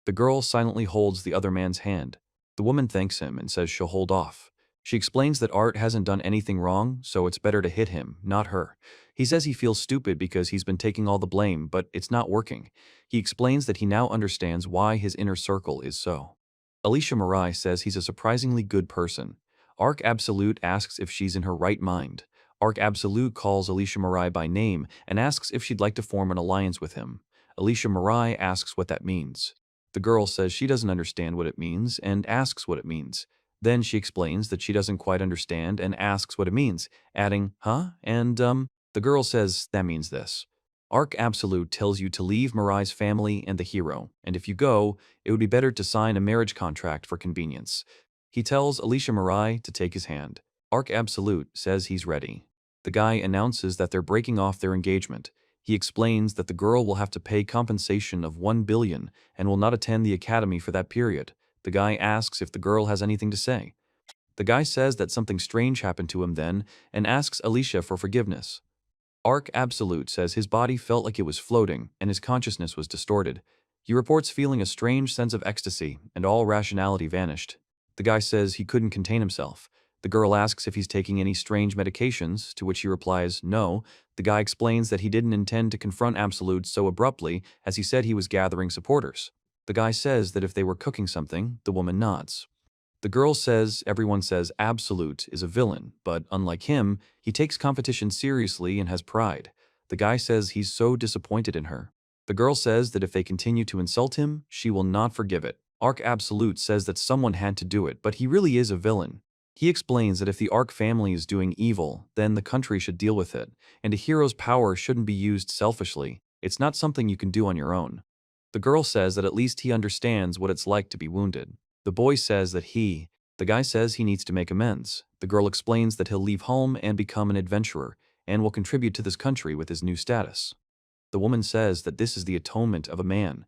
The girl silently holds the other man's hand. The woman thanks him and says she'll hold off. She explains that Art hasn't done anything wrong, so it's better to hit him, not her. He says he feels stupid because he's been taking all the blame, but it's not working. He explains that he now understands why his inner circle is so. Alicia Marai says he's a surprisingly good person. Arc Absolute asks if she's in her right mind. Arc Absolute calls Alicia Marai by name and asks if she'd like to form an alliance with him. Alicia Marai asks what that means. The girl says she doesn't understand what it means and asks what it means. Then she explains that she doesn't quite understand and asks what it means, adding, huh? And, the girl says that means this. Arc Absolute tells you to leave Marai's family and the hero, and if you go, it would be better to sign a marriage contract for convenience. He tells Alicia Marai to take his hand. Arc Absolute says he's ready. The guy announces that they're breaking off their engagement. He explains that the girl will have to pay compensation of 1 billion and will not attend the academy for that period. The guy asks if the girl has anything to say. The guy says that something strange happened to him then and asks Alicia for forgiveness. Arc Absolute says his body felt like it was floating and his consciousness was distorted. He reports feeling a strange sense of ecstasy and all rationality vanished. The guy says he couldn't contain himself. The girl asks if he's taking any strange medications, to which he replies, no. The guy explains that he didn't intend to confront Absolute so abruptly as he said he was gathering supporters. The guy says that if they were cooking something, the woman nods. The girl says everyone says Absolute is a villain, but unlike him, he takes competition seriously and has pride. The guy says he's so disappointed in her. The girl says that if they continue to insult him, she will not forgive it. Arc Absolute says that someone had to do it, but he really is a villain. He explains that if the Arc family is doing evil, then the country should deal with it, and a hero's power shouldn't be used selfishly. It's not something you can do on your own. The girl says that at least he understands what it's like to be wounded. The boy says that the guy says he needs to make amends. The girl explains that he'll leave home and become an adventurer, and will contribute to this country with his new status. The woman says that this is the atonement of a man.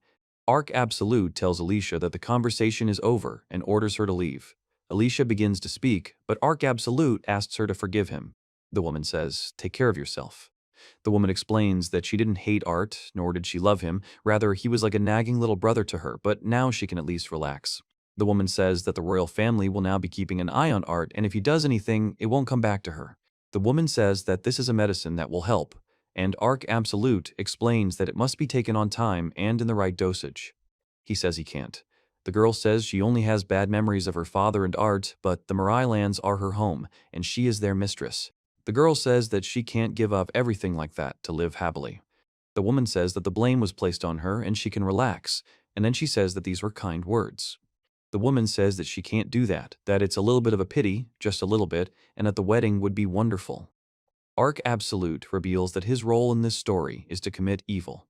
Arc Absolute tells Alicia that the conversation is over and orders her to leave. Alicia begins to speak, but Arc Absolute asks her to forgive him. The woman says, take care of yourself. The woman explains that she didn't hate Art, nor did she love him. Rather, he was like a nagging little brother to her, but now she can at least relax. The woman says that the royal family will now be keeping an eye on Art, and if he does anything, it won't come back to her. The woman says that this is a medicine that will help, and Arc Absolute explains that it must be taken on time and in the right dosage. He says he can't. The girl says she only has bad memories of her father and Art, but the Mirai lands are her home, and she is their mistress. The girl says that she can't give up everything like that to live happily. The woman says that the blame was placed on her and she can relax, and then she says that these were kind words. The woman says that she can't do that it's a little bit of a pity, just a little bit, and that the wedding would be wonderful. Arc Absolute reveals that his role in this story is to commit evil.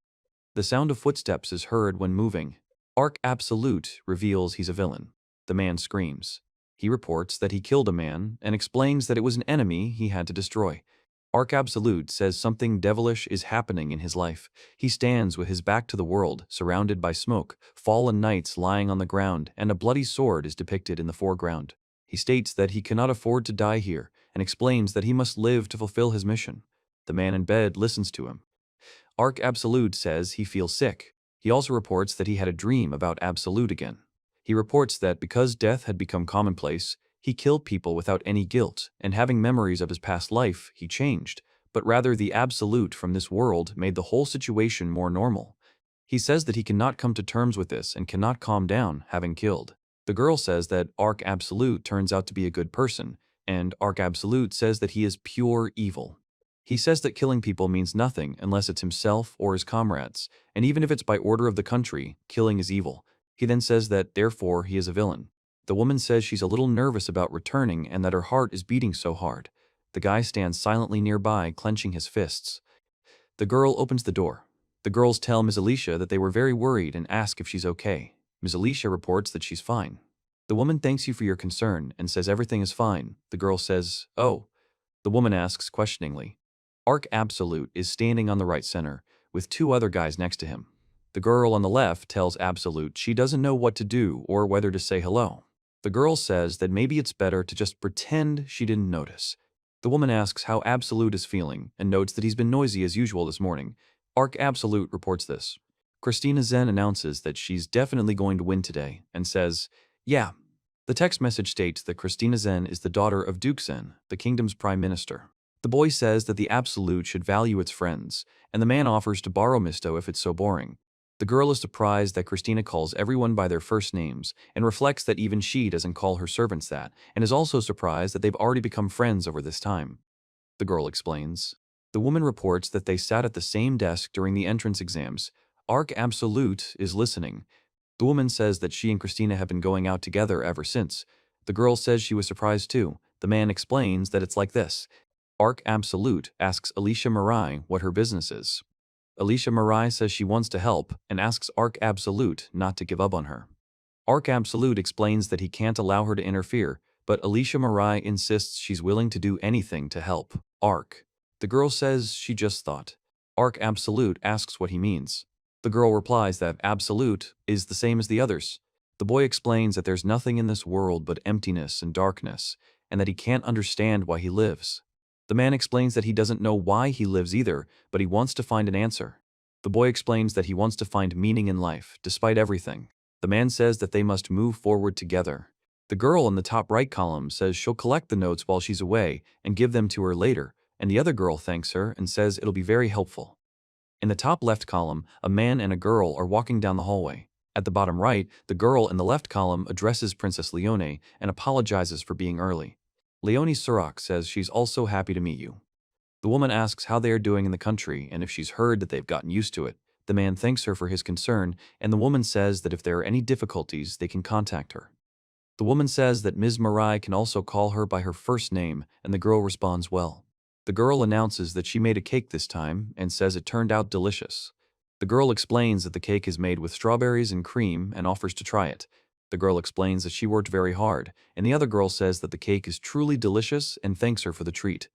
The sound of footsteps is heard when moving. Arc Absolute reveals he's a villain. The man screams. He reports that he killed a man and explains that it was an enemy he had to destroy. Arc Absolute says something devilish is happening in his life. He stands with his back to the world, surrounded by smoke, fallen knights lying on the ground, and a bloody sword is depicted in the foreground. He states that he cannot afford to die here, and explains that he must live to fulfill his mission. The man in bed listens to him. Arc Absolute says he feels sick. He also reports that he had a dream about Absolute again. He reports that because death had become commonplace, he killed people without any guilt, and having memories of his past life, he changed, but rather the Absolute from this world made the whole situation more normal. He says that he cannot come to terms with this and cannot calm down, having killed. The girl says that Arc Absolute turns out to be a good person, and Arc Absolute says that he is pure evil. He says that killing people means nothing unless it's himself or his comrades, and even if it's by order of the country, killing is evil. He then says that, therefore, he is a villain. The woman says she's a little nervous about returning and that her heart is beating so hard. The guy stands silently nearby, clenching his fists. The girl opens the door. The girls tell Ms. Alicia that they were very worried and ask if she's okay. Ms. Alicia reports that she's fine. The woman thanks you for your concern and says everything is fine. The girl says, oh. The woman asks questioningly. Arc Absolute is standing on the right center, with two other guys next to him. The girl on the left tells Absolute she doesn't know what to do or whether to say hello. The girl says that maybe it's better to just pretend she didn't notice. The woman asks how Absolute is feeling and notes that he's been noisy as usual this morning. Arc Absolute reports this. Christina Zen announces that she's definitely going to win today and says, yeah. The text message states that Christina Zen is the daughter of Duke Zen, the kingdom's prime minister. The boy says that the Absolute should value its friends, and the man offers to borrow Misto if it's so boring. The girl is surprised that Christina calls everyone by their first names and reflects that even she doesn't call her servants that, and is also surprised that they've already become friends over this time. The girl explains. The woman reports that they sat at the same desk during the entrance exams. Arc Absolute is listening. The woman says that she and Christina have been going out together ever since. The girl says she was surprised too. The man explains that it's like this. Arc Absolute asks Alicia Mirai what her business is. Alicia Mirai says she wants to help and asks Arc Absolute not to give up on her. Arc Absolute explains that he can't allow her to interfere, but Alicia Mirai insists she's willing to do anything to help Arc. The girl says she just thought. Arc Absolute asks what he means. The girl replies that Absolute is the same as the others. The boy explains that there's nothing in this world but emptiness and darkness, and that he can't understand why he lives. The man explains that he doesn't know why he lives either, but he wants to find an answer. The boy explains that he wants to find meaning in life, despite everything. The man says that they must move forward together. The girl in the top right column says she'll collect the notes while she's away and give them to her later, and the other girl thanks her and says it'll be very helpful. In the top left column, a man and a girl are walking down the hallway. At the bottom right, the girl in the left column addresses Princess Leone and apologizes for being early. Leone Surak says she's also happy to meet you. The woman asks how they are doing in the country and if she's heard that they've gotten used to it. The man thanks her for his concern, and the woman says that if there are any difficulties, they can contact her. The woman says that Ms. Marai can also call her by her first name, and the girl responds well. The girl announces that she made a cake this time and says it turned out delicious. The girl explains that the cake is made with strawberries and cream and offers to try it. The girl explains that she worked very hard, and the other girl says that the cake is truly delicious and thanks her for the treat.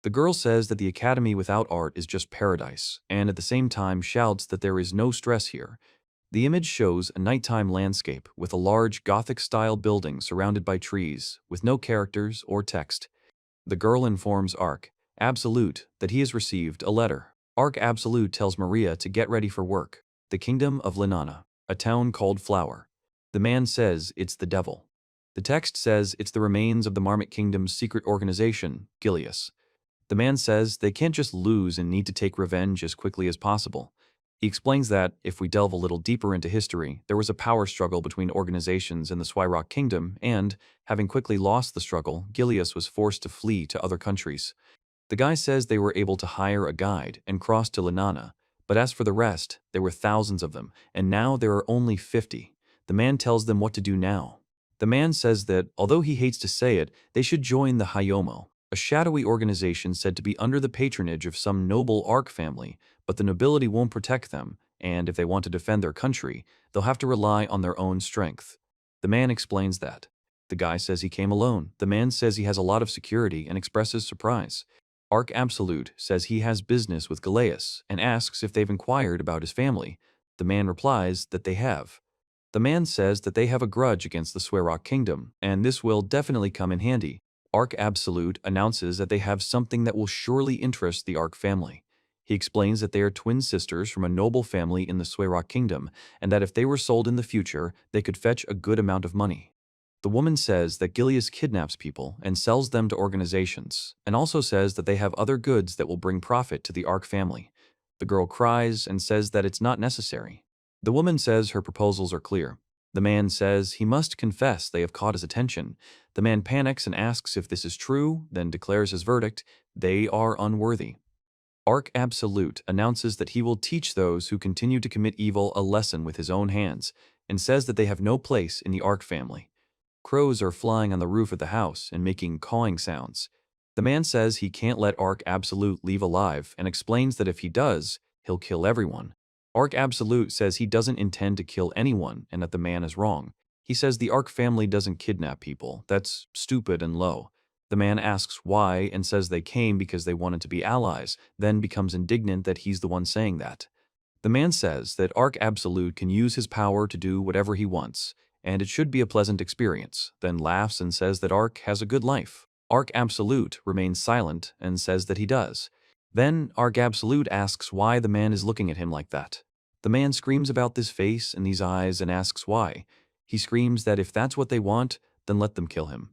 The girl says that the academy without art is just paradise, and at the same time shouts that there is no stress here. The image shows a nighttime landscape with a large Gothic-style building surrounded by trees, with no characters or text. The girl informs Arc Absolute that he has received a letter. Arc Absolute tells Maria to get ready for work. The kingdom of Linana, a town called Flower. The man says it's the devil. The text says it's the remains of the Marmot Kingdom's secret organization, Gileas. The man says they can't just lose and need to take revenge as quickly as possible. He explains that, if we delve a little deeper into history, there was a power struggle between organizations in the Swyrock Kingdom and, having quickly lost the struggle, Gileas was forced to flee to other countries. The guy says they were able to hire a guide and cross to Linana, but as for the rest, there were thousands of them, and now there are only 50. The man tells them what to do now. The man says that, although he hates to say it, they should join the Hayomo, a shadowy organization said to be under the patronage of some noble Arc family, but the nobility won't protect them, and if they want to defend their country, they'll have to rely on their own strength. The man explains that. The guy says he came alone. The man says he has a lot of security and expresses surprise. Arc Absolute says he has business with Galeas and asks if they've inquired about his family. The man replies that they have. The man says that they have a grudge against the Swyrock Kingdom, and this will definitely come in handy. Arc Absolute announces that they have something that will surely interest the Arc family. He explains that they are twin sisters from a noble family in the Swyrock Kingdom, and that if they were sold in the future, they could fetch a good amount of money. The woman says that Gileas kidnaps people and sells them to organizations, and also says that they have other goods that will bring profit to the Arc family. The girl cries and says that it's not necessary. The woman says her proposals are clear. The man says he must confess they have caught his attention. The man panics and asks if this is true, then declares his verdict: they are unworthy. Arc Absolute announces that he will teach those who continue to commit evil a lesson with his own hands, and says that they have no place in the Arc family. Crows are flying on the roof of the house and making cawing sounds. The man says he can't let Arc Absolute leave alive and explains that if he does, he'll kill everyone. Arc Absolute says he doesn't intend to kill anyone and that the man is wrong. He says the Arc family doesn't kidnap people. That's stupid and low. The man asks why and says they came because they wanted to be allies, then becomes indignant that he's the one saying that. The man says that Arc Absolute can use his power to do whatever he wants, and it should be a pleasant experience, then laughs and says that Arc has a good life. Arc Absolute remains silent and says that he does. Then Arc Absolute asks why the man is looking at him like that. The man screams about this face and these eyes and asks why. He screams that if that's what they want, then let them kill him.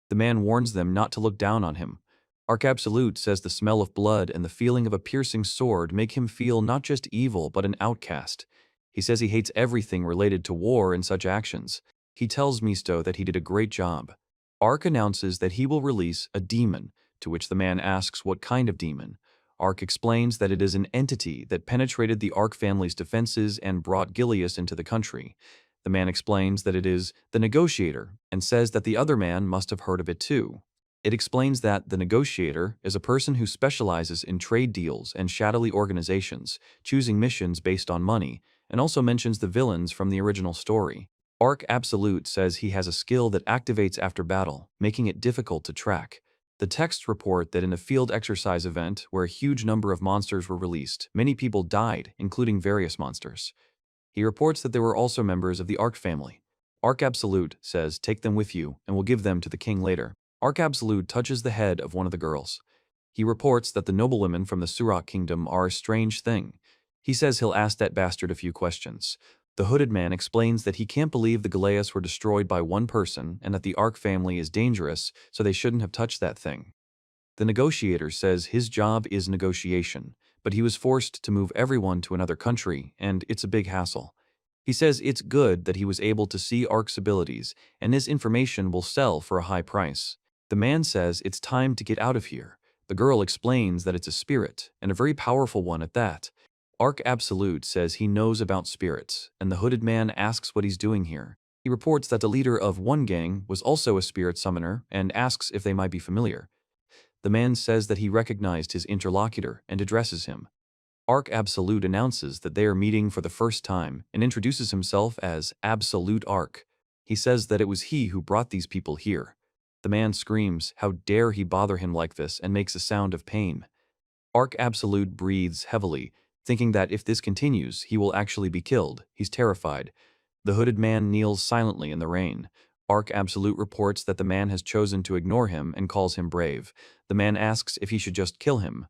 The man warns them not to look down on him. Arc Absolute says the smell of blood and the feeling of a piercing sword make him feel not just evil but an outcast. He says he hates everything related to war and such actions. He tells Misto that he did a great job. Arc announces that he will release a demon, to which the man asks what kind of demon. Arc explains that it is an entity that penetrated the Arc family's defenses and brought Gileas into the country. The man explains that it is the Negotiator and says that the other man must have heard of it too. It explains that the Negotiator is a person who specializes in trade deals and shadowy organizations, choosing missions based on money, and also mentions the villains from the original story. Arc Absolute says he has a skill that activates after battle, making it difficult to track. The texts report that in a field exercise event where a huge number of monsters were released, many people died, including various monsters. He reports that there were also members of the Ark family. Ark Absolute says, "Take them with you, and we'll give them to the king later." Ark Absolute touches the head of one of the girls. He reports that the noblewomen from the Surak kingdom are a strange thing. He says he'll ask that bastard a few questions. The hooded man explains that he can't believe the Galeas were destroyed by one person and that the Ark family is dangerous, so they shouldn't have touched that thing. The negotiator says his job is negotiation, but he was forced to move everyone to another country, and it's a big hassle. He says it's good that he was able to see Ark's abilities, and his information will sell for a high price. The man says it's time to get out of here. The girl explains that it's a spirit, and a very powerful one at that. Ark Absolute says he knows about spirits, and the hooded man asks what he's doing here. He reports that the leader of one gang was also a spirit summoner and asks if they might be familiar. The man says that he recognized his interlocutor and addresses him. Ark Absolute announces that they are meeting for the first time and introduces himself as Absolute Ark. He says that it was he who brought these people here. The man screams, how dare he bother him like this, and makes a sound of pain. Ark Absolute breathes heavily, thinking that if this continues, he will actually be killed. He's terrified. The hooded man kneels silently in the rain. Ark Absolute reports that the man has chosen to ignore him and calls him brave. The man asks if he should just kill him.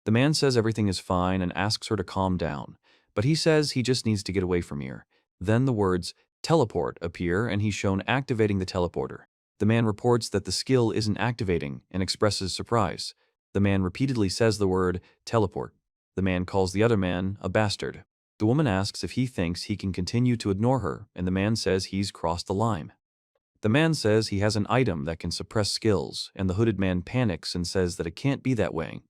The man says everything is fine and asks her to calm down, but he says he just needs to get away from here. Then the words, teleport, appear and he's shown activating the teleporter. The man reports that the skill isn't activating and expresses surprise. The man repeatedly says the word, teleport. The man calls the other man a bastard. The woman asks if he thinks he can continue to ignore her, and the man says he's crossed the line. The man says he has an item that can suppress skills, and the hooded man panics and says that it can't be that way.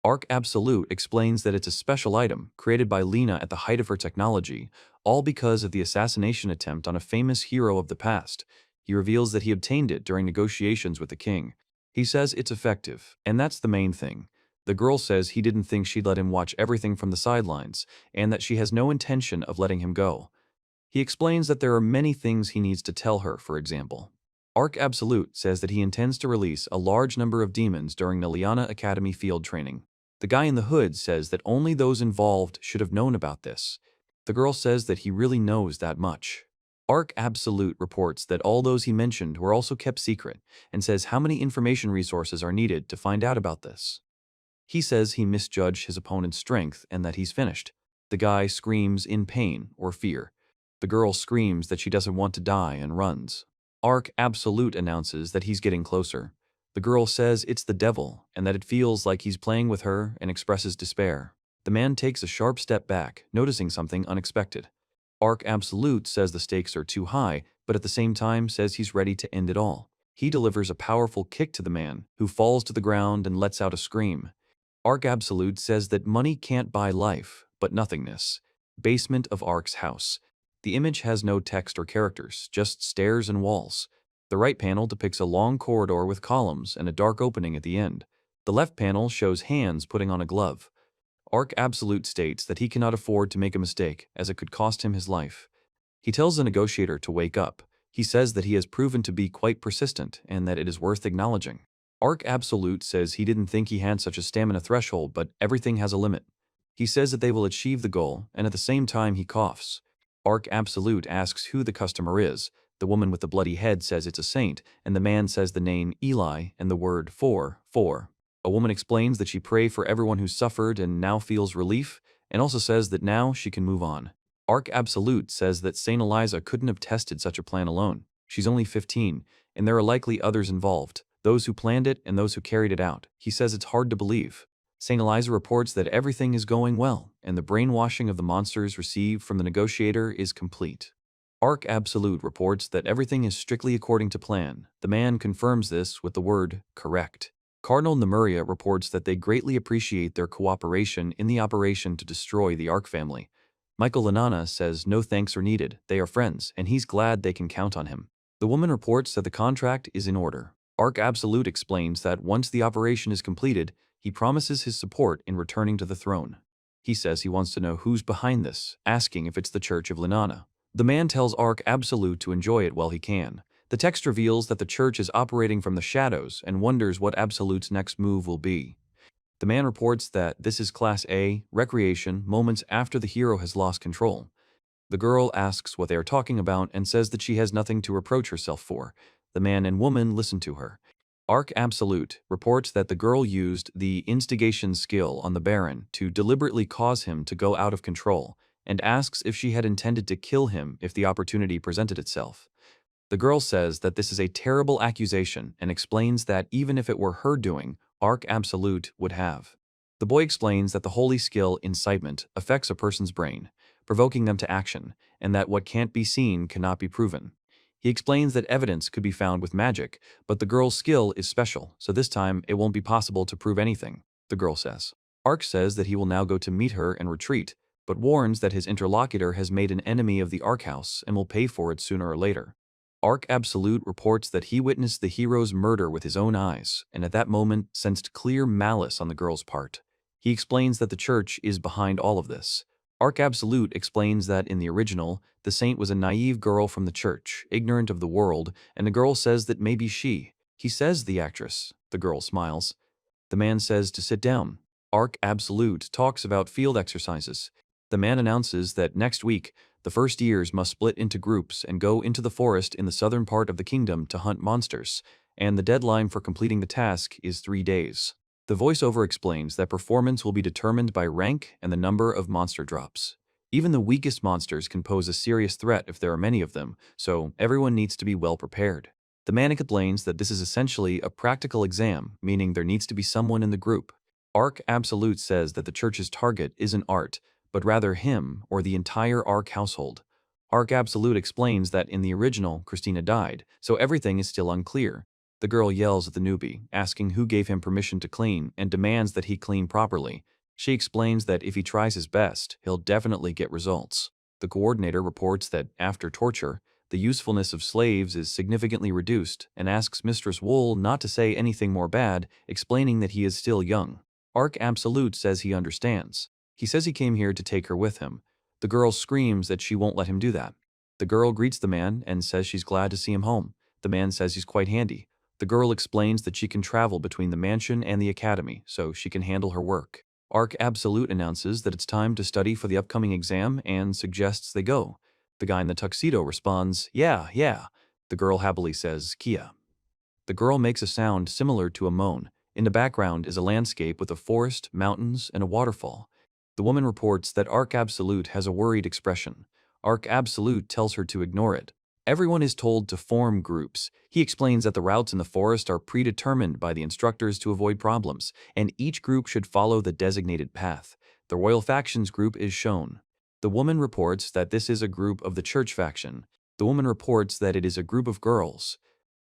Ark Absolute explains that it's a special item created by Lena at the height of her technology, all because of the assassination attempt on a famous hero of the past. He reveals that he obtained it during negotiations with the king. He says it's effective, and that's the main thing. The girl says he didn't think she'd let him watch everything from the sidelines, and that she has no intention of letting him go. He explains that there are many things he needs to tell her, for example. Ark Absolute says that he intends to release a large number of demons during the Liana Academy field training. The guy in the hood says that only those involved should have known about this. The girl says that he really knows that much. Ark Absolute reports that all those he mentioned were also kept secret and says how many information resources are needed to find out about this. He says he misjudged his opponent's strength and that he's finished. The guy screams in pain or fear. The girl screams that she doesn't want to die and runs. Ark Absolute announces that he's getting closer. The girl says it's the devil and that it feels like he's playing with her and expresses despair. The man takes a sharp step back, noticing something unexpected. Ark Absolute says the stakes are too high, but at the same time says he's ready to end it all. He delivers a powerful kick to the man, who falls to the ground and lets out a scream. Ark Absolute says that money can't buy life, but nothingness. Basement of Ark's house. The image has no text or characters, just stairs and walls. The right panel depicts a long corridor with columns and a dark opening at the end. The left panel shows hands putting on a glove. Ark Absolute states that he cannot afford to make a mistake, as it could cost him his life. He tells the negotiator to wake up. He says that he has proven to be quite persistent and that it is worth acknowledging. Ark Absolute says he didn't think he had such a stamina threshold, but everything has a limit. He says that they will achieve the goal, and at the same time he coughs. Ark Absolute asks who the customer is. The woman with the bloody head says it's a saint, and the man says the name Eli and the word for. A woman explains that she prayed for everyone who suffered and now feels relief, and also says that now she can move on. Ark Absolute says that Saint Eliza couldn't have tested such a plan alone. She's only 15, and there are likely others involved, those who planned it and those who carried it out. He says it's hard to believe. Saint Eliza reports that everything is going well, and the brainwashing of the monsters received from the negotiator is complete. Ark Absolute reports that everything is strictly according to plan. The man confirms this with the word, correct. Cardinal Namuria reports that they greatly appreciate their cooperation in the operation to destroy the Ark family. Michael Lanana says no thanks are needed, they are friends, and he's glad they can count on him. The woman reports that the contract is in order. Ark Absolute explains that once the operation is completed, he promises his support in returning to the throne. He says he wants to know who's behind this, asking if it's the Church of Lanana. The man tells Ark Absolute to enjoy it while he can. The text reveals that the church is operating from the shadows and wonders what Absolute's next move will be. The man reports that this is Class A, recreation, moments after the hero has lost control. The girl asks what they are talking about and says that she has nothing to reproach herself for. The man and woman listen to her. Arc Absolute reports that the girl used the instigation skill on the Baron to deliberately cause him to go out of control, and asks if she had intended to kill him if the opportunity presented itself. The girl says that this is a terrible accusation and explains that even if it were her doing, Arc Absolute would have. The boy explains that the holy skill incitement affects a person's brain, provoking them to action, and that what can't be seen cannot be proven. He explains that evidence could be found with magic, but the girl's skill is special, so this time it won't be possible to prove anything, the girl says. Arc says that he will now go to meet her and retreat, but warns that his interlocutor has made an enemy of the Arc House and will pay for it sooner or later. Arc Absolute reports that he witnessed the hero's murder with his own eyes, and at that moment sensed clear malice on the girl's part. He explains that the church is behind all of this. Arc Absolute explains that in the original, the saint was a naive girl from the church, ignorant of the world, and the girl says that maybe she. He says the actress. The girl smiles. The man says to sit down. Arc Absolute talks about field exercises. The man announces that next week, the first years must split into groups and go into the forest in the southern part of the kingdom to hunt monsters, and the deadline for completing the task is 3 days. The voiceover explains that performance will be determined by rank and the number of monster drops. Even the weakest monsters can pose a serious threat if there are many of them, so everyone needs to be well prepared. The man explains that this is essentially a practical exam, meaning there needs to be someone in the group. Arc Absolute says that the church's target isn't Art, but rather him or the entire Arc household. Arc Absolute explains that in the original, Christina died, so everything is still unclear. The girl yells at the newbie, asking who gave him permission to clean, and demands that he clean properly. She explains that if he tries his best, he'll definitely get results. The coordinator reports that, after torture, the usefulness of slaves is significantly reduced and asks Mistress Wool not to say anything more bad, explaining that he is still young. Arc Absolute says he understands. He says he came here to take her with him. The girl screams that she won't let him do that. The girl greets the man and says she's glad to see him home. The man says he's quite handy. The girl explains that she can travel between the mansion and the academy, so she can handle her work. Arc Absolute announces that it's time to study for the upcoming exam and suggests they go. The guy in the tuxedo responds, yeah. The girl happily says, Kia. The girl makes a sound similar to a moan. In the background is a landscape with a forest, mountains, and a waterfall. The woman reports that Arc Absolute has a worried expression. Arc Absolute tells her to ignore it. Everyone is told to form groups. He explains that the routes in the forest are predetermined by the instructors to avoid problems, and each group should follow the designated path. The Royal Factions group is shown. The woman reports that this is a group of the Church faction. The woman reports that it is a group of girls.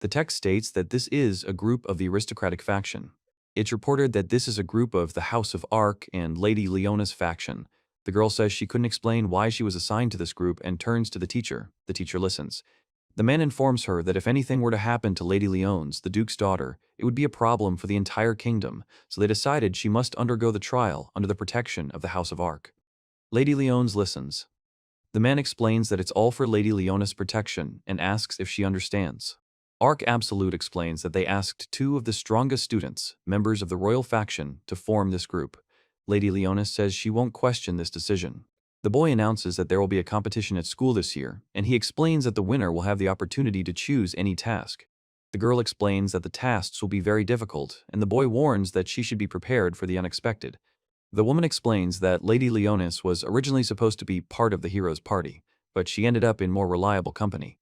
The text states that this is a group of the aristocratic faction. It's reported that this is a group of the House of Arc and Lady Leona's faction. The girl says she couldn't explain why she was assigned to this group and turns to the teacher. The teacher listens. The man informs her that if anything were to happen to Lady Leones, the Duke's daughter, it would be a problem for the entire kingdom, so they decided she must undergo the trial under the protection of the House of Arc. Lady Leones listens. The man explains that it's all for Lady Leona's protection and asks if she understands. Arc Absolute explains that they asked 2 of the strongest students, members of the royal faction, to form this group. Lady Leona says she won't question this decision. The boy announces that there will be a competition at school this year, and he explains that the winner will have the opportunity to choose any task. The girl explains that the tasks will be very difficult, and the boy warns that she should be prepared for the unexpected. The woman explains that Lady Leonis was originally supposed to be part of the hero's party, but she ended up in more reliable company.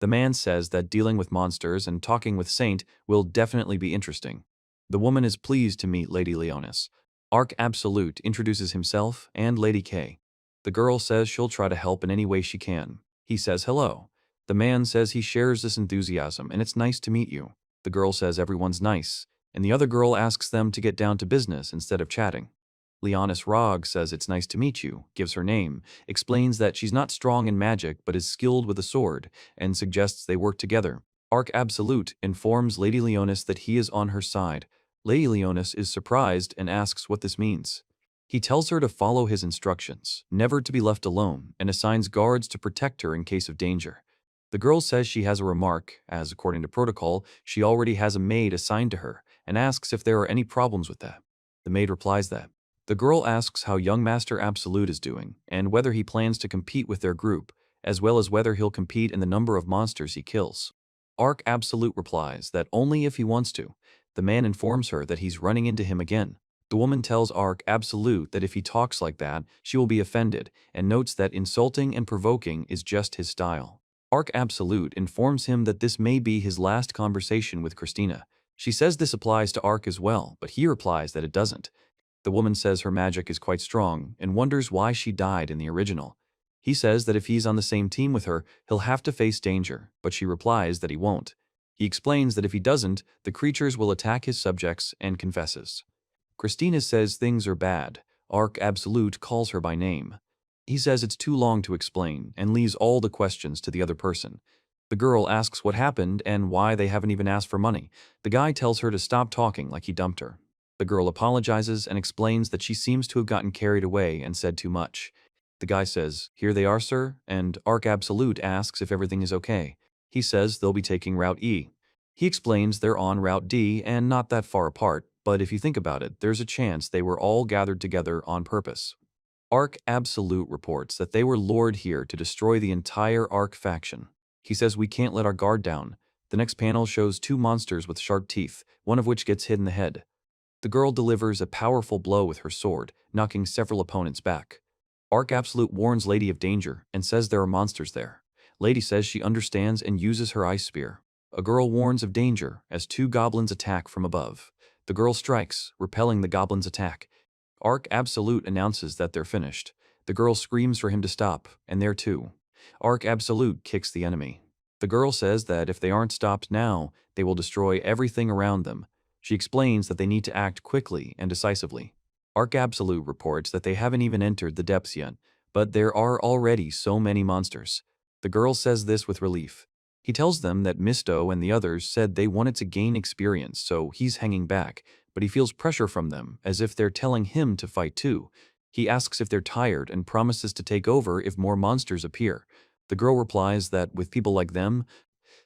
The man says that dealing with monsters and talking with Saint will definitely be interesting. The woman is pleased to meet Lady Leonis. Arc Absolute introduces himself and Lady K. The girl says she'll try to help in any way she can. He says hello. The man says he shares this enthusiasm and it's nice to meet you. The girl says everyone's nice, and the other girl asks them to get down to business instead of chatting. Leonis Rog says it's nice to meet you, gives her name, explains that she's not strong in magic but is skilled with a sword, and suggests they work together. Arc Absolute informs Lady Leonis that he is on her side. Lady Leonis is surprised and asks what this means. He tells her to follow his instructions, never to be left alone, and assigns guards to protect her in case of danger. The girl says she has a remark, as according to protocol, she already has a maid assigned to her, and asks if there are any problems with that. The maid replies that. The girl asks how young Master Absolute is doing, and whether he plans to compete with their group, as well as whether he'll compete in the number of monsters he kills. Arc Absolute replies that only if he wants to. The man informs her that he's running into him again. The woman tells Arc Absolute that if he talks like that, she will be offended, and notes that insulting and provoking is just his style. Arc Absolute informs him that this may be his last conversation with Christina. She says this applies to Arc as well, but he replies that it doesn't. The woman says her magic is quite strong and wonders why she died in the original. He says that if he's on the same team with her, he'll have to face danger, but she replies that he won't. He explains that if he doesn't, the creatures will attack his subjects and confesses. Christina says things are bad. Arc Absolute calls her by name. He says it's too long to explain and leaves all the questions to the other person. The girl asks what happened and why they haven't even asked for money. The guy tells her to stop talking like he dumped her. The girl apologizes and explains that she seems to have gotten carried away and said too much. The guy says, "Here they are, sir," and Arc Absolute asks if everything is okay. He says they'll be taking Route E. He explains they're on Route D and not that far apart, but if you think about it, there's a chance they were all gathered together on purpose. Arc Absolute reports that they were lured here to destroy the entire Arc faction. He says we can't let our guard down. The next panel shows two monsters with sharp teeth, one of which gets hit in the head. The girl delivers a powerful blow with her sword, knocking several opponents back. Arc Absolute warns Lady of danger and says there are monsters there. Lady says she understands and uses her ice spear. A girl warns of danger as two goblins attack from above. The girl strikes, repelling the goblins' attack. Arc Absolute announces that they're finished. The girl screams for him to stop, and there too. Arc Absolute kicks the enemy. The girl says that if they aren't stopped now, they will destroy everything around them. She explains that they need to act quickly and decisively. Arc Absolute reports that they haven't even entered the depths yet, but there are already so many monsters. The girl says this with relief. He tells them that Misto and the others said they wanted to gain experience, so he's hanging back, but he feels pressure from them, as if they're telling him to fight too. He asks if they're tired and promises to take over if more monsters appear. The girl replies that with people like them,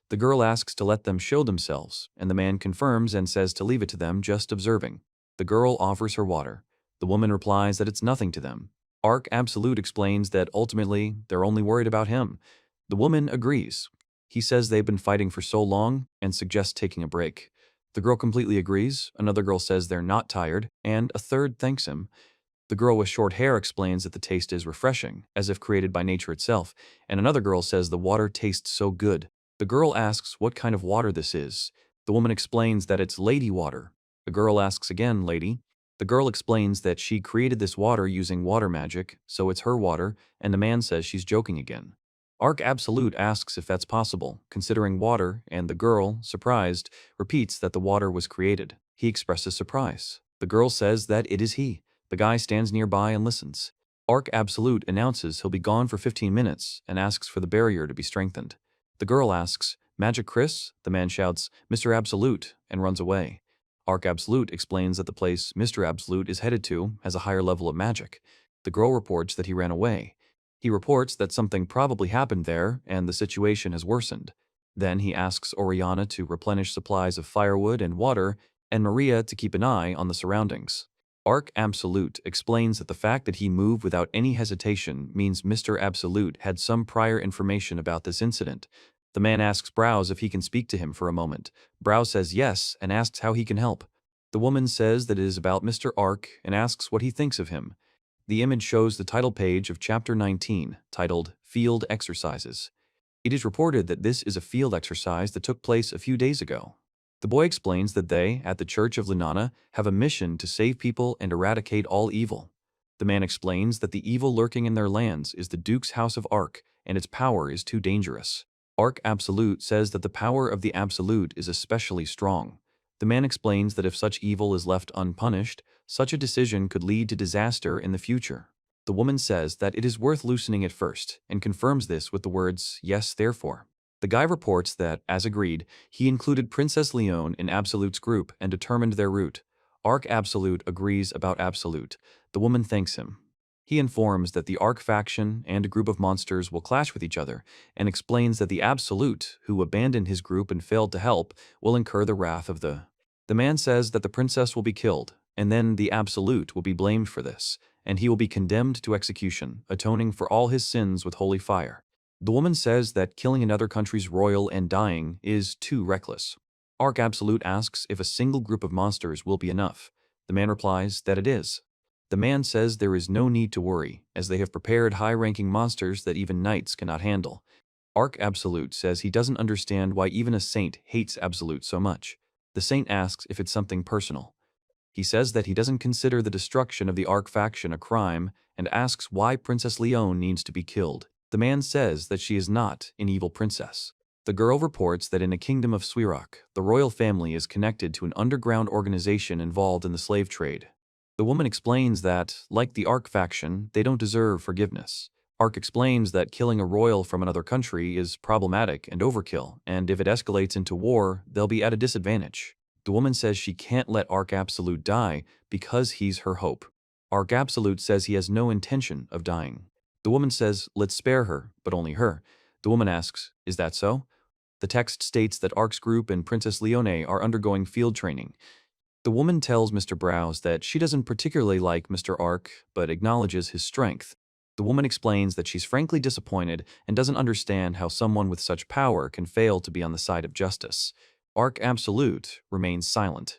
the girl asks to let them show themselves, and the man confirms and says to leave it to them just observing. The girl offers her water. The woman replies that it's nothing to them. Arc Absolute explains that ultimately they're only worried about him. The woman agrees. He says they've been fighting for so long and suggests taking a break. The girl completely agrees, another girl says they're not tired, and a third thanks him. The girl with short hair explains that the taste is refreshing, as if created by nature itself, and another girl says the water tastes so good. The girl asks what kind of water this is. The woman explains that it's lady water. The girl asks again, lady. The girl explains that she created this water using water magic, so it's her water, and the man says she's joking again. Arc Absolute asks if that's possible, considering water, and the girl, surprised, repeats that the water was created. He expresses surprise. The girl says that it is he. The guy stands nearby and listens. Arc Absolute announces he'll be gone for 15 minutes and asks for the barrier to be strengthened. The girl asks, "Magic Chris?" The man shouts, "Mr. Absolute," and runs away. Arc Absolute explains that the place Mr. Absolute is headed to has a higher level of magic. The girl reports that he ran away. He reports that something probably happened there and the situation has worsened. Then he asks Oriana to replenish supplies of firewood and water and Maria to keep an eye on the surroundings. Arc Absolute explains that the fact that he moved without any hesitation means Mr. Absolute had some prior information about this incident. The man asks Browse if he can speak to him for a moment. Browse says yes and asks how he can help. The woman says that it is about Mr. Arc and asks what he thinks of him. The image shows the title page of Chapter 19, titled Field Exercises. It is reported that this is a field exercise that took place a few days ago. The boy explains that they, at the Church of Lunana, have a mission to save people and eradicate all evil. The man explains that the evil lurking in their lands is the Duke's House of Arc, and its power is too dangerous. Arc Absolute says that the power of the Absolute is especially strong. The man explains that if such evil is left unpunished, such a decision could lead to disaster in the future. The woman says that it is worth loosening it first, and confirms this with the words, "Yes, therefore." The guy reports that, as agreed, he included Princess Leone in Absolute's group and determined their route. Arc Absolute agrees about Absolute. The woman thanks him. He informs that the Ark faction and a group of monsters will clash with each other, and explains that the Absolute, who abandoned his group and failed to help, will incur the wrath of the... The man says that the princess will be killed, and then the Absolute will be blamed for this, and he will be condemned to execution, atoning for all his sins with holy fire. The woman says that killing another country's royal and dying is too reckless. Ark Absolute asks if a single group of monsters will be enough. The man replies that it is. The man says there is no need to worry, as they have prepared high-ranking monsters that even knights cannot handle. Ark Absolute says he doesn't understand why even a saint hates Absolute so much. The saint asks if it's something personal. He says that he doesn't consider the destruction of the Ark faction a crime and asks why Princess Leone needs to be killed. The man says that she is not an evil princess. The girl reports that in a kingdom of Swirak, the royal family is connected to an underground organization involved in the slave trade. The woman explains that, like the Ark faction, they don't deserve forgiveness. Ark explains that killing a royal from another country is problematic and overkill, and if it escalates into war, they'll be at a disadvantage. The woman says she can't let Ark Absolute die because he's her hope. Ark Absolute says he has no intention of dying. The woman says, let's spare her, but only her. The woman asks, is that so? The text states that Ark's group and Princess Leone are undergoing field training. The woman tells Mr. Browse that she doesn't particularly like Mr. Ark, but acknowledges his strength. The woman explains that she's frankly disappointed and doesn't understand how someone with such power can fail to be on the side of justice. Ark Absolute remains silent.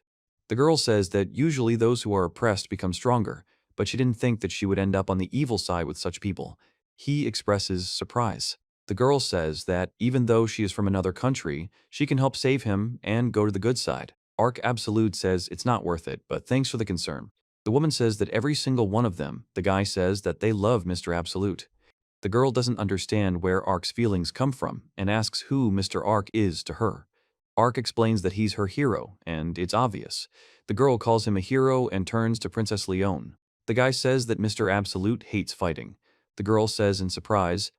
The girl says that usually those who are oppressed become stronger, but she didn't think that she would end up on the evil side with such people. He expresses surprise. The girl says that even though she is from another country, she can help save him and go to the good side. Ark Absolute says it's not worth it, but thanks for the concern. The woman says that every single one of them, the guy says that they love Mr. Absolute. The girl doesn't understand where Ark's feelings come from and asks who Mr. Ark is to her. Ark explains that he's her hero, and it's obvious. The girl calls him a hero and turns to Princess Leone. The guy says that Mr. Absolute hates fighting. The girl says in surprise,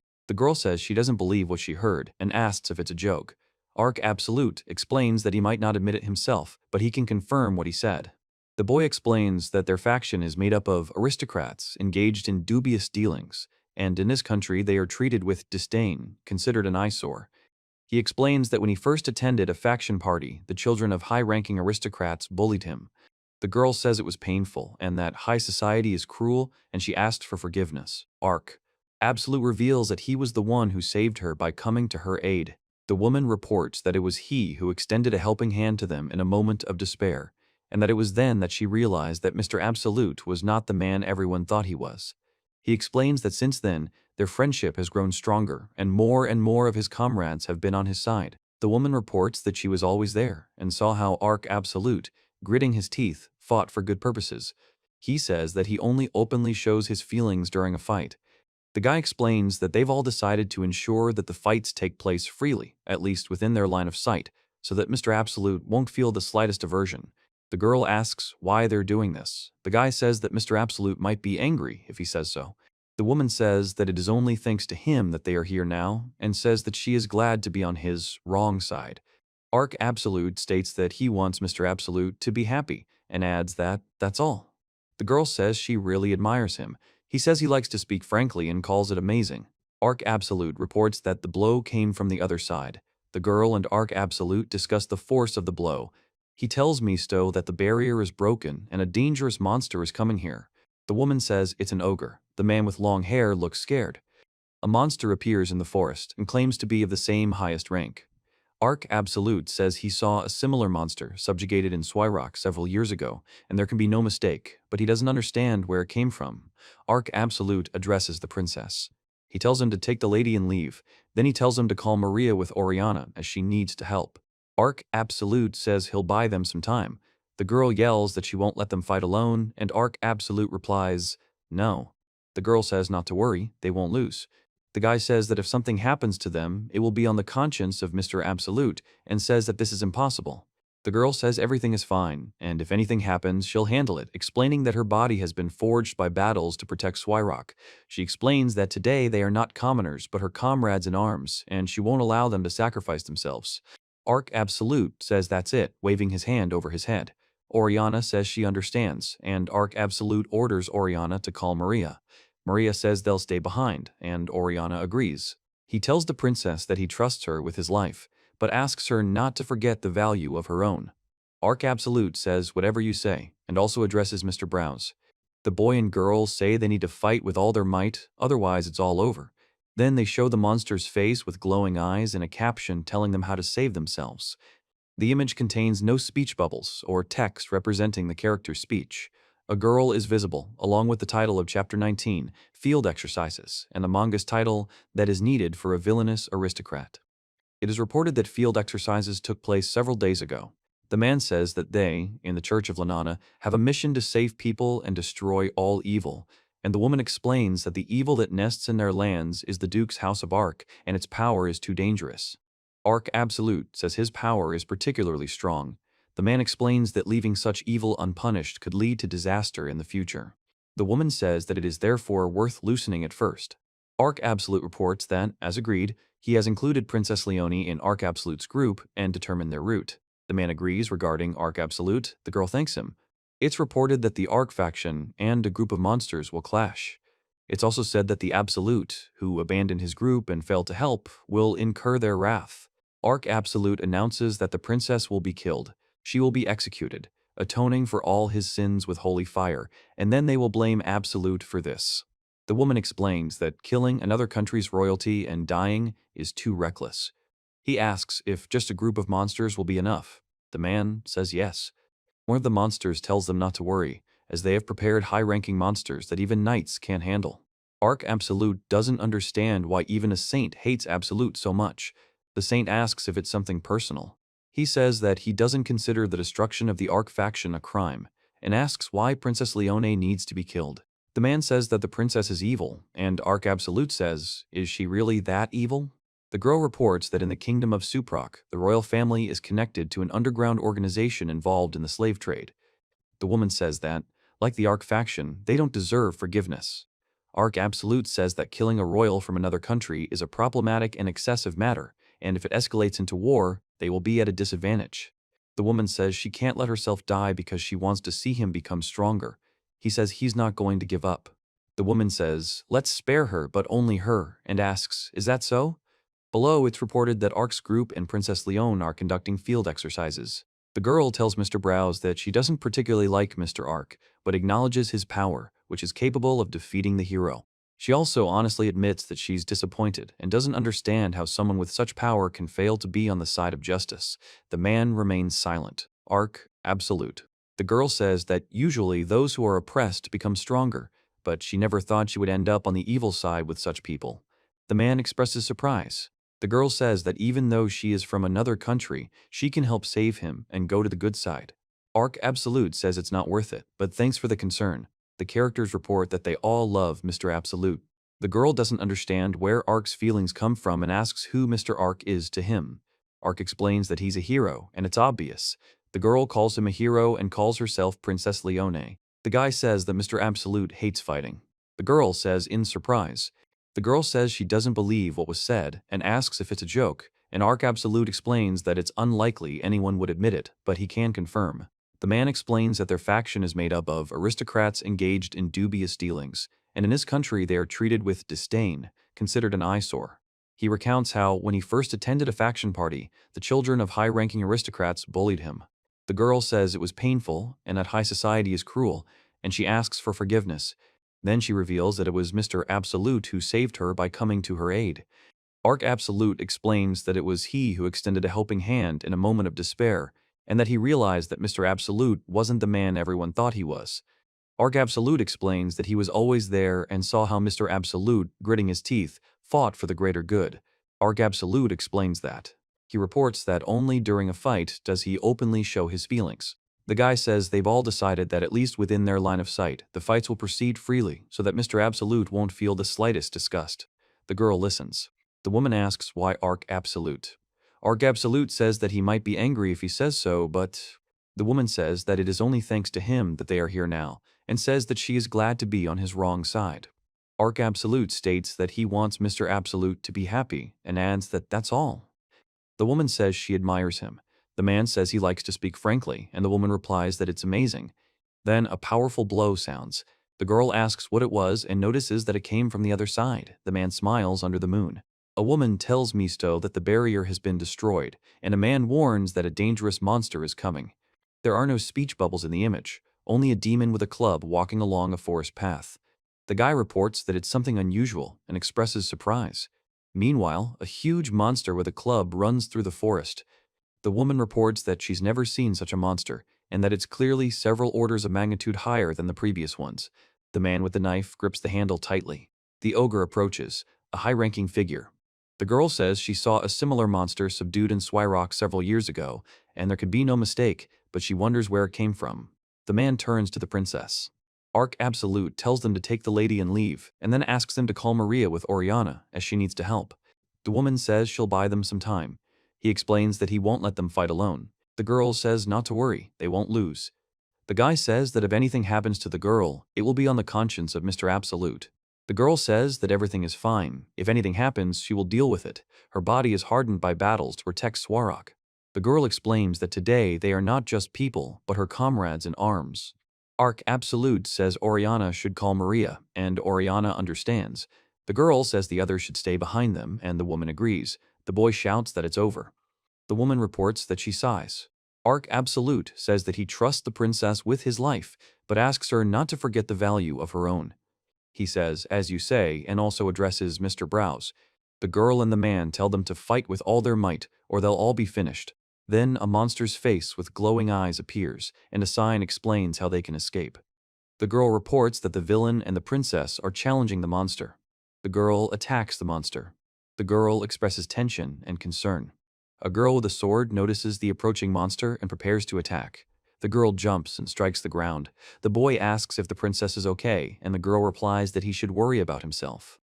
she doesn't believe what she heard and asks if it's a joke. Ark Absolute explains that he might not admit it himself, but he can confirm what he said. The boy explains that their faction is made up of aristocrats engaged in dubious dealings, and in this country they are treated with disdain, considered an eyesore. He explains that when he first attended a faction party, the children of high-ranking aristocrats bullied him. The girl says it was painful and that high society is cruel, and she asked for forgiveness. Ark Absolute reveals that he was the one who saved her by coming to her aid. The woman reports that it was he who extended a helping hand to them in a moment of despair, and that it was then that she realized that Mr. Absolute was not the man everyone thought he was. He explains that since then, their friendship has grown stronger, and more of his comrades have been on his side. The woman reports that she was always there, and saw how Ark Absolute, gritting his teeth, fought for good purposes. He says that he only openly shows his feelings during a fight. The guy explains that they've all decided to ensure that the fights take place freely, at least within their line of sight, so that Mr. Absolute won't feel the slightest aversion. The girl asks why they're doing this. The guy says that Mr. Absolute might be angry if he says so. The woman says that it is only thanks to him that they are here now, and says that she is glad to be on his wrong side. Ark Absolute states that he wants Mr. Absolute to be happy, and adds that that's all. The girl says she really admires him. He says he likes to speak frankly and calls it amazing. Ark Absolute reports that the blow came from the other side. The girl and Ark Absolute discuss the force of the blow. He tells Misto that the barrier is broken and a dangerous monster is coming here. The woman says it's an ogre. The man with long hair looks scared. A monster appears in the forest and claims to be of the same highest rank. Ark Absolute says he saw a similar monster subjugated in Swirak several years ago, and there can be no mistake, but he doesn't understand where it came from. Ark Absolute addresses the princess. He tells him to take the lady and leave. Then he tells him to call Maria with Oriana as she needs to help. Ark Absolute says he'll buy them some time. The girl yells that she won't let them fight alone, and Ark Absolute replies, no. The girl says not to worry, they won't lose. The guy says that if something happens to them, it will be on the conscience of Mr. Absolute, and says that this is impossible. The girl says everything is fine, and if anything happens, she'll handle it, explaining that her body has been forged by battles to protect Swirak. She explains that today they are not commoners, but her comrades in arms, and she won't allow them to sacrifice themselves. Ark Absolute says that's it, waving his hand over his head. Oriana says she understands, and Ark Absolute orders Oriana to call Maria. Maria says they'll stay behind, and Oriana agrees. He tells the princess that he trusts her with his life, but asks her not to forget the value of her own. Arc Absolute says whatever you say, and also addresses Mr. Browse. The boy and girl say they need to fight with all their might, otherwise it's all over. Then they show the monster's face with glowing eyes and a caption telling them how to save themselves. The image contains no speech bubbles or text representing the character's speech. A girl is visible, along with the title of Chapter 19, Field Exercises, and the manga's title that is needed for a villainous aristocrat. It is reported that field exercises took place several days ago. The man says that they, in the Church of Lanana, have a mission to save people and destroy all evil, and the woman explains that the evil that nests in their lands is the Duke's House of Arc, and its power is too dangerous. Arc Absolute says his power is particularly strong. The man explains that leaving such evil unpunished could lead to disaster in the future. The woman says that it is therefore worth loosening it first. Arc Absolute reports that, as agreed, he has included Princess Leone in Arc Absolute's group and determined their route. The man agrees regarding Arc Absolute. The girl thanks him. It's reported that the Arc faction and a group of monsters will clash. It's also said that the Absolute, who abandoned his group and failed to help, will incur their wrath. Arc Absolute announces that the princess will be killed. She will be executed, atoning for all his sins with holy fire, and then they will blame Absolute for this. The woman explains that killing another country's royalty and dying is too reckless. He asks if just a group of monsters will be enough. The man says yes. One of the monsters tells them not to worry, as they have prepared high-ranking monsters that even knights can't handle. Arc Absolute doesn't understand why even a saint hates Absolute so much. The saint asks if it's something personal. He says that he doesn't consider the destruction of the Arc faction a crime, and asks why Princess Leone needs to be killed. The man says that the princess is evil, and Arc Absolute says, is she really that evil? The girl reports that in the kingdom of Suprok, the royal family is connected to an underground organization involved in the slave trade. The woman says that, like the Arc faction, they don't deserve forgiveness. Arc Absolute says that killing a royal from another country is a problematic and excessive matter, and if it escalates into war, they will be at a disadvantage. The woman says she can't let herself die because she wants to see him become stronger. He says he's not going to give up. The woman says, let's spare her, but only her, and asks, is that so? Below, it's reported that Arc's group and Princess Leone are conducting field exercises. The girl tells Mr. Browse that she doesn't particularly like Mr. Arc, but acknowledges his power, which is capable of defeating the hero. She also honestly admits that she's disappointed and doesn't understand how someone with such power can fail to be on the side of justice. The man remains silent. Arc Absolute. The girl says that usually those who are oppressed become stronger, but she never thought she would end up on the evil side with such people. The man expresses surprise. The girl says that even though she is from another country, she can help save him and go to the good side. Arc Absolute says it's not worth it, but thanks for the concern. The characters report that they all love Mr. Absolute. The girl doesn't understand where Arc's feelings come from and asks who Mr. Arc is to him. Arc explains that he's a hero, and it's obvious. The girl calls him a hero and calls herself Princess Leone. The guy says that Mr. Absolute hates fighting. The girl says in surprise. The girl says she doesn't believe what was said and asks if it's a joke, and Arc Absolute explains that it's unlikely anyone would admit it, but he can confirm. The man explains that their faction is made up of aristocrats engaged in dubious dealings, and in this country they are treated with disdain, considered an eyesore. He recounts how, when he first attended a faction party, the children of high-ranking aristocrats bullied him. The girl says it was painful and that high society is cruel, and she asks for forgiveness. Then she reveals that it was Mr. Absolute who saved her by coming to her aid. Arc Absolute explains that it was he who extended a helping hand in a moment of despair, and that he realized that Mr. Absolute wasn't the man everyone thought he was. Arc Absolute explains that he was always there and saw how Mr. Absolute, gritting his teeth, fought for the greater good. Arc Absolute explains that. He reports that only during a fight does he openly show his feelings. The guy says they've all decided that at least within their line of sight, the fights will proceed freely so that Mr. Absolute won't feel the slightest disgust. The girl listens. The woman asks why Arc Absolute. Arc Absolute says that he might be angry if he says so, but the woman says that it is only thanks to him that they are here now, and says that she is glad to be on his wrong side. Arc Absolute states that he wants Mr. Absolute to be happy, and adds that that's all. The woman says she admires him. The man says he likes to speak frankly, and the woman replies that it's amazing. Then a powerful blow sounds. The girl asks what it was and notices that it came from the other side. The man smiles under the moon. A woman tells Misto that the barrier has been destroyed, and a man warns that a dangerous monster is coming. There are no speech bubbles in the image, only a demon with a club walking along a forest path. The guy reports that it's something unusual and expresses surprise. Meanwhile, a huge monster with a club runs through the forest. The woman reports that she's never seen such a monster, and that it's clearly several orders of magnitude higher than the previous ones. The man with the knife grips the handle tightly. The ogre approaches, a high-ranking figure. The girl says she saw a similar monster subdued in Swyrock several years ago, and there could be no mistake, but she wonders where it came from. The man turns to the princess. Arc Absolute tells them to take the lady and leave, and then asks them to call Maria with Oriana, as she needs to help. The woman says she'll buy them some time. He explains that he won't let them fight alone. The girl says not to worry, they won't lose. The guy says that if anything happens to the girl, it will be on the conscience of Mr. Absolute. The girl says that everything is fine. If anything happens, she will deal with it. Her body is hardened by battles to protect Swyrock. The girl explains that today they are not just people, but her comrades in arms. Arc Absolute says Oriana should call Maria, and Oriana understands. The girl says the others should stay behind them, and the woman agrees. The boy shouts that it's over. The woman reports that she sighs. Arc Absolute says that he trusts the princess with his life, but asks her not to forget the value of her own. He says, as you say, and also addresses Mr. Browse. The girl and the man tell them to fight with all their might, or they'll all be finished. Then a monster's face with glowing eyes appears, and a sign explains how they can escape. The girl reports that the villain and the princess are challenging the monster. The girl attacks the monster. The girl expresses tension and concern. A girl with a sword notices the approaching monster and prepares to attack. The girl jumps and strikes the ground. The boy asks if the princess is okay, and the girl replies that he should worry about himself.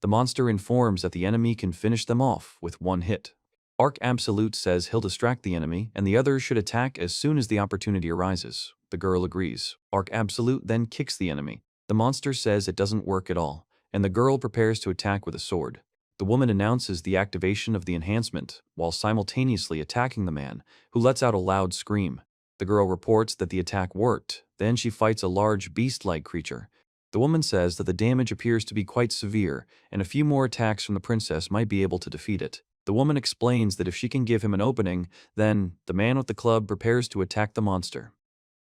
The monster informs that the enemy can finish them off with one hit. Arc Absolute says he'll distract the enemy, and the others should attack as soon as the opportunity arises. The girl agrees. Arc Absolute then kicks the enemy. The monster says it doesn't work at all, and the girl prepares to attack with a sword. The woman announces the activation of the enhancement, while simultaneously attacking the man, who lets out a loud scream. The girl reports that the attack worked. Then she fights a large beast-like creature. The woman says that the damage appears to be quite severe, and a few more attacks from the princess might be able to defeat it. The woman explains that if she can give him an opening, then the man with the club prepares to attack the monster.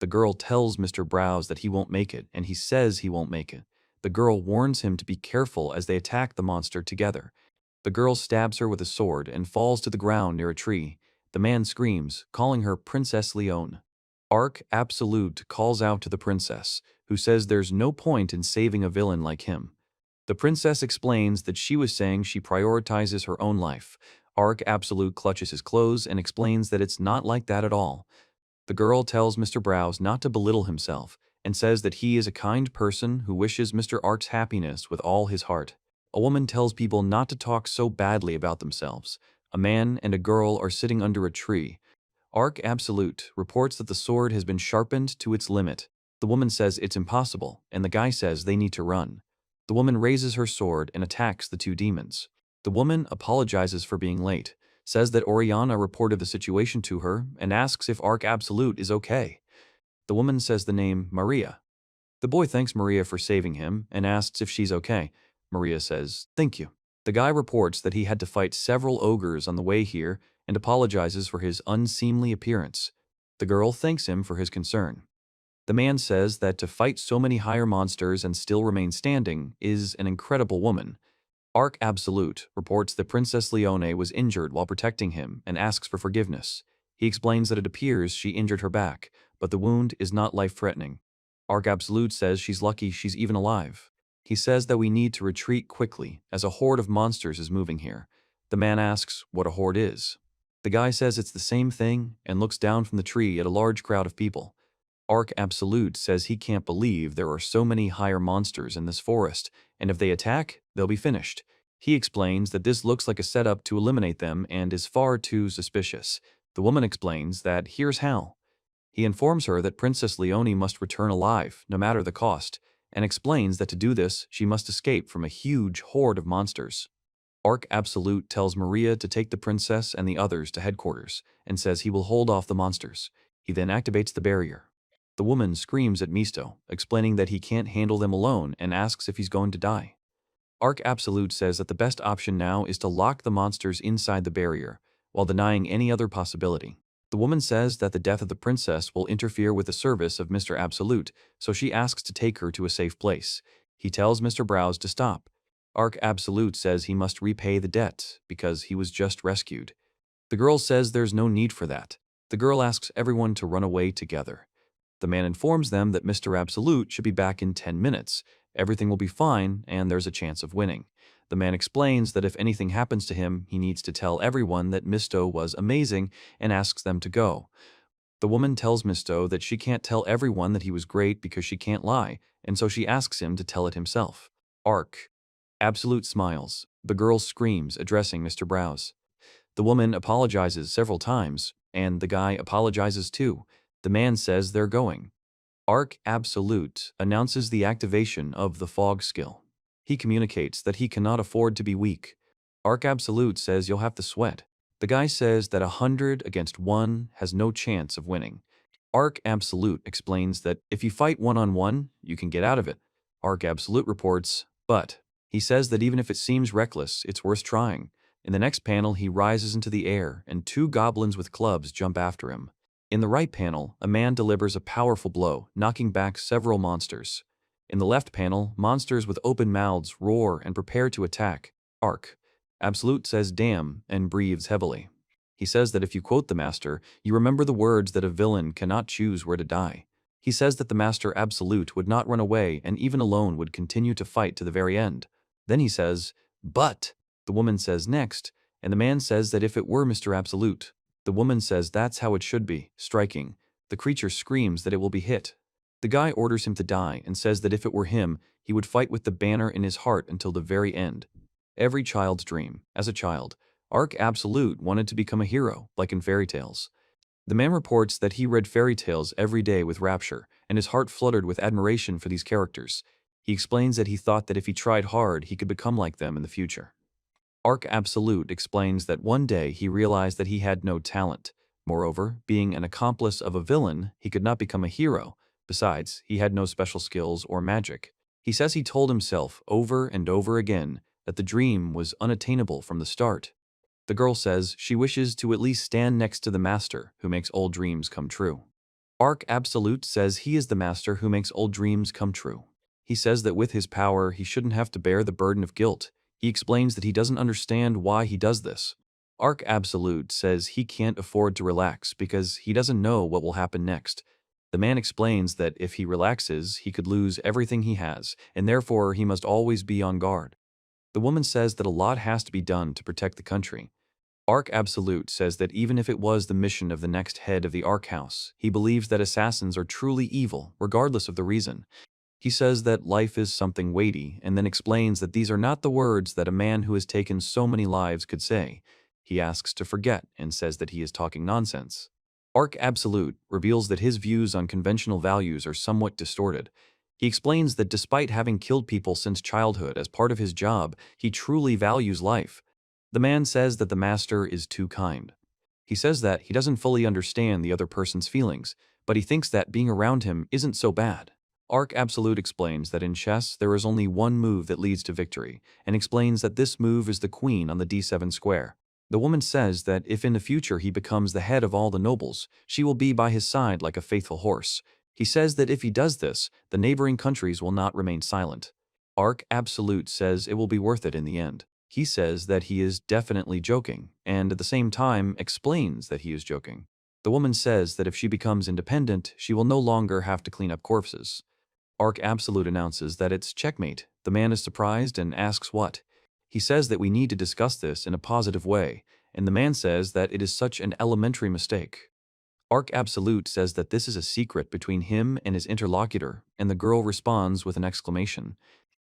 The girl tells Mr. Browse that he won't make it, and he says he won't make it. The girl warns him to be careful as they attack the monster together. The girl stabs her with a sword and falls to the ground near a tree. The man screams, calling her Princess Leone. Arc Absolute calls out to the princess, who says there's no point in saving a villain like him. The princess explains that she was saying she prioritizes her own life. Arc Absolute clutches his clothes and explains that it's not like that at all. The girl tells Mr. Browse not to belittle himself, and says that he is a kind person who wishes Mr. Arc's happiness with all his heart. A woman tells people not to talk so badly about themselves. A man and a girl are sitting under a tree. Arc Absolute reports that the sword has been sharpened to its limit. The woman says it's impossible, and the guy says they need to run. The woman raises her sword and attacks the two demons. The woman apologizes for being late, says that Oriana reported the situation to her, and asks if Arc Absolute is okay. The woman says the name Maria. The boy thanks Maria for saving him and asks if she's okay. Maria says, "Thank you." The guy reports that he had to fight several ogres on the way here and apologizes for his unseemly appearance. The girl thanks him for his concern. The man says that to fight so many higher monsters and still remain standing is an incredible woman. Arc Absolute reports that Princess Leone was injured while protecting him and asks for forgiveness. He explains that it appears she injured her back, but the wound is not life-threatening. Arc Absolute says she's lucky she's even alive. He says that we need to retreat quickly, as a horde of monsters is moving here. The man asks what a horde is. The guy says it's the same thing and looks down from the tree at a large crowd of people. Arc Absolute says he can't believe there are so many higher monsters in this forest, and if they attack, they'll be finished. He explains that this looks like a setup to eliminate them and is far too suspicious. The woman explains that here's how. He informs her that Princess Leone must return alive, no matter the cost, and explains that to do this, she must escape from a huge horde of monsters. Arc Absolute tells Maria to take the princess and the others to headquarters, and says he will hold off the monsters. He then activates the barrier. The woman screams at Misto, explaining that he can't handle them alone and asks if he's going to die. Arc Absolute says that the best option now is to lock the monsters inside the barrier, while denying any other possibility. The woman says that the death of the princess will interfere with the service of Mr. Absolute, so she asks to take her to a safe place. He tells Mr. Browse to stop. Arc Absolute says he must repay the debt because he was just rescued. The girl says there's no need for that. The girl asks everyone to run away together. The man informs them that Mr. Absolute should be back in 10 minutes. Everything will be fine, and there's a chance of winning. The man explains that if anything happens to him, he needs to tell everyone that Misto was amazing and asks them to go. The woman tells Misto that she can't tell everyone that he was great because she can't lie, and so she asks him to tell it himself. Arc Absolute smiles. The girl screams, addressing Mr. Browse. The woman apologizes several times, and the guy apologizes too. The man says they're going. Arc Absolute announces the activation of the fog skill. He communicates that he cannot afford to be weak. Arc Absolute says you'll have to sweat. The guy says that 100 against 1 has no chance of winning. Arc Absolute explains that if you fight one-on-one, you can get out of it. Arc Absolute reports, but he says that even if it seems reckless, it's worth trying. In the next panel, he rises into the air, and 2 goblins with clubs jump after him. In the right panel, a man delivers a powerful blow, knocking back several monsters. In the left panel, monsters with open mouths roar and prepare to attack. Arc Absolute says damn and breathes heavily. He says that if you quote the master, you remember the words that a villain cannot choose where to die. He says that the master Absolute would not run away and even alone would continue to fight to the very end. Then he says, but the woman says next, and the man says that if it were Mr. Absolute. The woman says that's how it should be, striking. The creature screams that it will be hit. The guy orders him to die and says that if it were him, he would fight with the banner in his heart until the very end. Every child's dream. As a child, Arc Absolute wanted to become a hero, like in fairy tales. The man reports that he read fairy tales every day with rapture, and his heart fluttered with admiration for these characters. He explains that he thought that if he tried hard, he could become like them in the future. Arc Absolute explains that one day he realized that he had no talent. Moreover, being an accomplice of a villain, he could not become a hero. Besides, he had no special skills or magic. He says he told himself over and over again that the dream was unattainable from the start. The girl says she wishes to at least stand next to the master who makes old dreams come true. Arc Absolute says he is the master who makes old dreams come true. He says that with his power, he shouldn't have to bear the burden of guilt. He explains that he doesn't understand why he does this. Arc Absolute says he can't afford to relax because he doesn't know what will happen next. The man explains that if he relaxes, he could lose everything he has, and therefore he must always be on guard. The woman says that a lot has to be done to protect the country. Arc Absolute says that even if it was the mission of the next head of the Arc House, he believes that assassins are truly evil, regardless of the reason. He says that life is something weighty, and then explains that these are not the words that a man who has taken so many lives could say. He asks to forget and says that he is talking nonsense. Arc Absolute reveals that his views on conventional values are somewhat distorted. He explains that despite having killed people since childhood as part of his job, he truly values life. The man says that the master is too kind. He says that he doesn't fully understand the other person's feelings, but he thinks that being around him isn't so bad. Arc Absolute explains that in chess there is only one move that leads to victory, and explains that this move is the queen on the d7 square. The woman says that if in the future he becomes the head of all the nobles, she will be by his side like a faithful horse. He says that if he does this, the neighboring countries will not remain silent. Arc Absolute says it will be worth it in the end. He says that he is definitely joking, and at the same time explains that he is joking. The woman says that if she becomes independent, she will no longer have to clean up corpses. Arc Absolute announces that it's checkmate. The man is surprised and asks what. He says that we need to discuss this in a positive way, and the man says that it is such an elementary mistake. Arc Absolute says that this is a secret between him and his interlocutor, and the girl responds with an exclamation.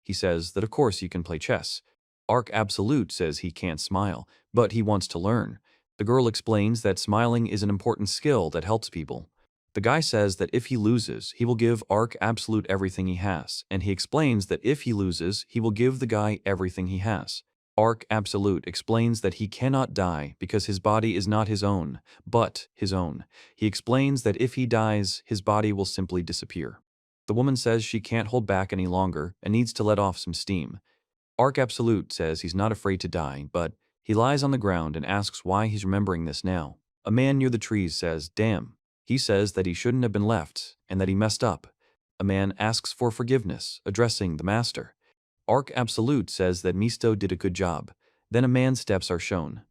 He says that of course you can play chess. Arc Absolute says he can't smile, but he wants to learn. The girl explains that smiling is an important skill that helps people. The guy says that if he loses, he will give Arc Absolute everything he has, and he explains that if he loses, he will give the guy everything he has. Arc Absolute explains that he cannot die because his body is not his own, but his own. He explains that if he dies, his body will simply disappear. The woman says she can't hold back any longer and needs to let off some steam. Arc Absolute says he's not afraid to die, but he lies on the ground and asks why he's remembering this now. A man near the trees says, "Damn." He says that he shouldn't have been left and that he messed up. A man asks for forgiveness, addressing the master. Arc Absolute says that Misto did a good job. Then a man's steps are shown.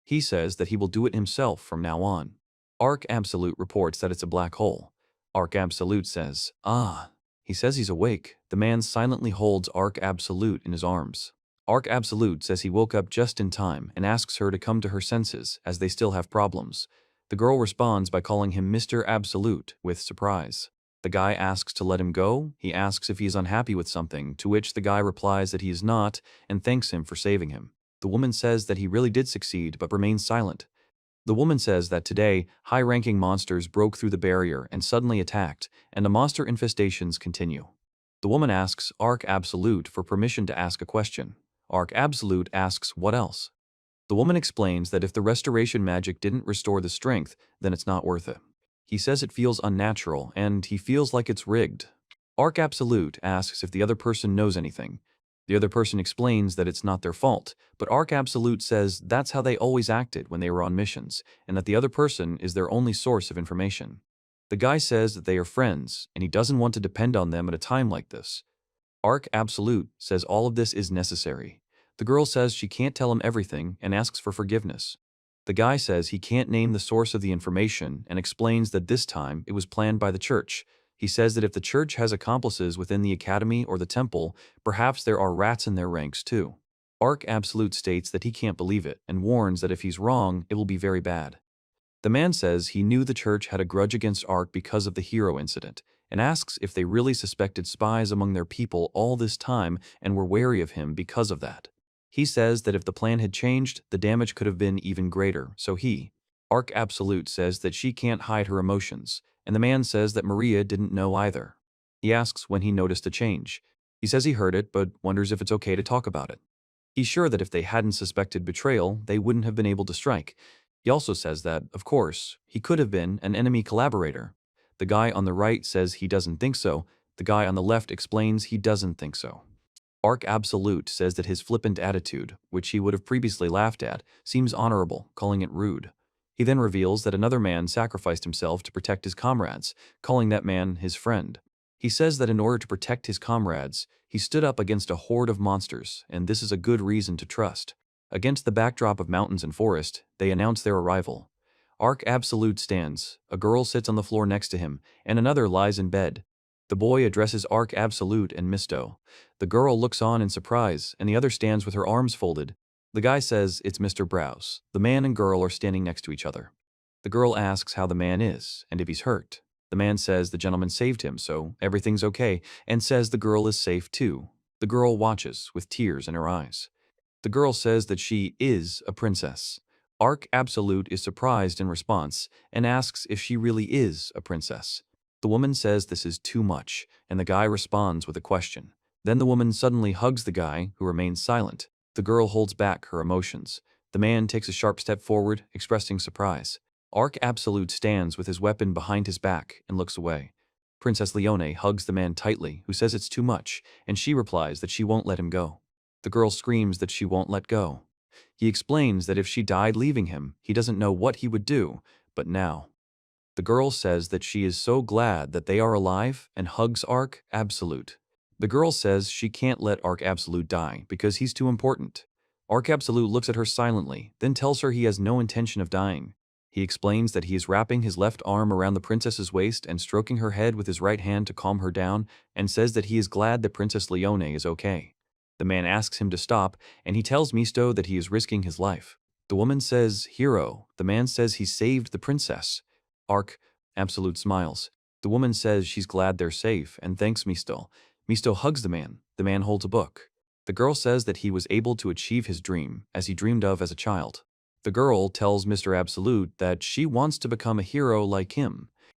He says that he will do it himself from now on. Arc Absolute reports that it's a black hole. Arc Absolute says, "Ah." He says he's awake. The man silently holds Arc Absolute in his arms. Arc Absolute says he woke up just in time and asks her to come to her senses as they still have problems. The girl responds by calling him Mr. Absolute with surprise. The guy asks to let him go. He asks if he is unhappy with something, to which the guy replies that he is not and thanks him for saving him. The woman says that he really did succeed but remains silent. The woman says that today, high-ranking monsters broke through the barrier and suddenly attacked, and the monster infestations continue. The woman asks Arc Absolute for permission to ask a question. Arc Absolute asks what else. The woman explains that if the restoration magic didn't restore the strength, then it's not worth it. He says it feels unnatural, and he feels like it's rigged. Arc Absolute asks if the other person knows anything. The other person explains that it's not their fault, but Arc Absolute says that's how they always acted when they were on missions, and that the other person is their only source of information. The guy says that they are friends, and he doesn't want to depend on them at a time like this. Arc Absolute says all of this is necessary. The girl says she can't tell him everything and asks for forgiveness. The guy says he can't name the source of the information and explains that this time it was planned by the church. He says that if the church has accomplices within the academy or the temple, perhaps there are rats in their ranks too. Arc Absolute states that he can't believe it and warns that if he's wrong, it will be very bad. The man says he knew the church had a grudge against Arc because of the hero incident and asks if they really suspected spies among their people all this time and were wary of him because of that. He says that if the plan had changed, the damage could have been even greater, so Arc Absolute says that she can't hide her emotions, and the man says that Maria didn't know either. He asks when he noticed a change. He says he heard it, but wonders if it's okay to talk about it. He's sure that if they hadn't suspected betrayal, they wouldn't have been able to strike. He also says that, of course, he could have been an enemy collaborator. The guy on the right says he doesn't think so. The guy on the left explains he doesn't think so. Arc Absolute says that his flippant attitude, which he would have previously laughed at, seems honorable, calling it rude. He then reveals that another man sacrificed himself to protect his comrades, calling that man his friend. He says that in order to protect his comrades, he stood up against a horde of monsters, and this is a good reason to trust. Against the backdrop of mountains and forest, they announce their arrival. Arc Absolute stands, a girl sits on the floor next to him, and another lies in bed. The boy addresses Arc Absolute and Misto. The girl looks on in surprise, and the other stands with her arms folded. The guy says it's Mr. Browse. The man and girl are standing next to each other. The girl asks how the man is, and if he's hurt. The man says the gentleman saved him, so everything's okay, and says the girl is safe too. The girl watches, with tears in her eyes. The girl says that she is a princess. Arc Absolute is surprised in response, and asks if she really is a princess. The woman says this is too much, and the guy responds with a question. Then the woman suddenly hugs the guy, who remains silent. The girl holds back her emotions. The man takes a sharp step forward, expressing surprise. Arc Absolute stands with his weapon behind his back and looks away. Princess Leone hugs the man tightly, who says it's too much, and she replies that she won't let him go. The girl screams that she won't let go. He explains that if she died leaving him, he doesn't know what he would do, but now. The girl says that she is so glad that they are alive and hugs Arc Absolute. The girl says she can't let Arc Absolute die because he's too important. Arc Absolute looks at her silently, then tells her he has no intention of dying. He explains that he is wrapping his left arm around the princess's waist and stroking her head with his right hand to calm her down, and says that he is glad that Princess Leone is okay. The man asks him to stop, and he tells Misto that he is risking his life. The woman says, "Hero." The man says he saved the princess. Arc Absolute smiles. The woman says she's glad they're safe and thanks Misto. Misto hugs the man. The man holds a book. The girl says that he was able to achieve his dream, as he dreamed of as a child. The girl tells Mr. Absolute that she wants to become a hero like him.